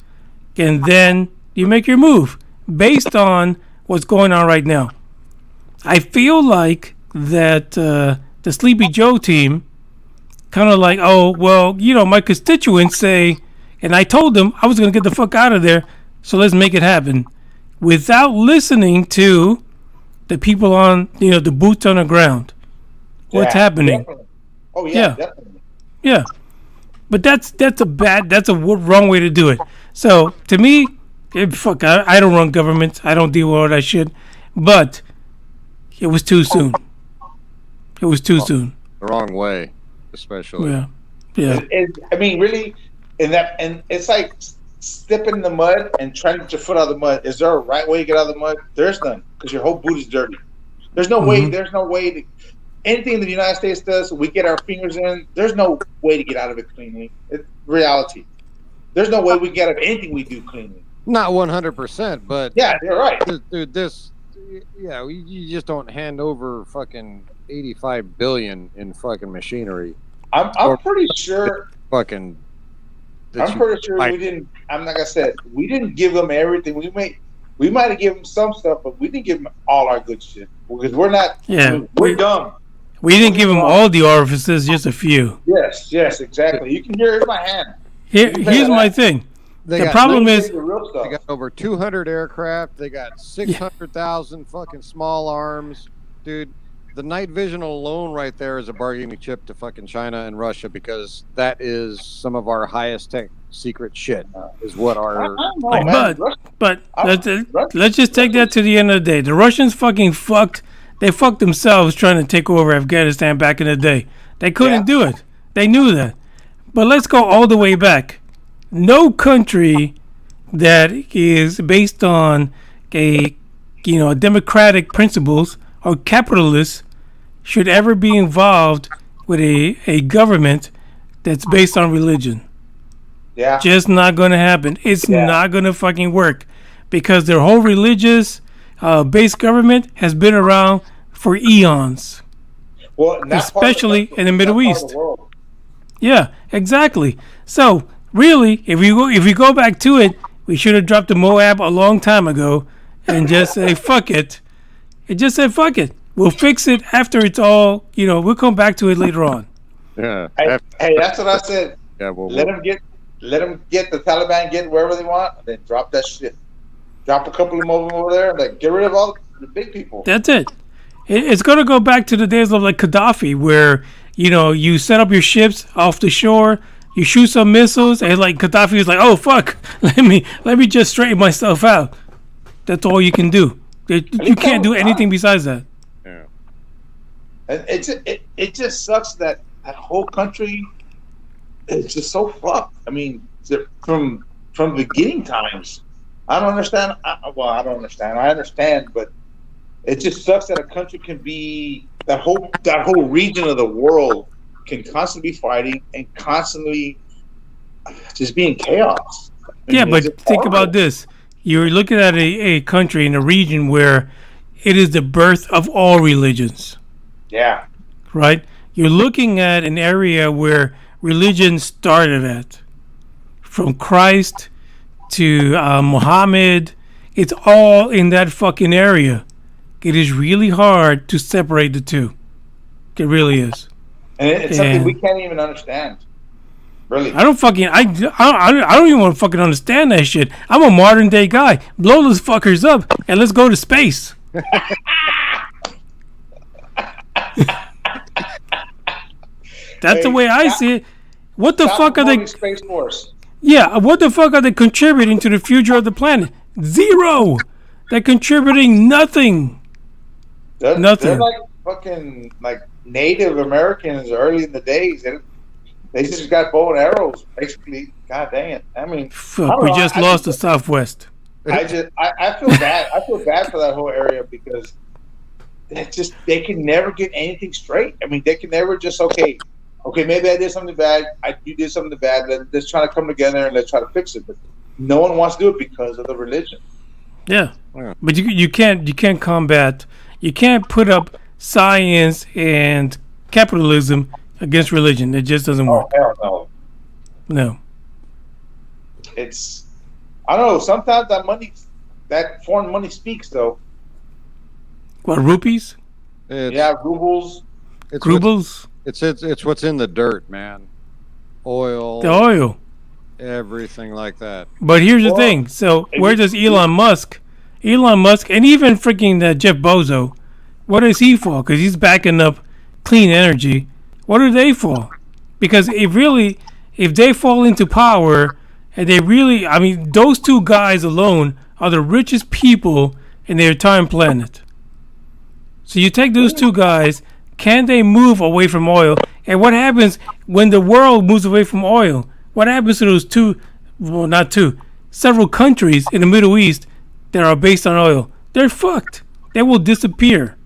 and then you make your move based on what's going on right now. I feel like that the Sleepy Joe team kind of like, oh, well, my constituents say, and I told them I was going to get the fuck out of there, so let's make it happen. Without listening to the people on, the boots on the ground. What's happening? Definitely. Oh, yeah, definitely. Yeah. But that's a wrong way to do it. So, to me, I don't run government. I don't deal with all that shit. But it was too soon. It was too soon. The wrong way, especially. Yeah. I mean, really, and it's like stepping in the mud and trying to get your foot out of the mud. Is there a right way to get out of the mud? There's none, because your whole boot is dirty. There's no way. There's no way to. Anything the United States does, we get our fingers in. There's no way to get out of it cleanly. It's reality. There's no way we get out of anything we do cleanly. Not 100%, but yeah, you're right, dude. You just don't hand over fucking $85 billion in fucking machinery. I'm pretty sure. Fucking. I'm pretty sure we didn't. I'm like I said, we didn't give them everything. We might have given them some stuff, but we didn't give them all our good shit because we're not. Yeah, we're dumb. We didn't give them all the orifices, just a few. Yes, exactly. You can hear it in my hand. Here's my thing. The problem is they got over 200 aircraft. They got 600,000 fucking small arms, dude. The night vision alone, right there, is a bargaining chip to fucking China and Russia because that is some of our highest tech secret shit. Is what our. But let's just take that to the end of the day. The Russians fucking fucked. They fucked themselves trying to take over Afghanistan back in the day. They couldn't do it. They knew that. But let's go all the way back. No country that is based on democratic principles or capitalist should ever be involved with a government that's based on religion. Yeah. Just not going to happen. It's not going to fucking work because their whole religious based government has been around for eons. Well, especially in the Middle East. Yeah, exactly. So really, if we go back to it, we should have dropped the Moab a long time ago and just say fuck it. It just said fuck it. We'll fix it after it's all. We'll come back to it later on. Yeah. Hey, that's what I said. Yeah. Well, let them get the Taliban get wherever they want, and then drop that shit. Drop a couple of them over there, like get rid of all the big people. That's it. It's going to go back to the days of like Gaddafi, where you set up your ships off the shore, you shoot some missiles, and like Gaddafi is like, oh fuck, let me just straighten myself out. That's all you can do. You can't do anything besides that. Yeah. And it just sucks that whole country is just so fucked. I mean, from beginning times. I don't understand. I don't understand. I understand, but it just sucks that a country can be that whole region of the world can constantly be fighting and constantly just be in chaos. But think about this: you're looking at a country in a region where it is the birth of all religions. Yeah. Right. You're looking at an area where religion started at, from Christ to Muhammad. It's all in that fucking area. It is really hard to separate the two. It really is. And it's something we can't even understand. Really? I don't even want to fucking understand that shit. I'm a modern day guy. Blow those fuckers up and let's go to space. That's the way I see it. What the fuck are they? Space Force. Yeah, what the fuck are they contributing to the future of the planet? Zero. They're contributing nothing. Nothing. They're like fucking like Native Americans early in the days. They just got bow and arrows, basically. God dang it! I mean, fuck, we just lost the Southwest. I feel bad. I feel bad for that whole area because they can never get anything straight. I mean, they can never just okay, maybe I did something bad. You did something bad. Let's try to come together and let's try to fix it. But no one wants to do it because of the religion. Yeah, but you can't combat. You can't put up science and capitalism against religion. It just doesn't work. Hell no. No. It's I don't know. Sometimes that foreign money speaks though. What, rupees? Rubles. Rubles. It's what's in the dirt, man. Oil. The oil. Everything like that. But here's the thing. So where does Elon Musk, and even freaking Jeff Bezos, what is he for? Because he's backing up clean energy. What are they for? Because if they fall into power, and those two guys alone are the richest people in the entire planet. So you take those two guys, can they move away from oil? And what happens when the world moves away from oil? What happens to those several countries in the Middle East that are based on oil? They're fucked. They will disappear.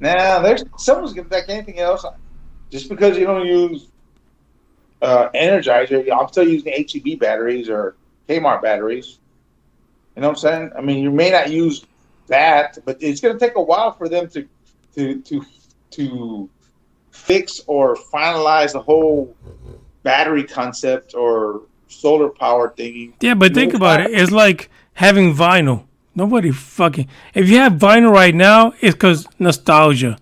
Nah, someone's getting back anything else. Just because you don't use Energizer, I'm still using HEB batteries or Kmart batteries. You know what I'm saying? I mean, you may not use that, but it's going to take a while for them to fix or finalize the whole battery concept or solar power thingy. Yeah, but think about it. It's like having vinyl. Nobody fucking... If you have vinyl right now, it's because nostalgia.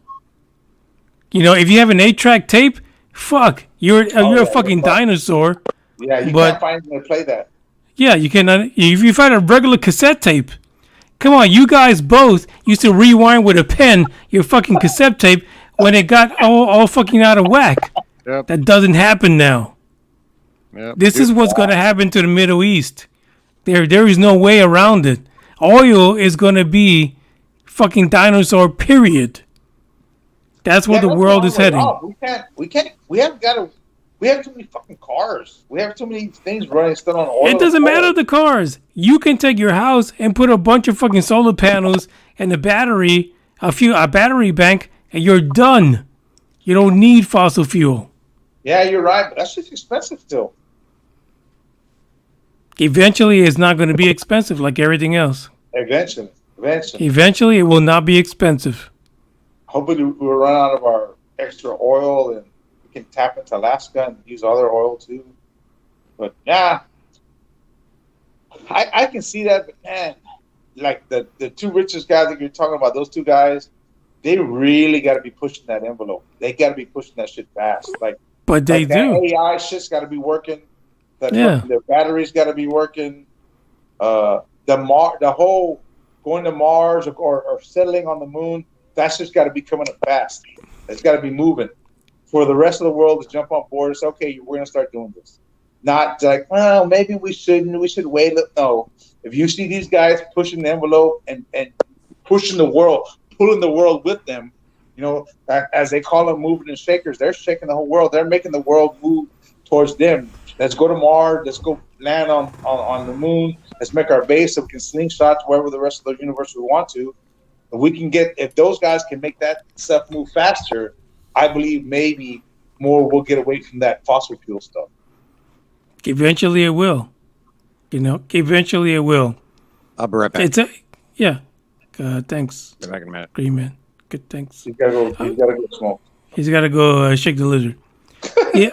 If you have an 8-track tape, fuck, you're a fucking dinosaur. Yeah, you can't find them to play that. Yeah, you cannot. If you find a regular cassette tape, come on, you guys both used to rewind with a pen your fucking cassette tape when it got all fucking out of whack. Yep. That doesn't happen now. Yep. This is what's going to happen to the Middle East. There is no way around it. Oil is going to be fucking dinosaur, period. That's where the world is heading. We have too many fucking cars. We have too many things running still on oil. It doesn't matter the cars. You can take your house and put a bunch of fucking solar panels and a battery bank, and you're done. You don't need fossil fuel. Yeah, you're right, but that's just expensive still. Eventually, it's not going to be expensive like everything else. Eventually, it will not be expensive. Hopefully, we'll run out of our extra oil and we can tap into Alaska and use other oil too. But yeah, I can see that. But man, like the two richest guys that you're talking about, those two guys, they really got to be pushing that envelope. They got to be pushing that shit fast. But they do. That AI shit's got to be working. Their batteries got to be working. The whole going to Mars or settling on the moon, that's just got to be coming up fast. It's got to be moving for the rest of the world to jump on board. It's okay. We're going to start doing this. Not like, well, maybe we shouldn't. We should wait. No. If you see these guys pushing the envelope and pushing the world, pulling the world with them, as they call them, moving and shakers, they're shaking the whole world. They're making the world move towards them. Let's go to Mars. Let's go land on the moon. Let's make our base so we can slingshot wherever the rest of the universe we want to. If those guys can make that stuff move faster, I believe maybe more will get away from that fossil fuel stuff. Eventually it will. Eventually it will. I'll be right back. Thanks. Be back in a minute. Green man. Good, thanks. He's got to go smoke. He's got to go shake the lizard. Yeah.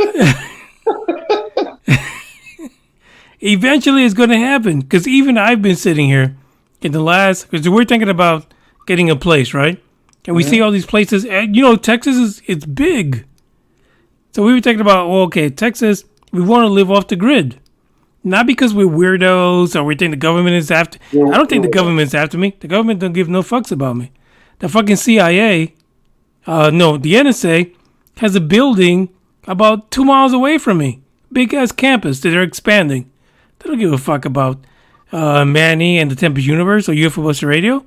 Eventually it's going to happen. Because even I've been sitting here because we're thinking about getting a place, right? And we see all these places. And, Texas it's big. So we were thinking about, Texas, We want to live off the grid. Not because we're weirdos or we think the government is after. I don't think the government's after me. The government don't give no fucks about me. The fucking CIA, the NSA has a building about 2 miles away from me. Big ass campus that they're expanding. They don't give a fuck about Manny and the Tempest Universe or UFO Buster Radio.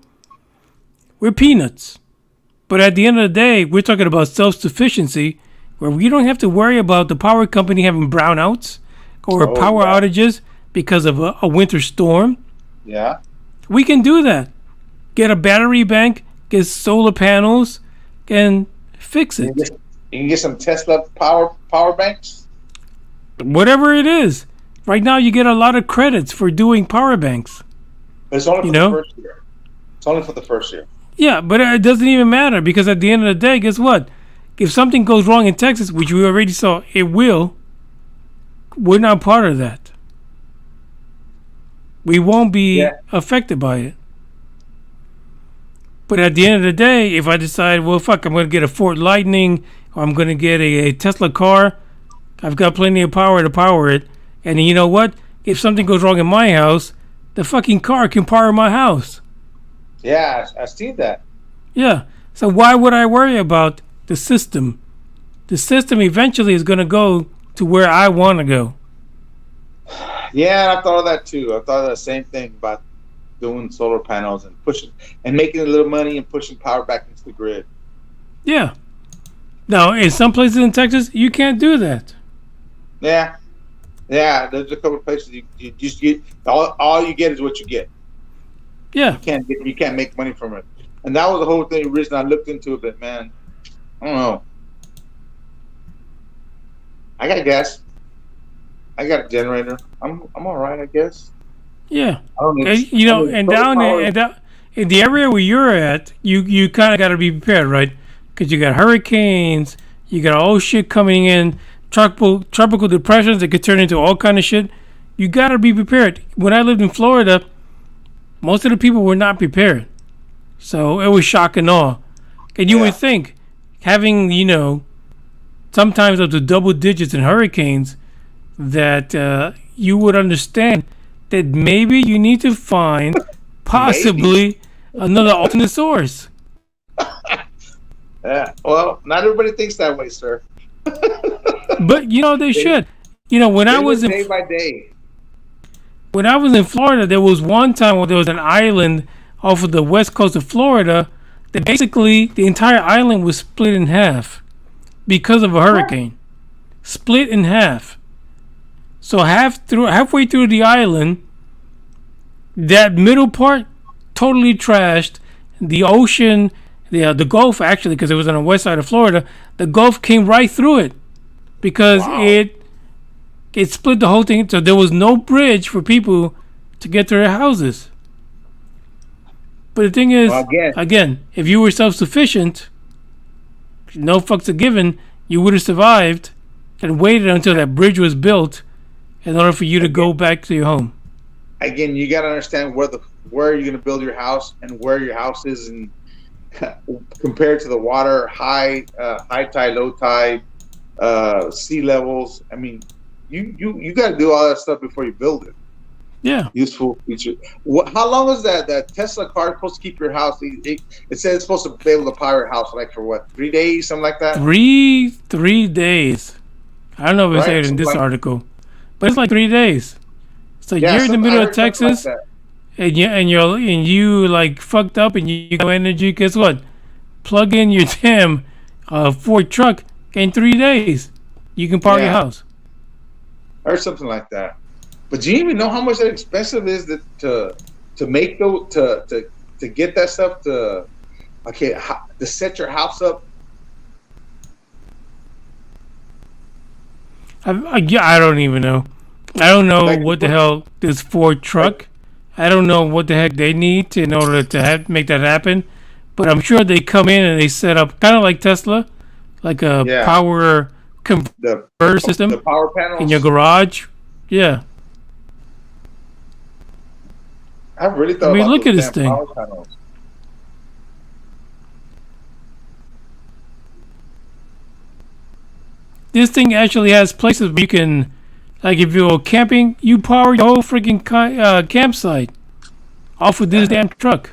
We're peanuts. But at the end of the day, we're talking about self-sufficiency, where we don't have to worry about the power company having brownouts or power outages because of a winter storm. Yeah. We can do that. Get a battery bank, get solar panels, and fix it. You can get some Tesla power banks. Whatever it is. Right now, you get a lot of credits for doing power banks. But it's only for the first year. It's only for the first year. Yeah, but it doesn't even matter because at the end of the day, guess what? If something goes wrong in Texas, which we already saw, it will. We're not part of that. We won't be affected by it. But at the end of the day, if I decide, well, fuck, I'm going to get a Ford Lightning or I'm going to get a Tesla car, I've got plenty of power to power it. And you know what? If something goes wrong in my house, the fucking car can power my house. Yeah, I see that. Yeah. So why would I worry about the system? The system eventually is going to go to where I want to go. Yeah, I thought of that too. I thought of the same thing about doing solar panels and pushing and making a little money and pushing power back into the grid. Yeah. Now, in some places in Texas, you can't do that. Yeah. Yeah, there's a couple of places you just get all you get is what you get. Yeah. You can't make money from it. And that was the whole thing, the reason I looked into it, but man, I don't know. I got gas. I got a generator. I'm all right, I guess. Yeah. And down in the area where you're at, you kind of got to be prepared, right? Because you got hurricanes, you got all shit coming in, tropical depressions that could turn into all kind of shit. You got to be prepared. When I lived in Florida, most of the people were not prepared. So it was shock and awe. And you would think, having, sometimes up to double digits in hurricanes, that you would understand that maybe you need to find possibly another alternate source. Yeah, well, not everybody thinks that way, sir. But they should. When I was day by day. When I was in Florida, there was one time where there was an island off of the west coast of Florida that basically the entire island was split in half because of a hurricane. Split in half. So halfway through the island, that middle part totally trashed. The ocean, the Gulf actually, because it was on the west side of Florida, the Gulf came right through it because it split the whole thing. So there was no bridge for people to get to their houses. But the thing is, again, if you were self-sufficient, no fucks are given, you would have survived and waited until that bridge was built in order for you to go back to your home. Again, you got to understand where you're going to build your house and where your house is and compared to the water, high tide, low tide, sea levels. I mean, you got to do all that stuff before you build it. Yeah. Useful feature. How long is that Tesla car supposed to keep your house? It says it's supposed to be able to power your house like for what, 3 days, something like that. 3 days. I don't know if it's said in this article, but it's like 3 days. So you're in the middle of Texas, like and you like fucked up, and you got energy. Guess what? Plug in your damn Ford truck. In 3 days, you can power your house. Or something like that. But do you even know how much that expensive is to make to get that stuff to set your house up? I don't even know. I don't know what the hell this Ford truck. I don't know what the heck they need in order to make that happen. But I'm sure they come in and they set up kind of like Tesla, like a power converter system, the power panels in your garage. Yeah. I really thought. I mean, look at this thing. This thing actually has places where you can Like if you go camping, you power your whole freaking campsite off with this damn truck.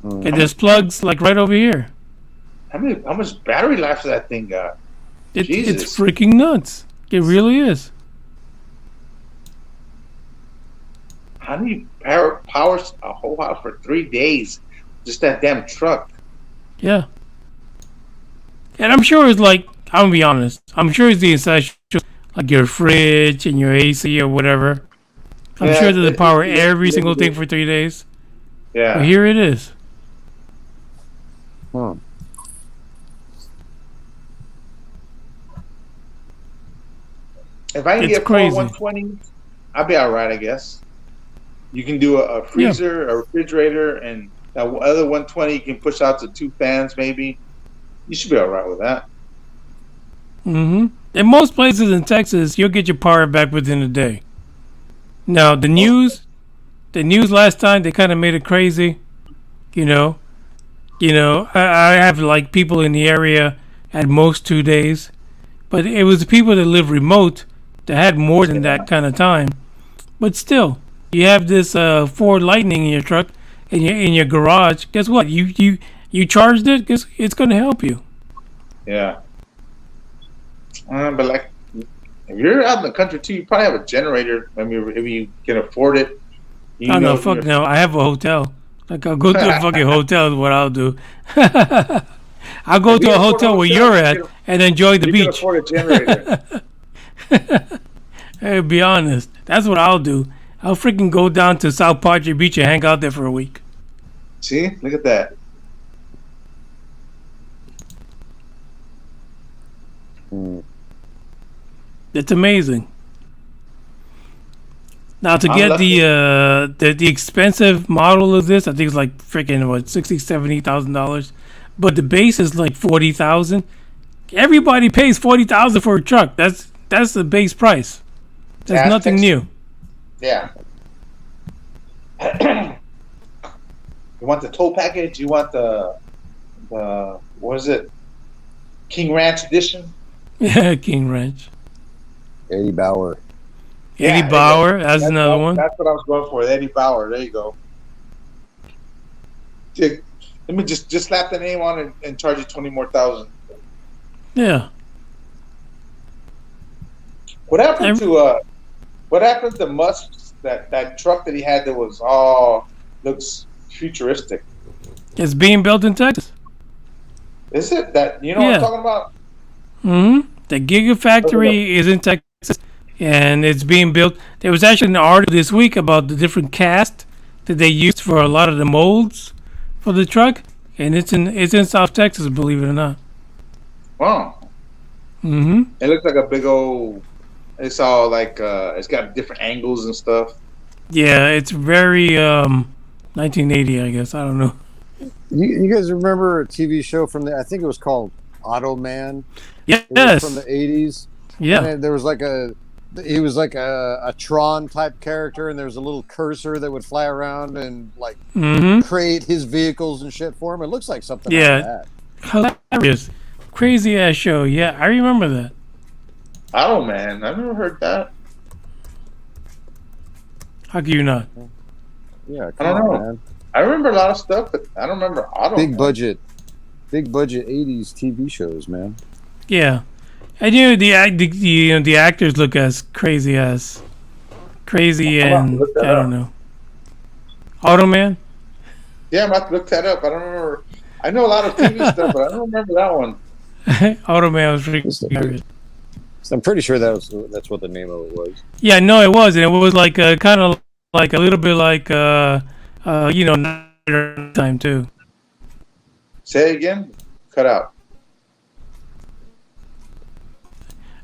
And there's plugs like right over here. How much battery life does that thing got? It's freaking nuts. It really is. How do you power a whole house for 3 days? Just that damn truck. Yeah. And I'm sure it's like, I'm gonna be honest, I'm sure it's the inside, like your fridge and your AC or whatever. I'm sure that they power every single thing for 3 days. Yeah. But here it is. Huh. If I can get 120, I'll be all right, I guess. You can do a freezer, a refrigerator, and that other 120 you can push out to 2 fans, maybe. You should be all right with that. Mm-hmm. In most places in Texas, you'll get your power back within a day. Now, the news last time, they kind of made it crazy. I have like people in the area at most 2 days, but it was the people that live remote that had more than that kind of time. But still, you have this Ford Lightning in your truck, in your garage. Guess what? You charged it. Guess it's going to help you. Yeah. But like, if you're out in the country too, you probably have a generator. I mean, if you can afford it. No, fuck no. I have a hotel. Like, I'll go to a fucking hotel is what I'll do. I'll go to a hotel where you're at and enjoy the beach. You can afford a generator. Hey, be honest. That's what I'll do. I'll freaking go down to South Padre Beach and hang out there for a week. See? Look at that. It's amazing. Now to get the expensive model of this, I think it's like freaking $60,000-$70,000, but the base is like $40,000. Everybody pays $40,000 for a truck. That's the base price. That's nothing new. Yeah. You want the tow package? You want the what is it? King Ranch edition? Yeah, King Ranch. Eddie Bauer. Eddie Bauer, that's another one. That's what I was going for. Eddie Bauer. There you go. Let me just slap the name on it and charge you $20,000 more. Yeah. What happened to Musk's that truck that he had that was looks futuristic? It's being built in Texas. Is it that what I'm talking about? Mm-hmm. The Gigafactory is in Texas, and it's being built. There was actually an article this week about the different cast that they used for a lot of the molds for the truck, and it's in South Texas, believe it or not. Wow. Mm-hmm. It looks like a big old. It's all like it's got different angles and stuff. Yeah, it's very 1980, I guess. I don't know. You guys remember a TV show from I think it was called Automan? Yes. It was from the 80s. Yeah. And there was he was like a Tron type character, and there was a little cursor that would fly around and like create his vehicles and shit for him. It looks like something like that. Hilarious. Crazy ass show. Yeah, I remember that. Oh man, I've never heard that. How can you not? Yeah, I don't know. Man. I remember a lot of stuff, but I don't remember Auto. Big budget 80s TV shows, man. Yeah, and the actors look as crazy, and I don't know. Automan. Yeah, I'm about to look that up. I don't remember. I know a lot of TV stuff, but I don't remember that one. Automan was pretty good. I'm pretty sure that's what the name of it was. Yeah, no, it was, and it was like kind of like a little bit like time too. Say it again. Cut out.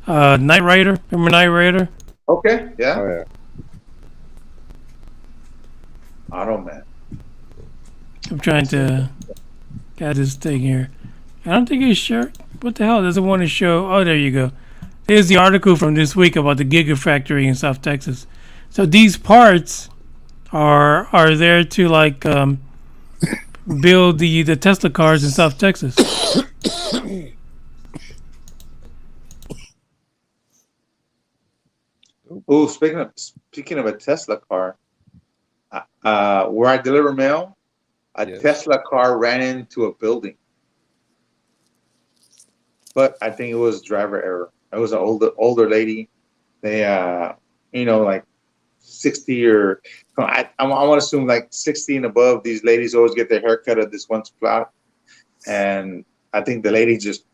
Knight Rider. Remember Knight Rider? Okay. Yeah. Oh yeah. Automan. I'm trying to get this thing here. I don't think it's sure. What the hell? Doesn't want to show. Oh, there you go. Here's the article from this week about the Gigafactory in South Texas. So these parts are there to like build the Tesla cars in South Texas. Oh, speaking of a Tesla car, where I deliver mail, a Tesla car ran into a building. But I think it was driver error. It was an older lady. They, like 60 or I want to assume like 60 and above. These ladies always get their hair cut at this one spot, and I think the lady just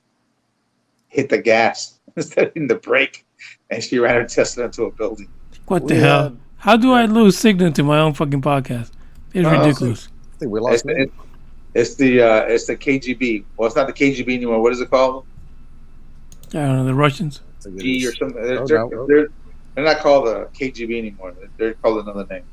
hit the gas instead of hitting the brake, and she ran her Tesla into a building. What the hell? How do I lose signal to my own fucking podcast? It's ridiculous. I think we lost it. It's the KGB. Well, it's not the KGB anymore. What is it called? I don't know, the Russians. G or something. They're not called the KGB anymore. They're called another name.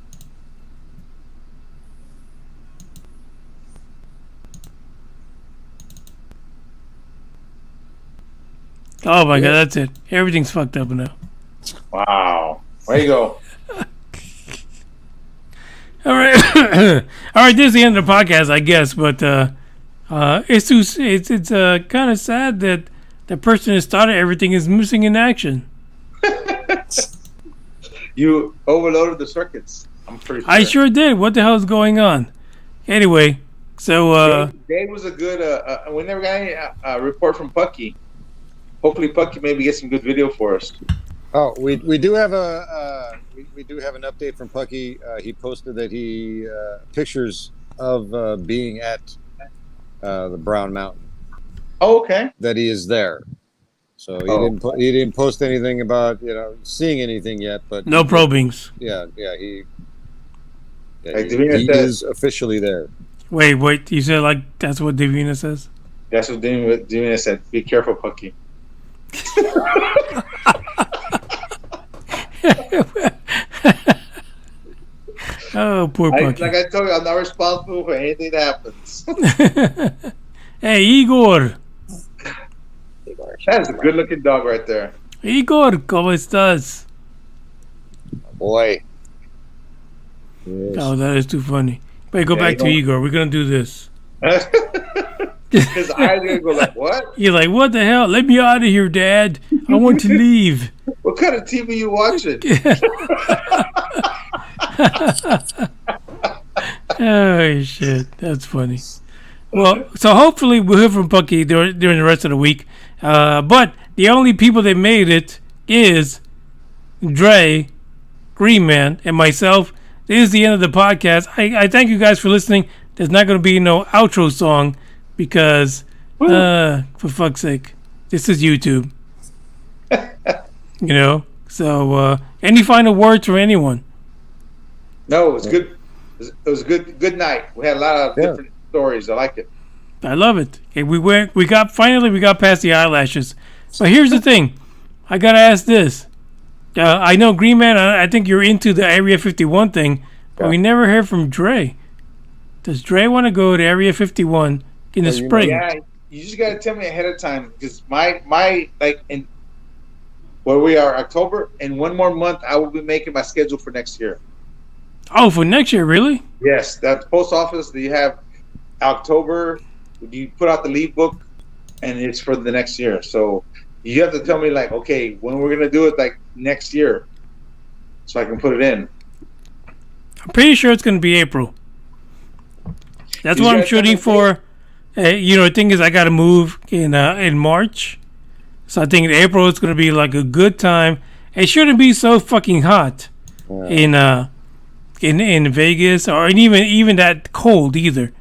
Oh my god, that's it. Everything's fucked up now. Wow. There you go. All right. All right, this is the end of the podcast, I guess, but it's kind of sad that the person who started everything is missing in action. You overloaded the circuits. I'm pretty sure. I sure did. What the hell is going on? Anyway, so Dave was a good. We never got any report from Pucky. Hopefully, Pucky maybe get some good video for us. Oh, we do have we do have an update from Pucky. He posted that he pictures of being at the Brown Mountain. Oh, okay. That he is there. So he didn't post anything about seeing anything yet, but no probings. Yeah, he Devina is officially there. Wait, you said like that's what Devina says? That's what Devina said. Be careful, Pucky. Oh, poor Pucky. Like I told you, I'm not responsible for anything that happens. Hey, Igor. That is a good-looking dog right there. Igor, ¿cómo estás? Boy. Yes. Oh, that is too funny. Wait, go back to Igor. We're going to do this. His eyes are going to go like, what? You're like, what the hell? Let me out of here, Dad. I want to leave. What kind of TV you watching? Oh, shit. That's funny. Well, so hopefully we'll hear from Pucky during the rest of the week. But the only people that made it is Dre, Green Man, and myself. This is the end of the podcast. I thank you guys for listening. There's not going to be no outro song because, for fuck's sake, this is YouTube. So any final words from anyone? No, it was good. It was a good night. We had a lot of different stories. I like it. I love it. Okay, we got past the eyelashes. But here's the thing. I gotta ask this. I know Green Man, I think you're into the Area 51 thing, but we never heard from Dre. Does Dre want to go to Area 51 in the spring? Yeah, you just gotta tell me ahead of time because my like in where we are October, in one more month I will be making my schedule for next year. Oh, for next year, really? Yes, that post office. You have October. You put out the leave book, and it's for the next year. So you have to tell me, like, okay, when we're gonna do it, like next year, so I can put it in. I'm pretty sure it's gonna be April. That's what I'm shooting for. The thing is, I gotta move in March, so I think in April it's gonna be like a good time. It shouldn't be so fucking hot in Vegas, or even that cold either.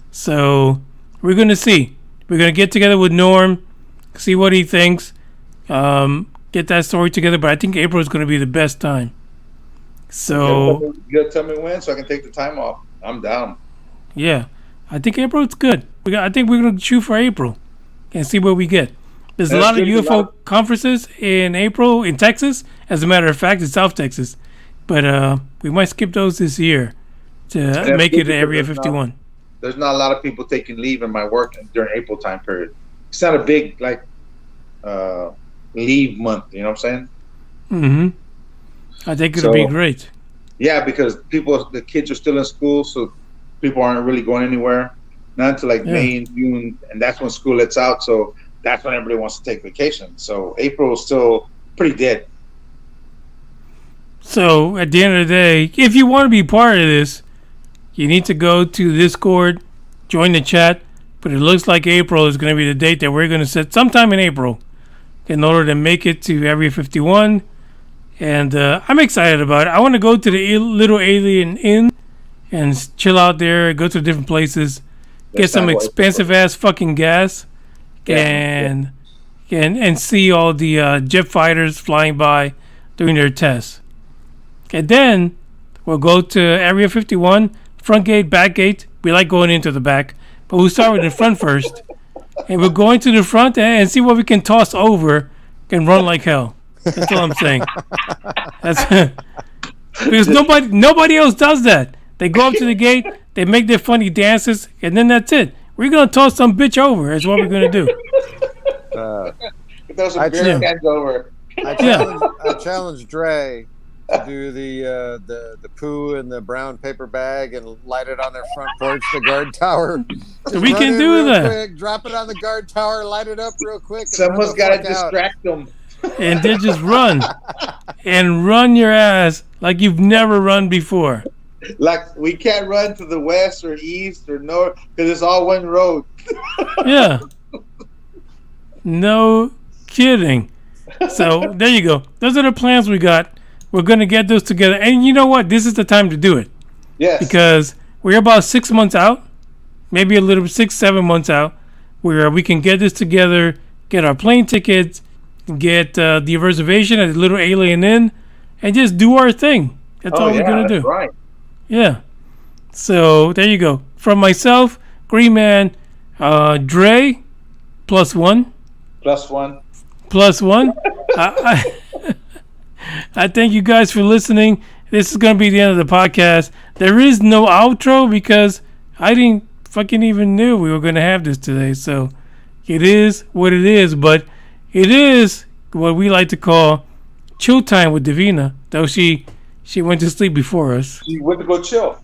So we're gonna see. We're gonna get together with Norm, see what he thinks, get that story together. But I think April is gonna be the best time. So you gotta tell me when, so I can take the time off. I'm down. Yeah, I think April is good. I think we're gonna shoot for April and see what we get. There's a lot of UFO conferences in April in Texas. As a matter of fact, in South Texas. But we might skip those this year to make it to Area 51. There's not a lot of people taking leave in my work during April time period. It's not a big leave month. You know what I'm saying? Mm-hmm. I think it'll be great. Yeah, because the kids are still in school, so people aren't really going anywhere. Not until May and June, and that's when school lets out. So that's when everybody wants to take vacation. So April is still pretty dead. So at the end of the day, if you want to be part of this, you need to go to Discord, join the chat. But it looks like April is going to be the date that we're going to set sometime in April in order to make it to Area 51. And I'm excited about it. I want to go to the Little Alien Inn and chill out there, go to different places, get some expensive ass fucking gas, and see all the jet fighters flying by doing their tests. And then we'll go to Area 51, front gate, back gate. We like going into the back, but we'll start with the front first. And we'll go into the front and see what we can toss over and run like hell. That's all I'm saying. Because nobody else does that. They go up to the gate, they make their funny dances, and then that's it. We're gonna toss some bitch over. That's what we're gonna do. Throw some beer cans over. I challenge Dre to do the poo in the brown paper bag and light it on their front porch, the guard tower. We can do that. Quick, drop it on the guard tower, light it up real quick. Someone's got to distract them. And then just run. And run your ass like you've never run before. Like we can't run to the west or east or north because it's all one road. Yeah. No kidding. So there you go. Those are the plans we got. We're going to get those together. And you know what? This is the time to do it. Yes. Because we're about 6 months out, maybe a little 6-7 months out, where we can get this together, get our plane tickets, get the reservation at the Little Alien Inn, and just do our thing. That's all we're going to do. Right. Yeah. So there you go. From myself, Green Man, Dre, +1. +1. I thank you guys for listening. This is going to be the end of the podcast. There is no outro because I didn't fucking even knew we were going to have this today. So it is what it is. But it is what we like to call chill time with Devina. Though she went to sleep before us. She went to go chill.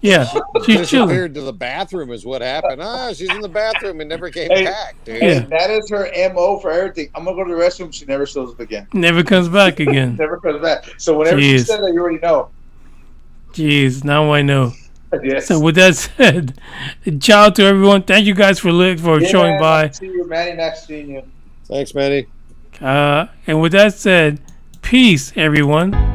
Yeah, she's chilling. Disappeared to the bathroom is what happened. She's in the bathroom and never came back, dude. Yeah. That is her MO for everything. I'm going to go to the restroom. She never shows up again. Never comes back again. Never comes back. So whenever she said that, you already know. Jeez, now I know. Yes. So with that said, ciao to everyone. Thank you guys for showing by. See you, Manny. Nice seeing you. Thanks, Manny. And with that said, peace, everyone.